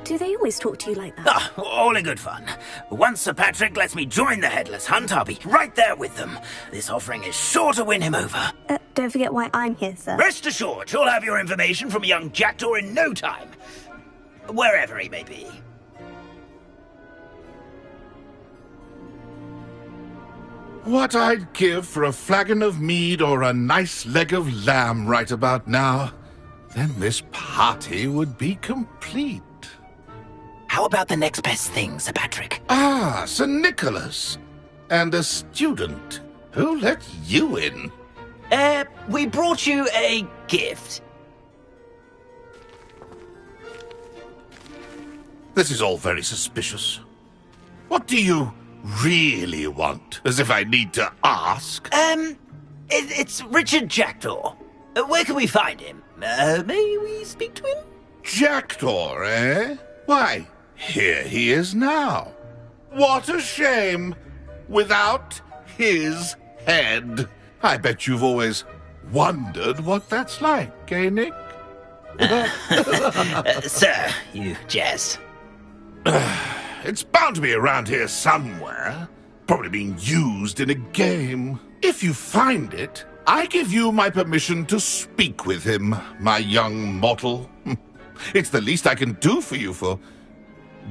Do they always talk to you like that? Ah, all in good fun. Once Sir Patrick lets me join the Headless Hunt, I'll be right there with them. This offering is sure to win him over. Don't forget why I'm here, sir. Rest assured, you'll have your information from a young jackdaw in no time. Wherever he may be. What I'd give for a flagon of mead or a nice leg of lamb right about now. Then this party would be complete. How about the next best thing, Sir Patrick? Ah, Sir Nicholas. And a student. Who let you in? We brought you a gift. This is all very suspicious. What do you really want? As if I need to ask. It's Richard Jackdaw. Where can we find him? May we speak to him? Jackdaw, eh? Why, here he is now. What a shame. Without his head. I bet you've always wondered what that's like, eh, Nick? Sir, you jest. It's bound to be around here somewhere. Probably being used in a game. If you find it, I give you my permission to speak with him, my young mortal. It's the least I can do for you for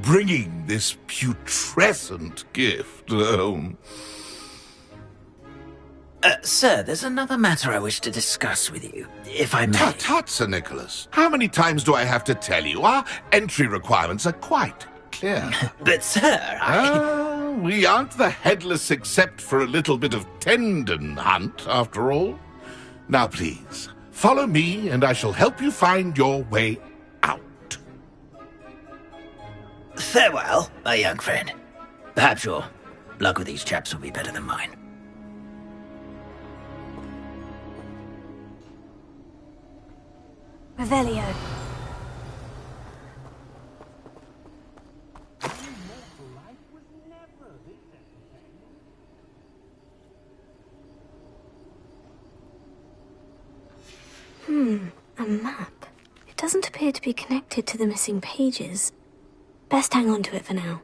bringing this putrescent gift home. Sir, there's another matter I wish to discuss with you, if I may. Tut, Sir Nicholas. How many times do I have to tell you? Our entry requirements are quite clear. But, sir, we aren't the headless except for a little bit of tendon hunt, after all. Now, please, follow me, and I shall help you find your way out. Farewell, my young friend. Perhaps your luck with these chaps will be better than mine. Revelio. A map. It doesn't appear to be connected to the missing pages. Best hang on to it for now.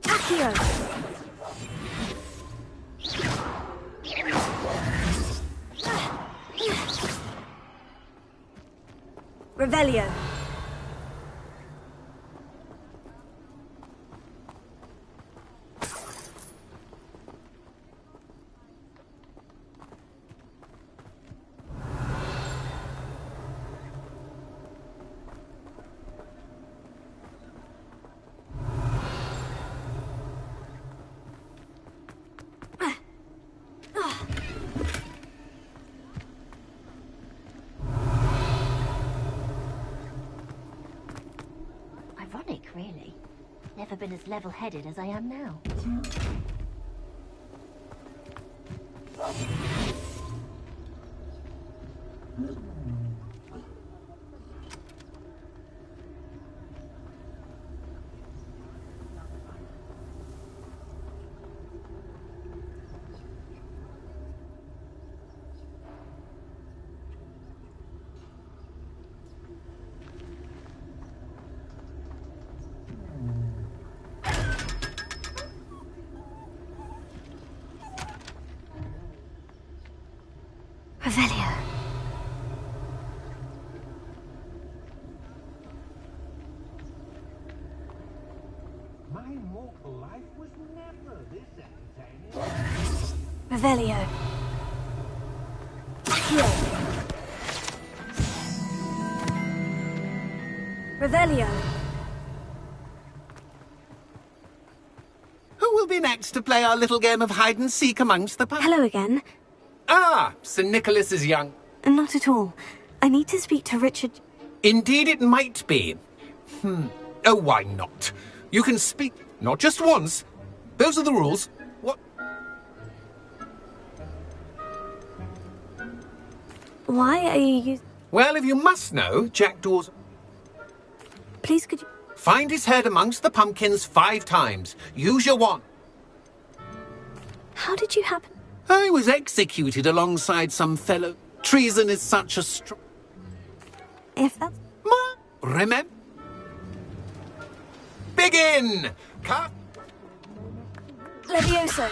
Accio! Revelio. Ironic, really. Never been as level-headed as I am now. Revelio. My mortal life was never this entertaining. Revelio. Accio. Revelio. Who will be next to play our little game of hide-and-seek amongst the past? Hello again. Ah, Sir Nicholas is young. Not at all. I need to speak to Richard. Indeed it might be. Oh, why not? You can speak, not just once. Those are the rules. What? Why are you Well, if you must know, Jackdaw's... Please could you... Find his head amongst the pumpkins 5 times. Use your wand. How did you happen? I was executed alongside some fellow. Treason is such a strong... If that's... Remember? Begin! Cut! Levioso.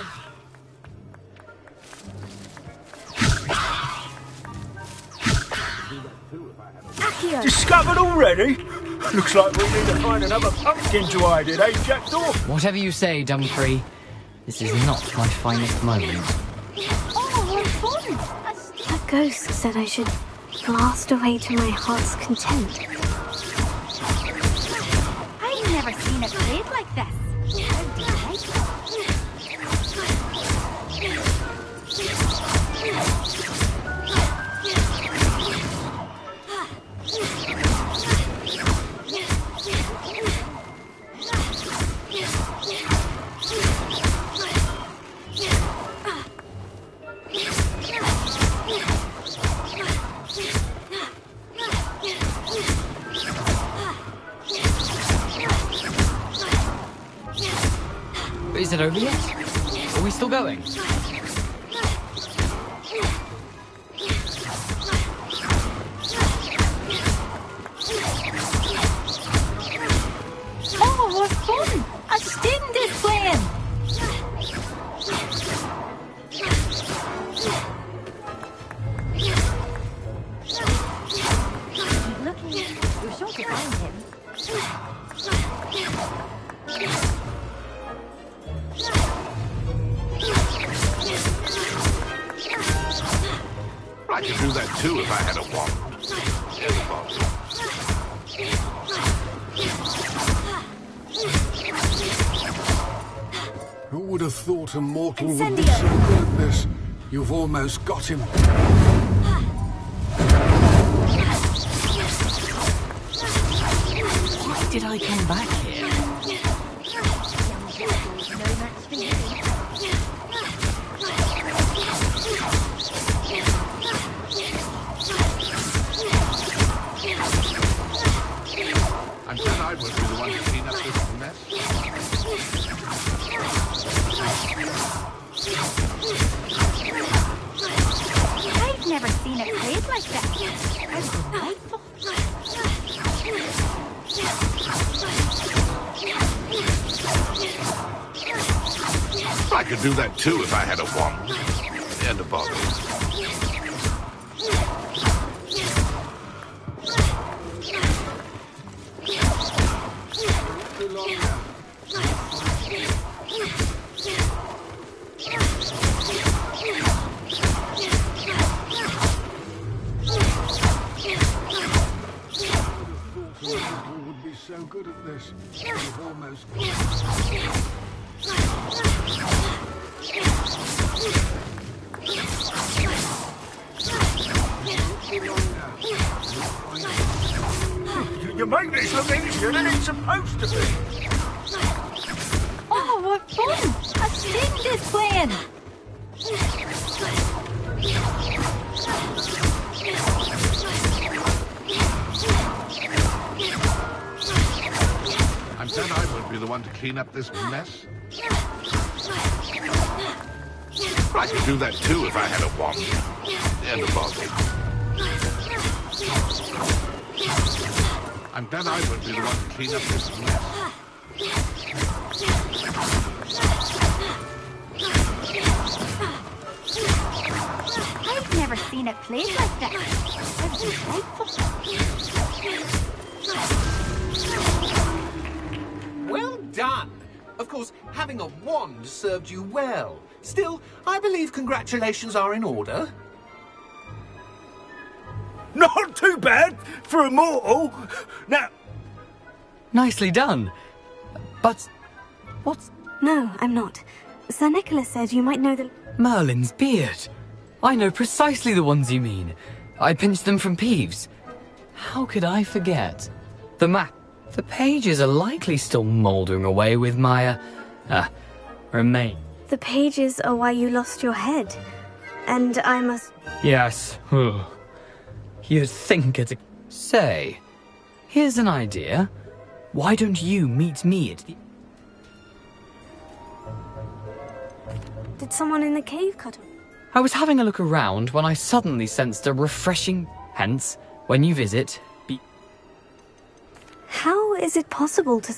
Accio. Discovered already? Looks like we need to find another pumpkin to hide in, eh, Jackdaw? Whatever you say, Dumfrey. This is not my finest moment. A ghost said I should blast away to my heart's content. I've never seen it played like this. Is it over yet? Are we still going? Oh, what fun! A student is playing! too if I had a wand. Who would have thought a mortal would be so good at this? You've almost got him. Why did I come back here? I'm glad I won't be the one to clean up this mess. I've never seen it played like that. How delightful. I could do that too if I had a wand and a bottle. Would be so good at this. You've almost You make this look easier than it's supposed to be. Oh, what fun! A sting is playing! I'm glad I won't be the one to clean up this mess. I could do that too if I had a wand and a bottle. I'm glad I won't be the one to clean up this mess. I've never seen it played like that. How delightful. Well done. Of course, having a wand served you well. Still, I believe congratulations are in order. Not too bad for a mortal. Now, Nicely done. But what's... No, I'm not. Sir Nicholas said you might know the... Merlin's beard. I know precisely the ones you mean. I pinched them from Peeves. How could I forget? The map. The pages are likely still mouldering away with my, remain. The pages are why you lost your head. And I must... Yes. You'd think it's a... Say, here's an idea. Why don't you meet me at the... Did someone in the cave cut off? I was having a look around when I suddenly sensed a refreshing... Hence, when you visit, be... How is it possible to...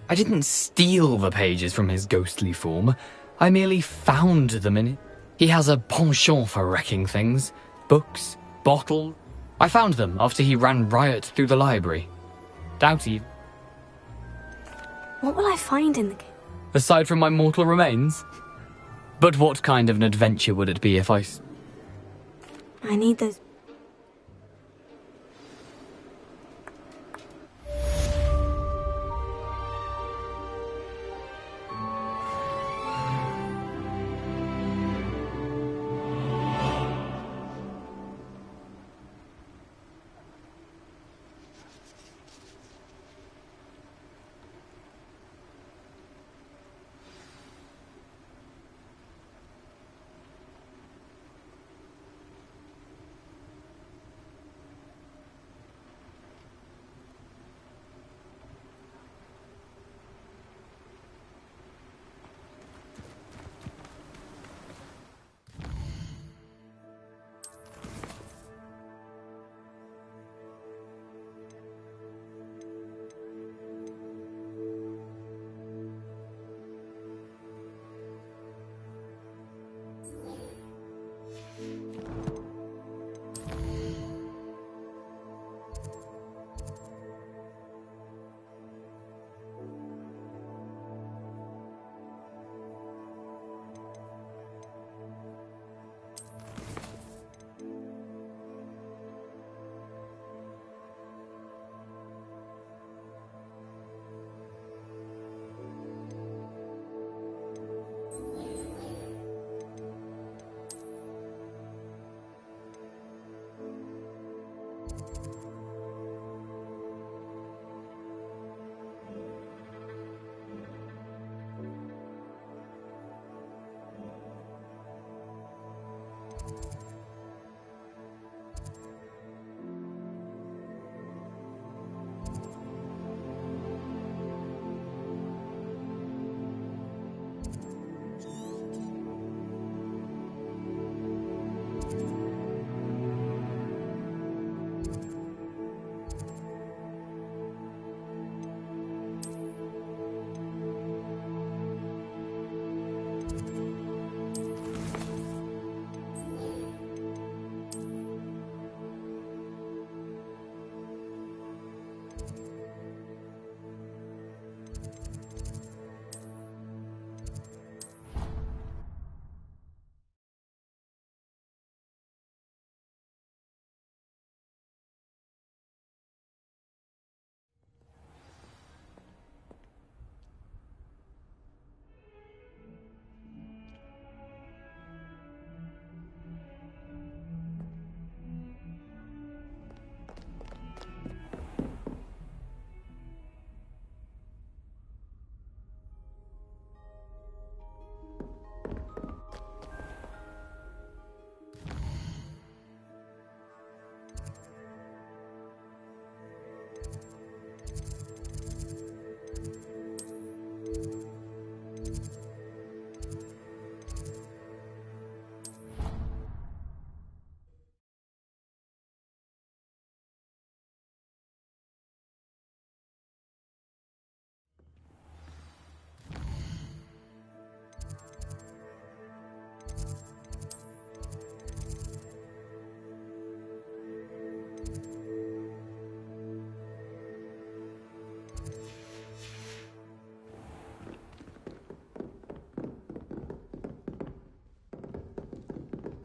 I didn't steal the pages from his ghostly form. I merely found them in... He has a penchant for wrecking things. Books, bottles... I found them after he ran riot through the library. Doubt he... What will I find in the cave? Aside from my mortal remains? But what kind of an adventure would it be if I need those...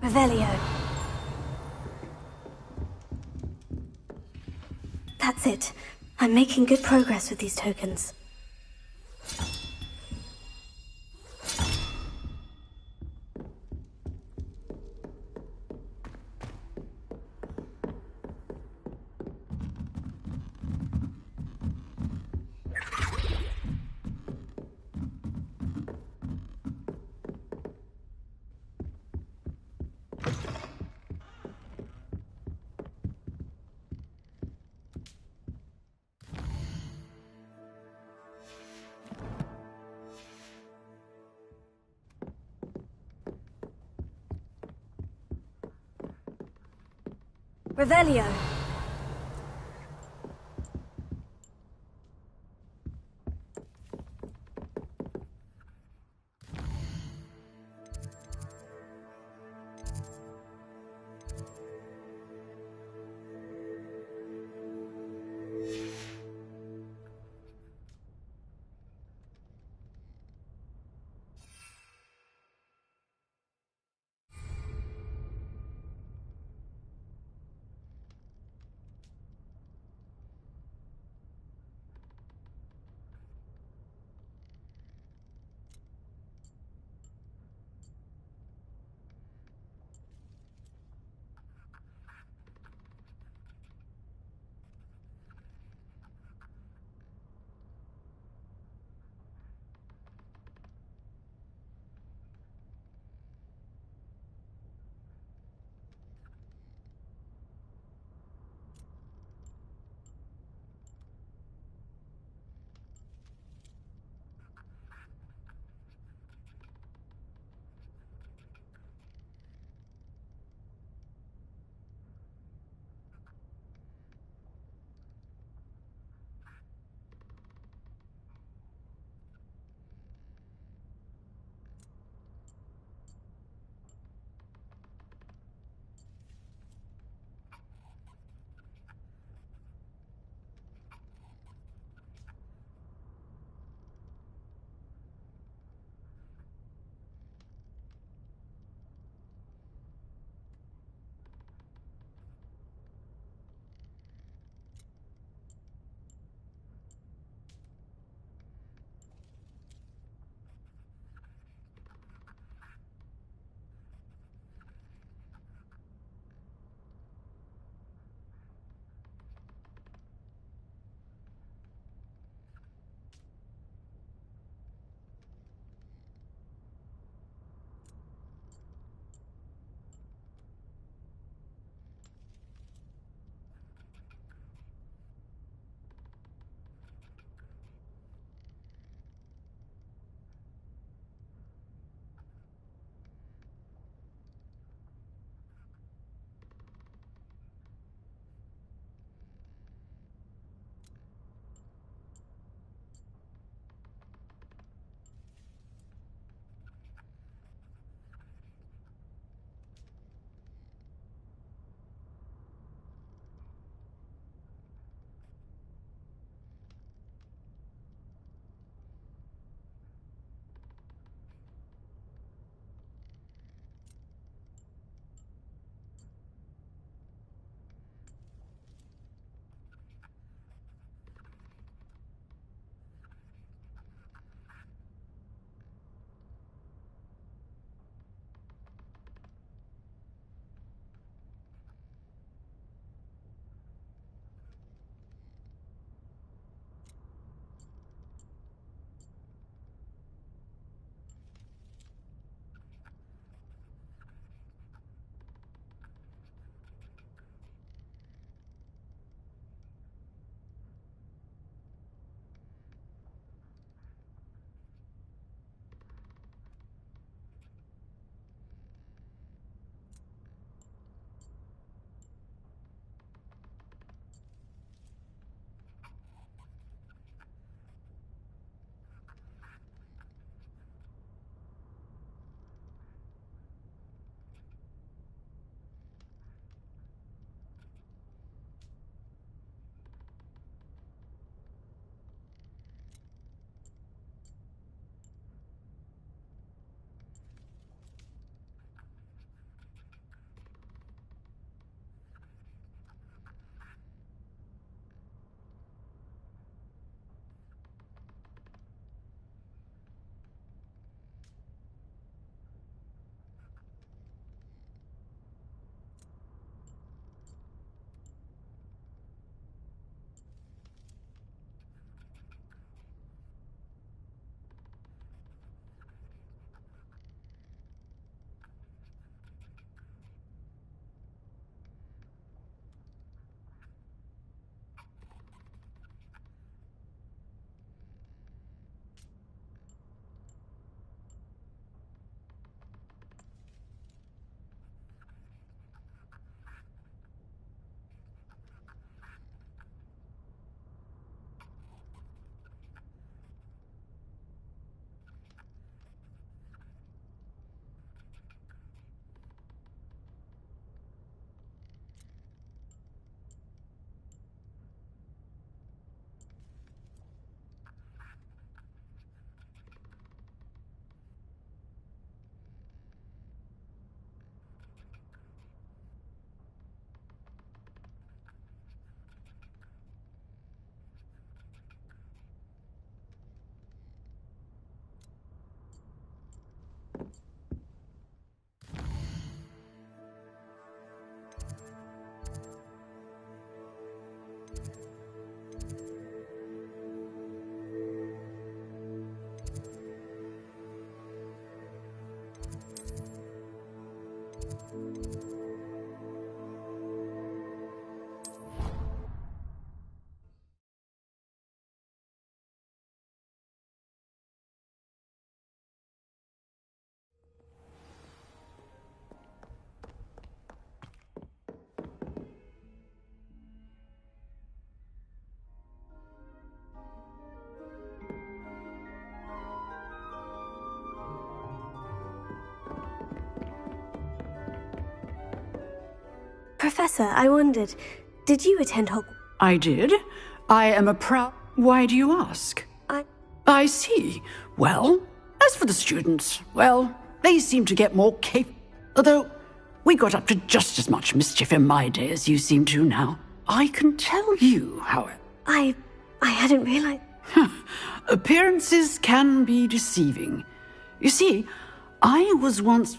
Revelio. That's it. I'm making good progress with these tokens. Revelio. Professor, I wondered, did you attend Hogwarts? I did. I am a proud... Why do you ask? I see. Well, as for the students, well, they seem to get more capable. Although, we got up to just as much mischief in my day as you seem to now. I can tell you, however... I hadn't realized... Appearances can be deceiving. You see, I was once...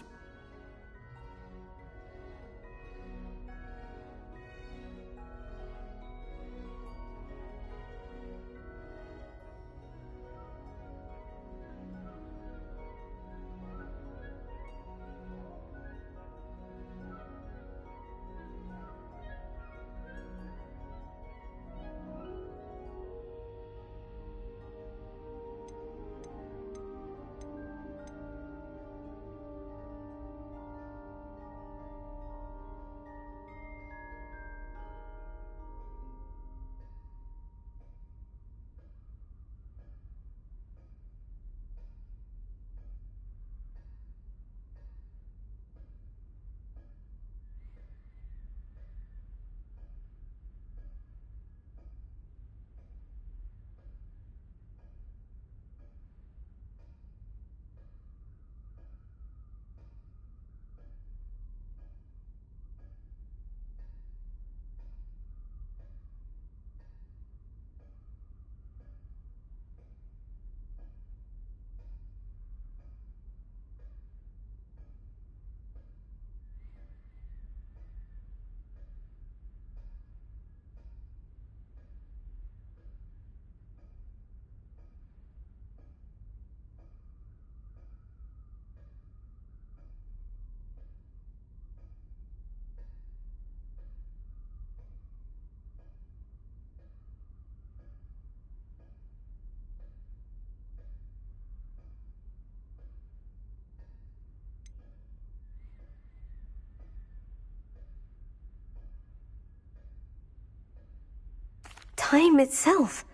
Time itself.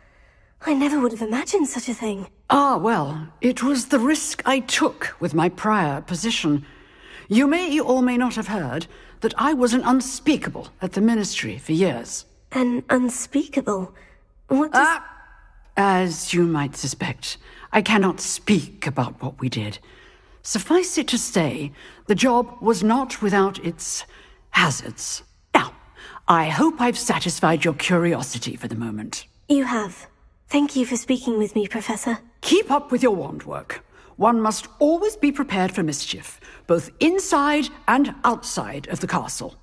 I never would have imagined such a thing. Ah, well, it was the risk I took with my prior position. You may or may not have heard that I was an unspeakable at the Ministry for years. An unspeakable? What does... As you might suspect, I cannot speak about what we did. Suffice it to say, the job was not without its hazards. Now, I hope I've satisfied your curiosity for the moment. You have. Thank you for speaking with me, Professor. Keep up with your wand work. One must always be prepared for mischief, both inside and outside of the castle.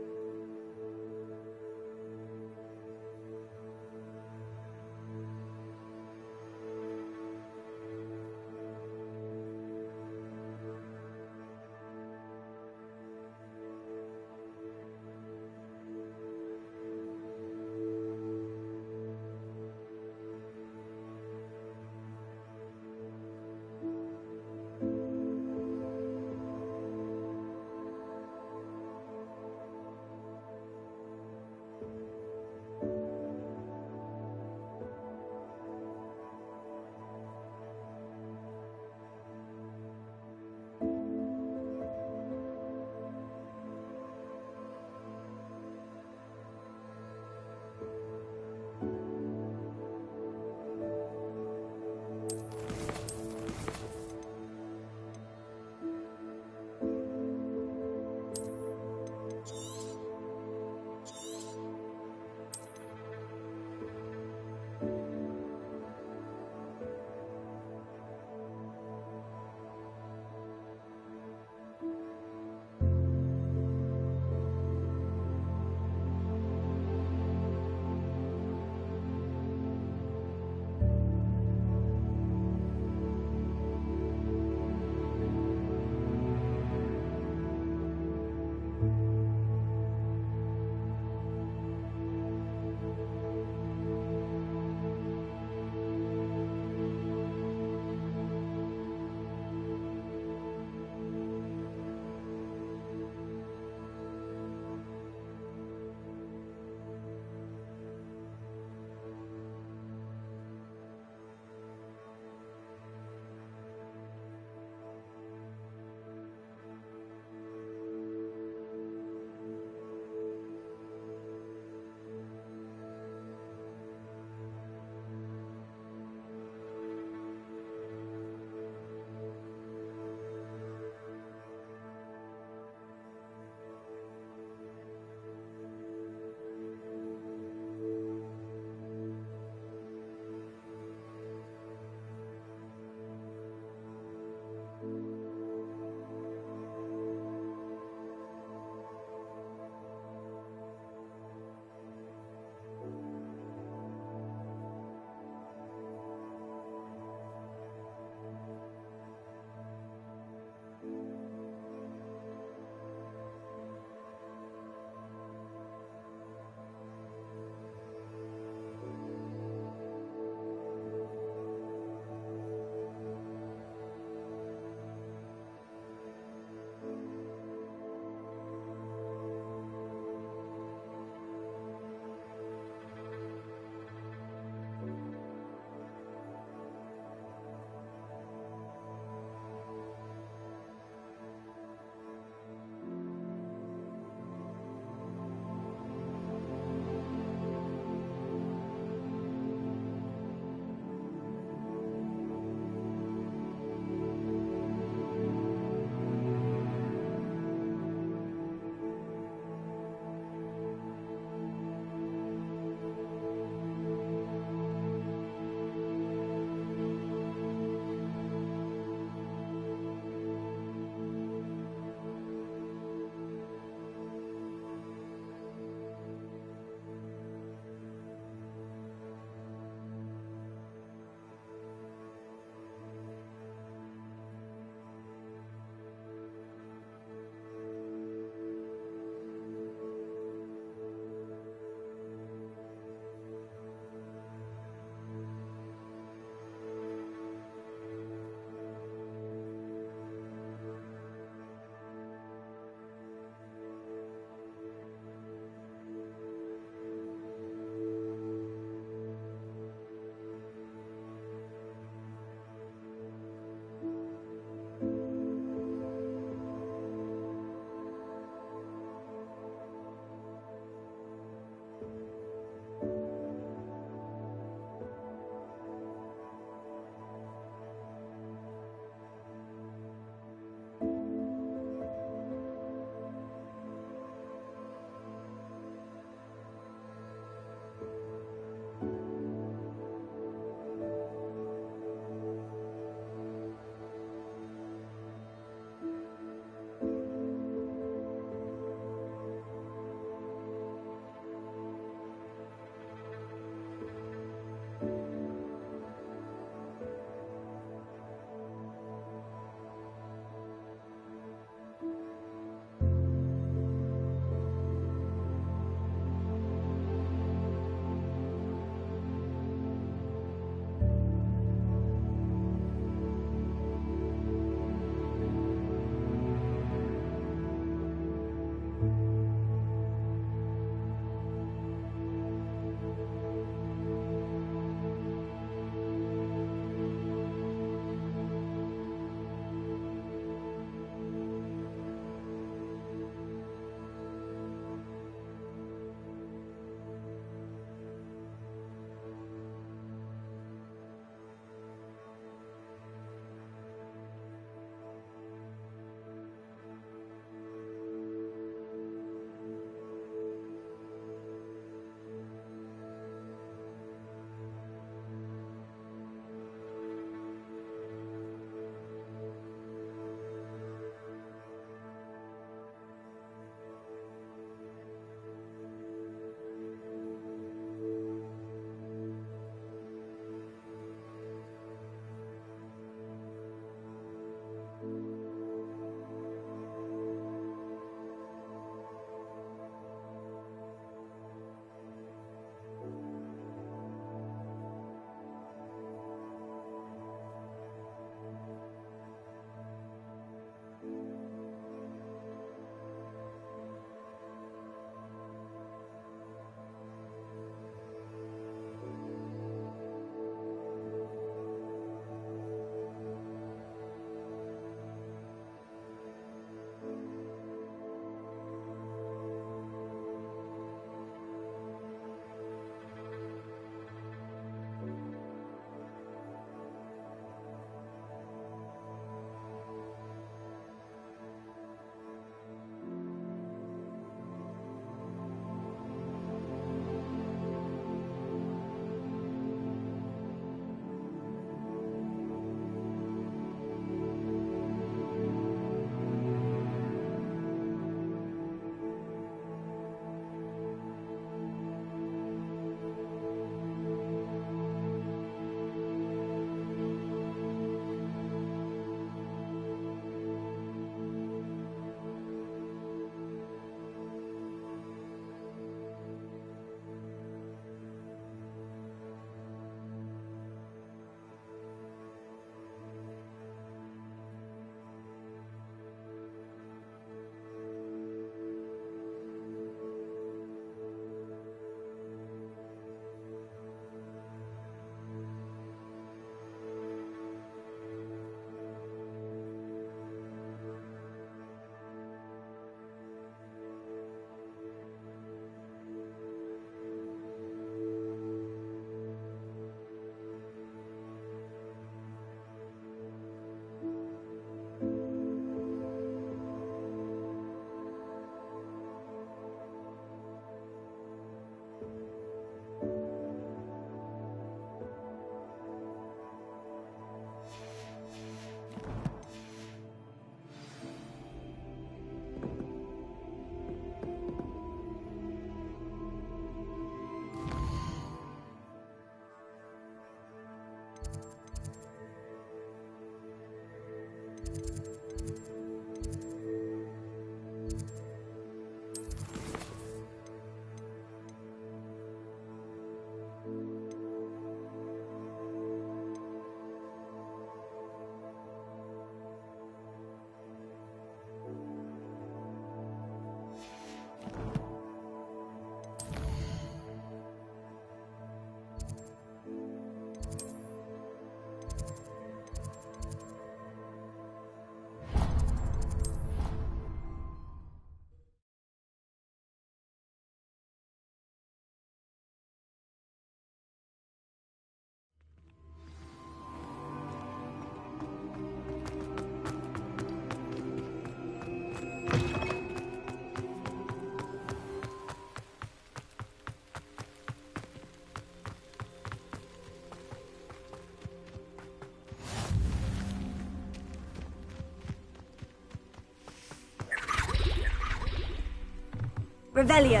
Revelio.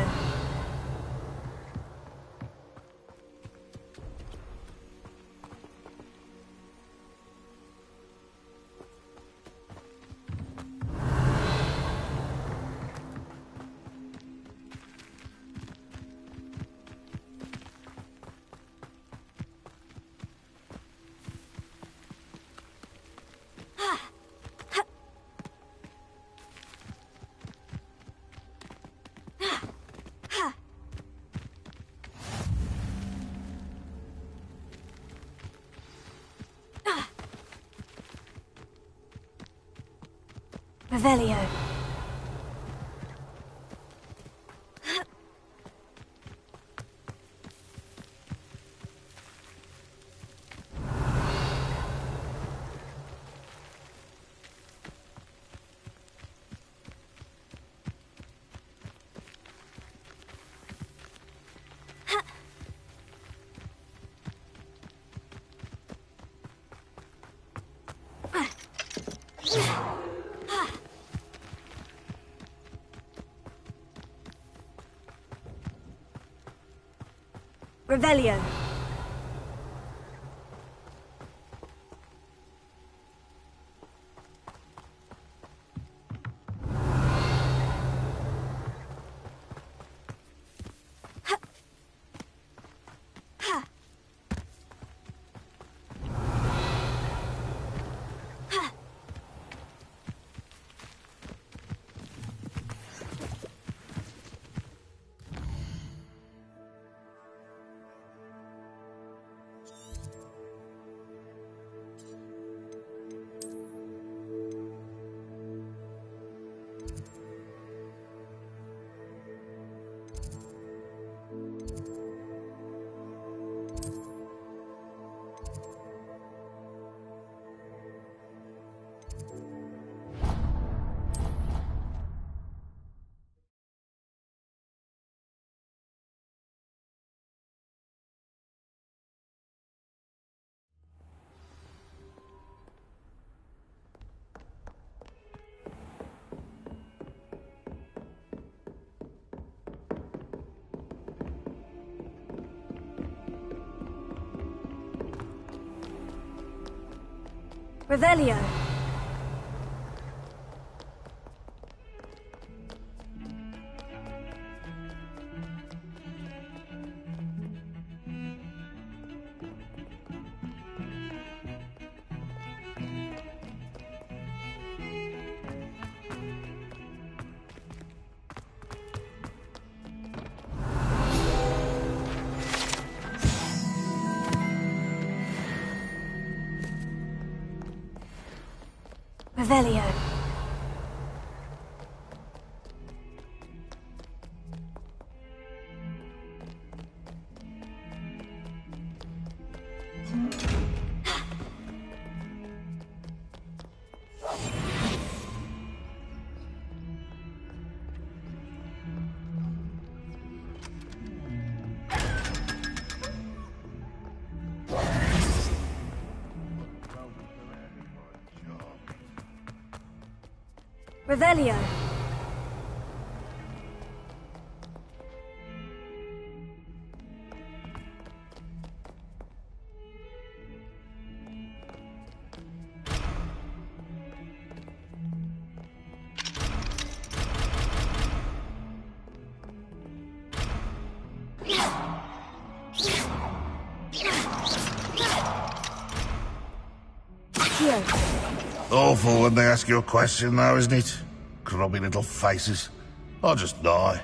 Revelio. Revelio. Revelio. Revelio. Revelio. Awful when they ask you a question, though, isn't it? Grubby little faces. I'll just die.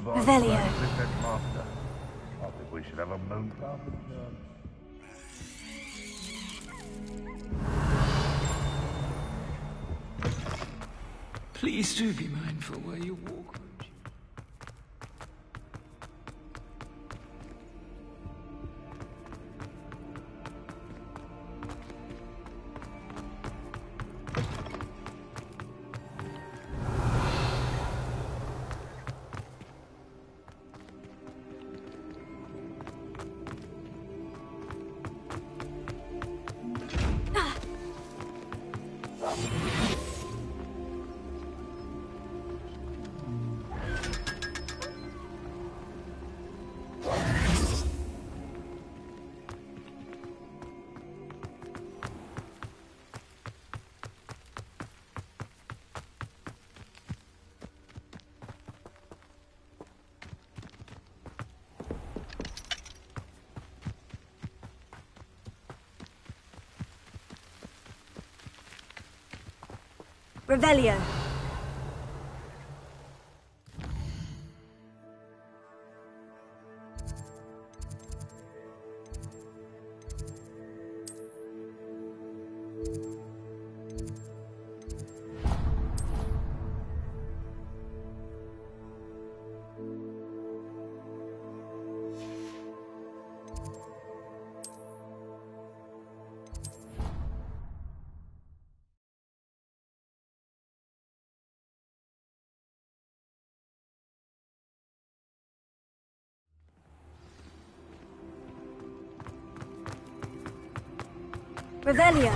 Revelio. I think we should have a moon carpet. Please do be mindful where you walk. Revelio. Revelio.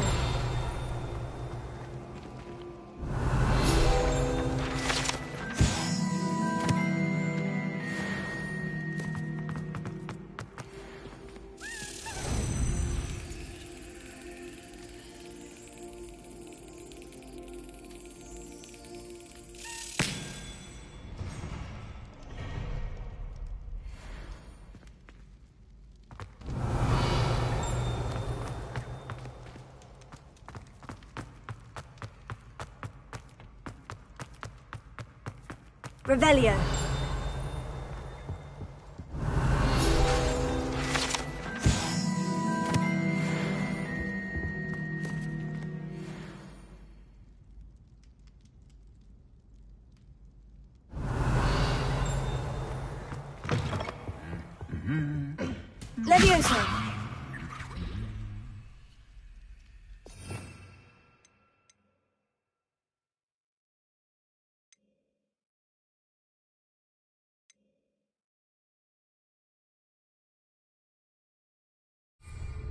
Revelio. Levioso.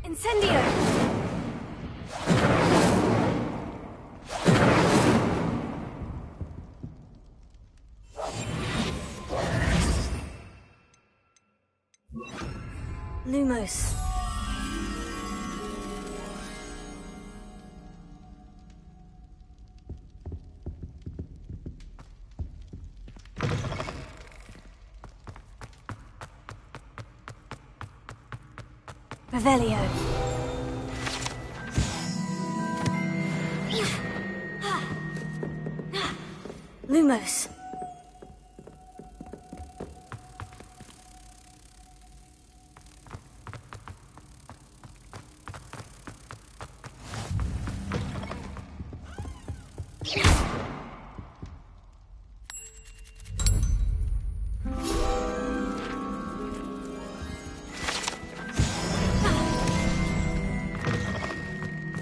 Incendio! Lumos. Revelio. Lumos.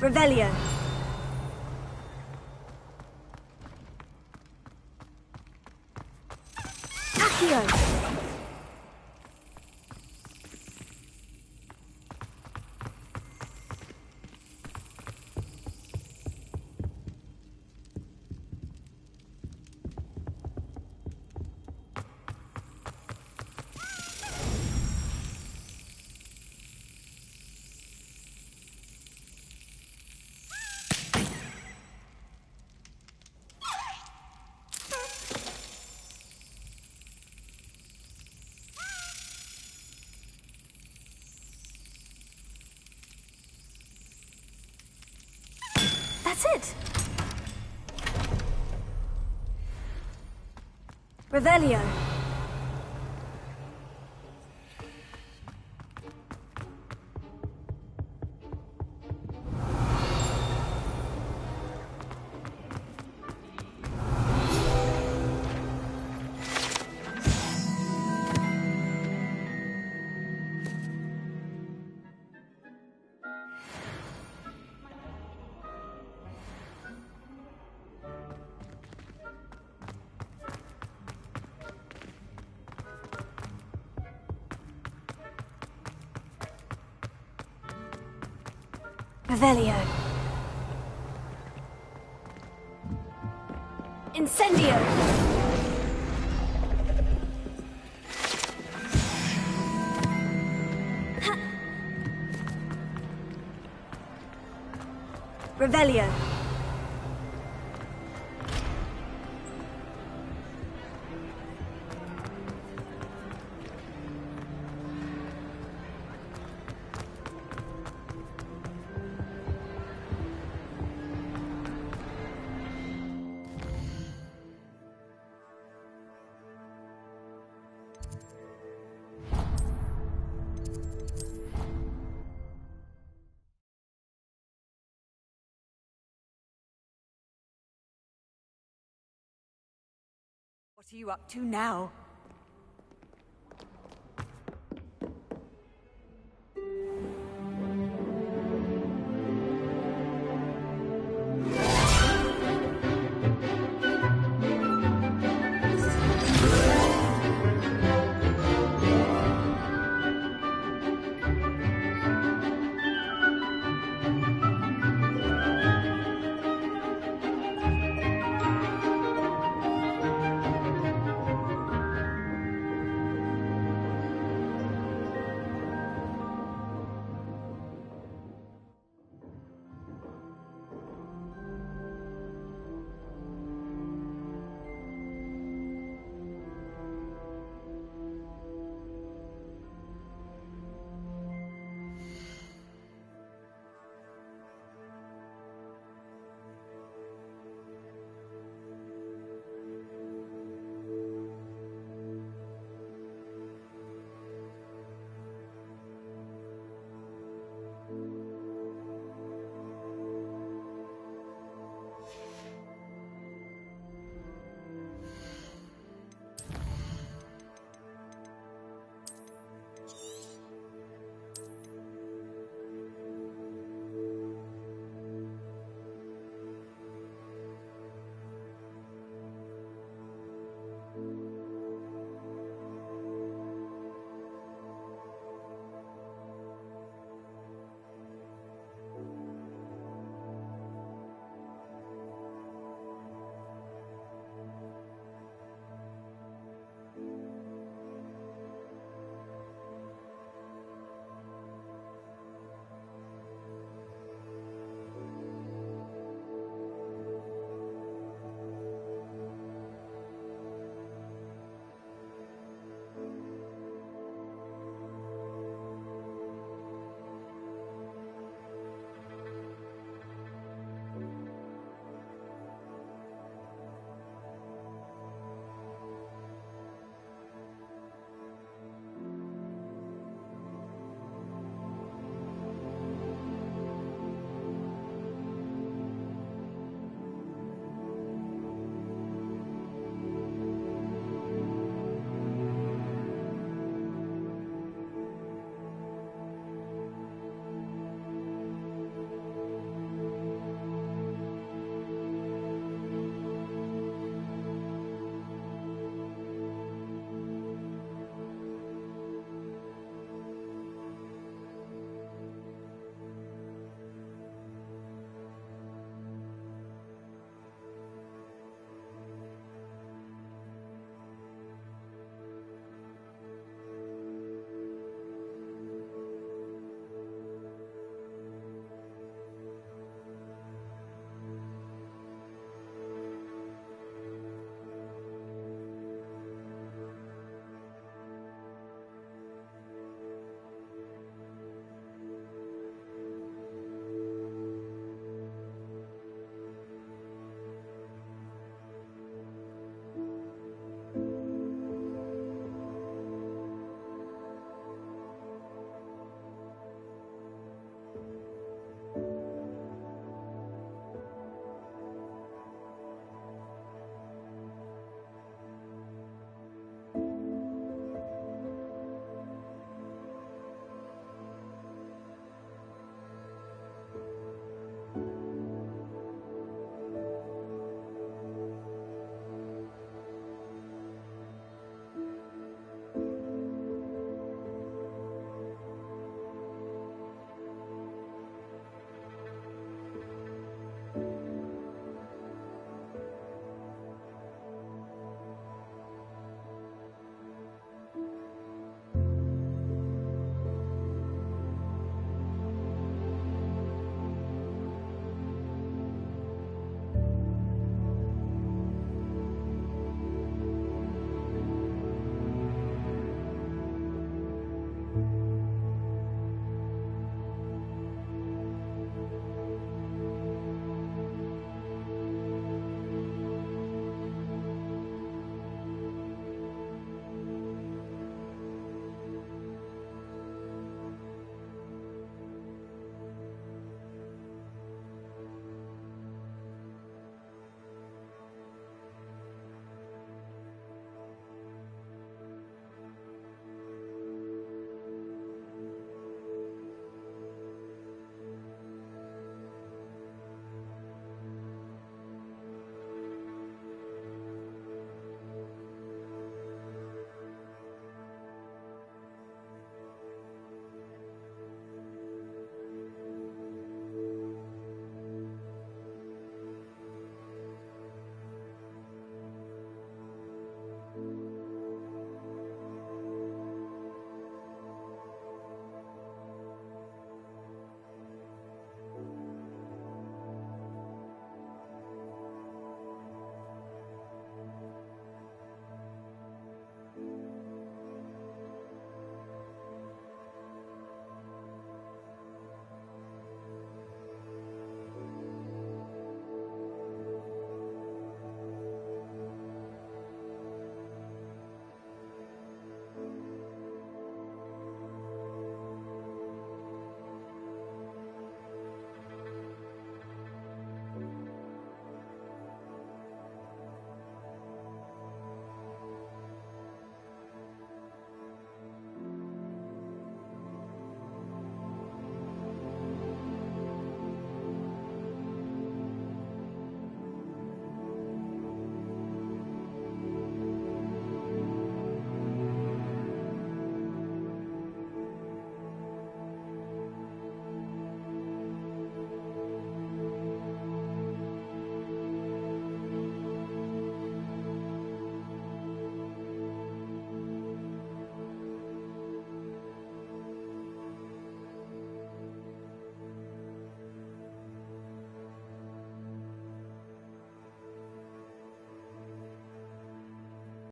Revelio. Accio. That's it. Revelio. Revelio. Incendio. Revelio. What are you up to now?